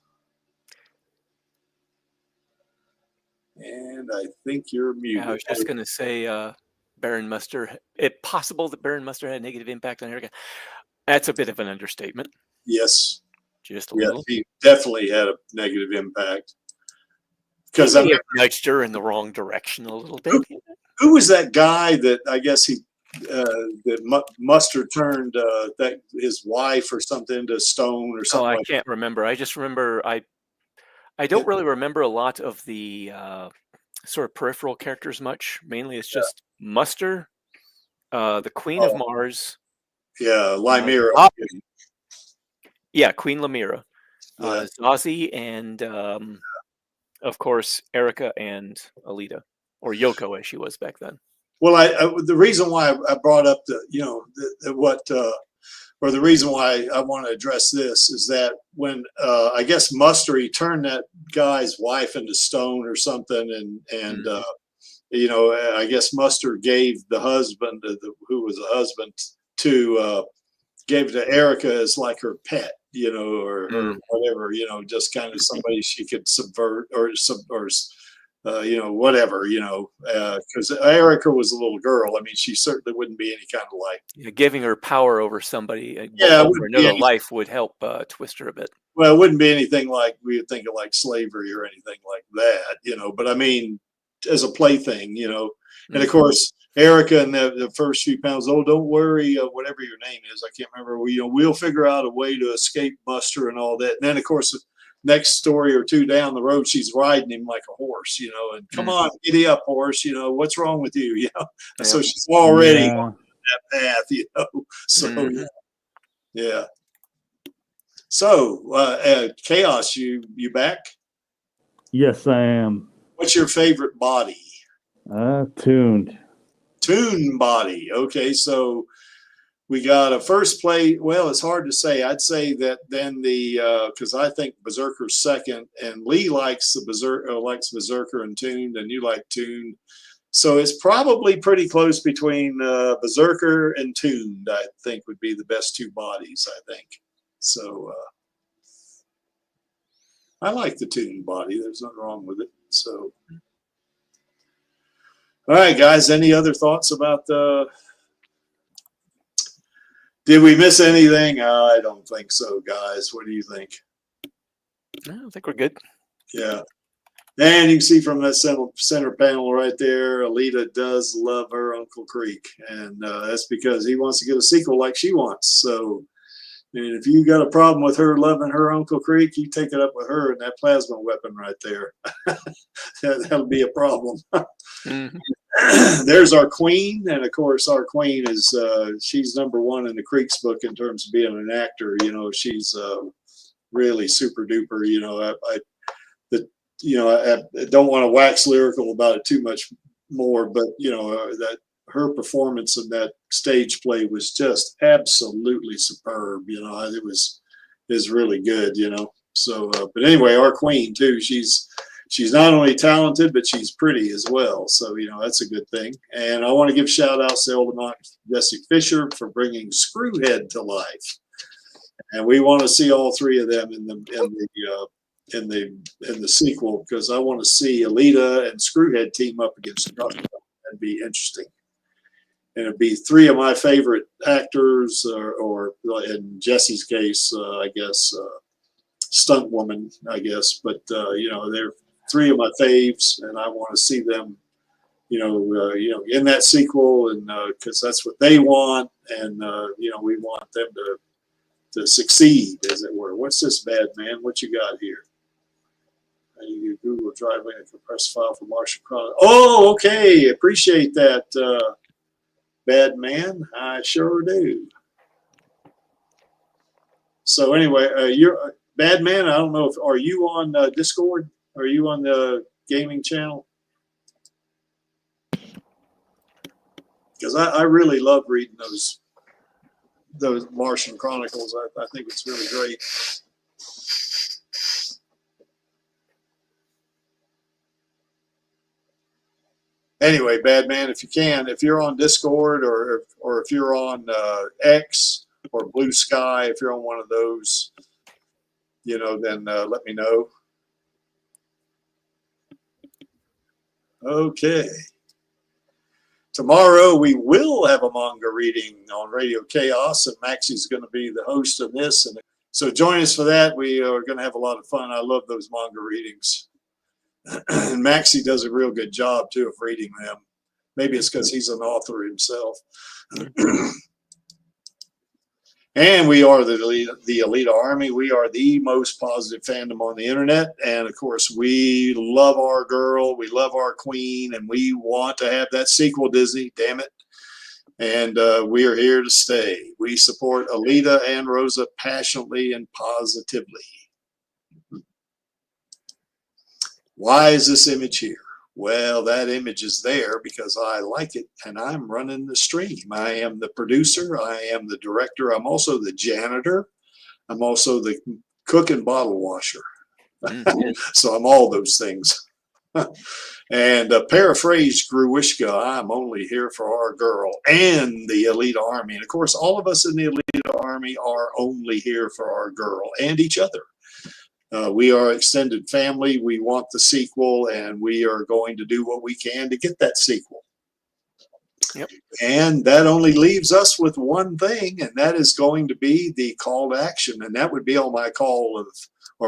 And I think you're muted. Yeah, I was just going to say Baron Muster. It's possible that Baron Muster had a negative impact on Erica. That's a bit of an understatement. Yes. Just a Yeah, little. he definitely had a negative impact. Because I nudged her in the wrong direction a little bit. Who was that guy that I guess that Muster turned that his wife or something into stone or something? Oh, I like can't remember. I just remember I don't really remember a lot of the sort of peripheral characters much. Mainly, it's just Muster, the Queen of Mars. Yeah, Limera. Yeah, Queen Lamira. Yeah. Zazie and of course Erica and Alita, or Yoko as she was back then. Well, the reason why I brought up the reason why I want to address this is that when I guess Muster, he turned that guy's wife into stone or something, and I guess Muster gave the husband, who was a husband, gave to Erica as like her pet, or whatever, just kind of somebody she could subvert or whatever, because Erica was a little girl. I mean, she certainly wouldn't be any kind of like giving her power over somebody, over another life would help twist her a bit. Well, it wouldn't be anything like we would think of like slavery or anything like that, but I mean, as a plaything, and of course, Erica in the first few pounds, oh, don't worry, whatever your name is, I can't remember. We'll figure out a way to escape Muster and all that. And then, of course, next story or two down the road, she's riding him like a horse, and come on, giddy up, horse, what's wrong with you, So she's already on that path, So yeah. So Chaos, you back? Yes, I am. What's your favorite body? Tuned. Toon body. Okay, so we got a first play. Well, it's hard to say. I'd say that then because I think Berserker's second, and Lee likes Berserker and Tuned, and you like Tuned. So it's probably pretty close between Berserker and Tuned. I think would be the best two bodies. I think so. I like the Tuned body. There's nothing wrong with it. So. All right, guys, any other thoughts about did we miss anything? I don't think so, guys. What do you think? No, I think we're good. Yeah. And you can see from that center panel right there, Alita does love her Uncle Creek. And that's because he wants to get a sequel like she wants. So, and if you got a problem with her loving her Uncle Creek, you take it up with her and that plasma weapon right there. That'll be a problem. There's our queen, and of course our queen is she's #1 in the Creeks book in terms of being an actor. She's really super duper. I don't want to wax lyrical about it too much more, but that her performance in that stage play was just absolutely superb. It was really good. So, but anyway, our queen too. She's not only talented, but she's pretty as well. So, that's a good thing. And I want to give shout outs to Eldemont Jesse Fisher for bringing Screwhead to life. And we want to see all three of them in the sequel, because I want to see Alita and Screwhead team up against Joshua. That'd be interesting. And it'd be three of my favorite actors, or in Jesse's case, I guess, stunt woman, I guess. But, they're three of my faves, and I want to see them, in that sequel, and because that's what they want, and we want them to succeed, as it were. What's this, bad man? What you got here? You Google Drive link a compressed file for Martian Chronicle. Oh, okay. Appreciate that, bad man. I sure do. So anyway, you're bad man. I don't know are you on Discord? Are you on the gaming channel? Because I really love reading those Martian Chronicles. I think it's really great. Anyway, bad man, if you're on Discord or if you're on X or Blue Sky, if you're on one of those, then let me know. Okay. Tomorrow we will have a manga reading on Radio Chaos, and Maxie's going to be the host of this. And so join us for that. We are going to have a lot of fun. I love those manga readings. And Maxie does a real good job, too, of reading them. Maybe it's because he's an author himself. And we are the Alita Army. We are the most positive fandom on the internet. And, of course, we love our girl. We love our queen. And we want to have that sequel, Disney. Damn it. And we are here to stay. We support Alita and Rosa passionately and positively. Why is this image here? Well, that image is there because I like it and I'm running the stream. I am the producer. I am the director. I'm also the janitor. I'm also the cook and bottle washer. So I'm all those things. And paraphrase Gruishka, I'm only here for our girl and the Alita Army. And of course, all of us in the Alita Army are only here for our girl and each other. We are extended family. We want the sequel, and we are going to do what we can to get that sequel. Yep. And that only leaves us with one thing, and that is going to be the call to action. And that would be on my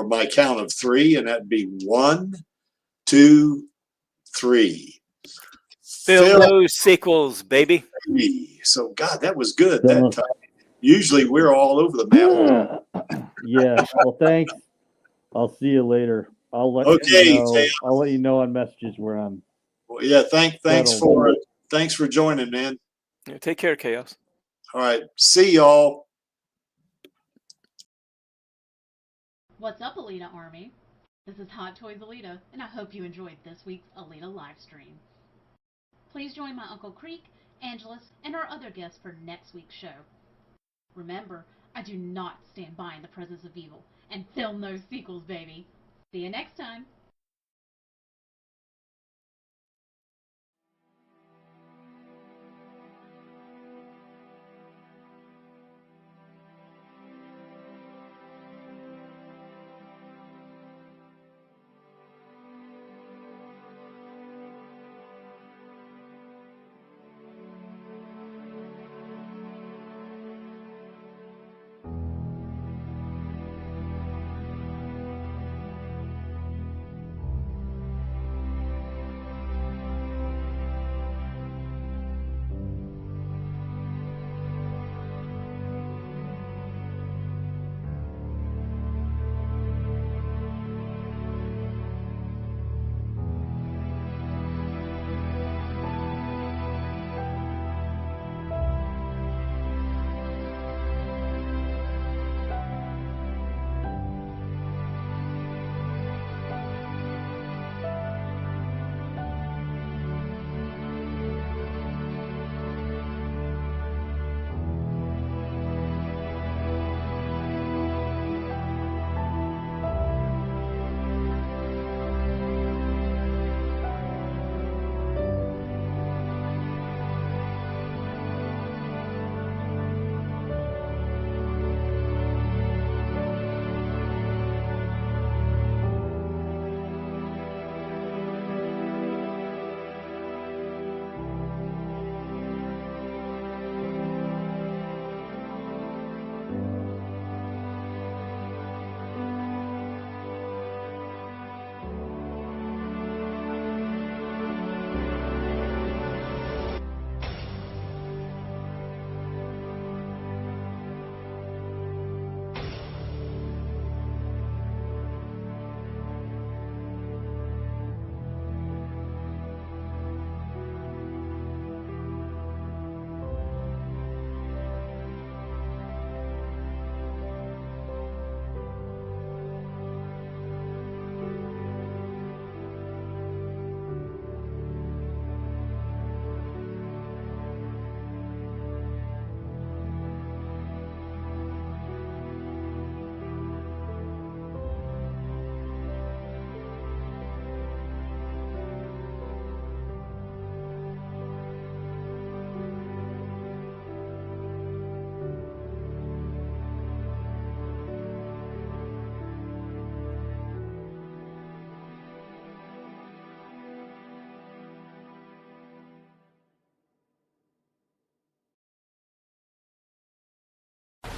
my count of three, and that'd be 1, 2, 3. Fill those sequels, baby. So, God, that was good that time. Usually we're all over the map. Yeah. Well, thanks. I'll see you later. I'll let you know on messages where I'm. Well, yeah, thanks for joining, man. Yeah, take care, Chaos. All right, see y'all. What's up, Alita Army? This is Hot Toys Alita, and I hope you enjoyed this week's Alita Livestream. Please join my Uncle Creek, Angelus, and our other guests for next week's show. Remember, I do not stand by in the presence of evil, and film those sequels, baby. See you next time.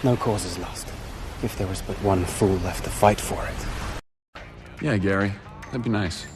No cause is lost. If there was but one fool left to fight for it. Yeah, Gary, that'd be nice.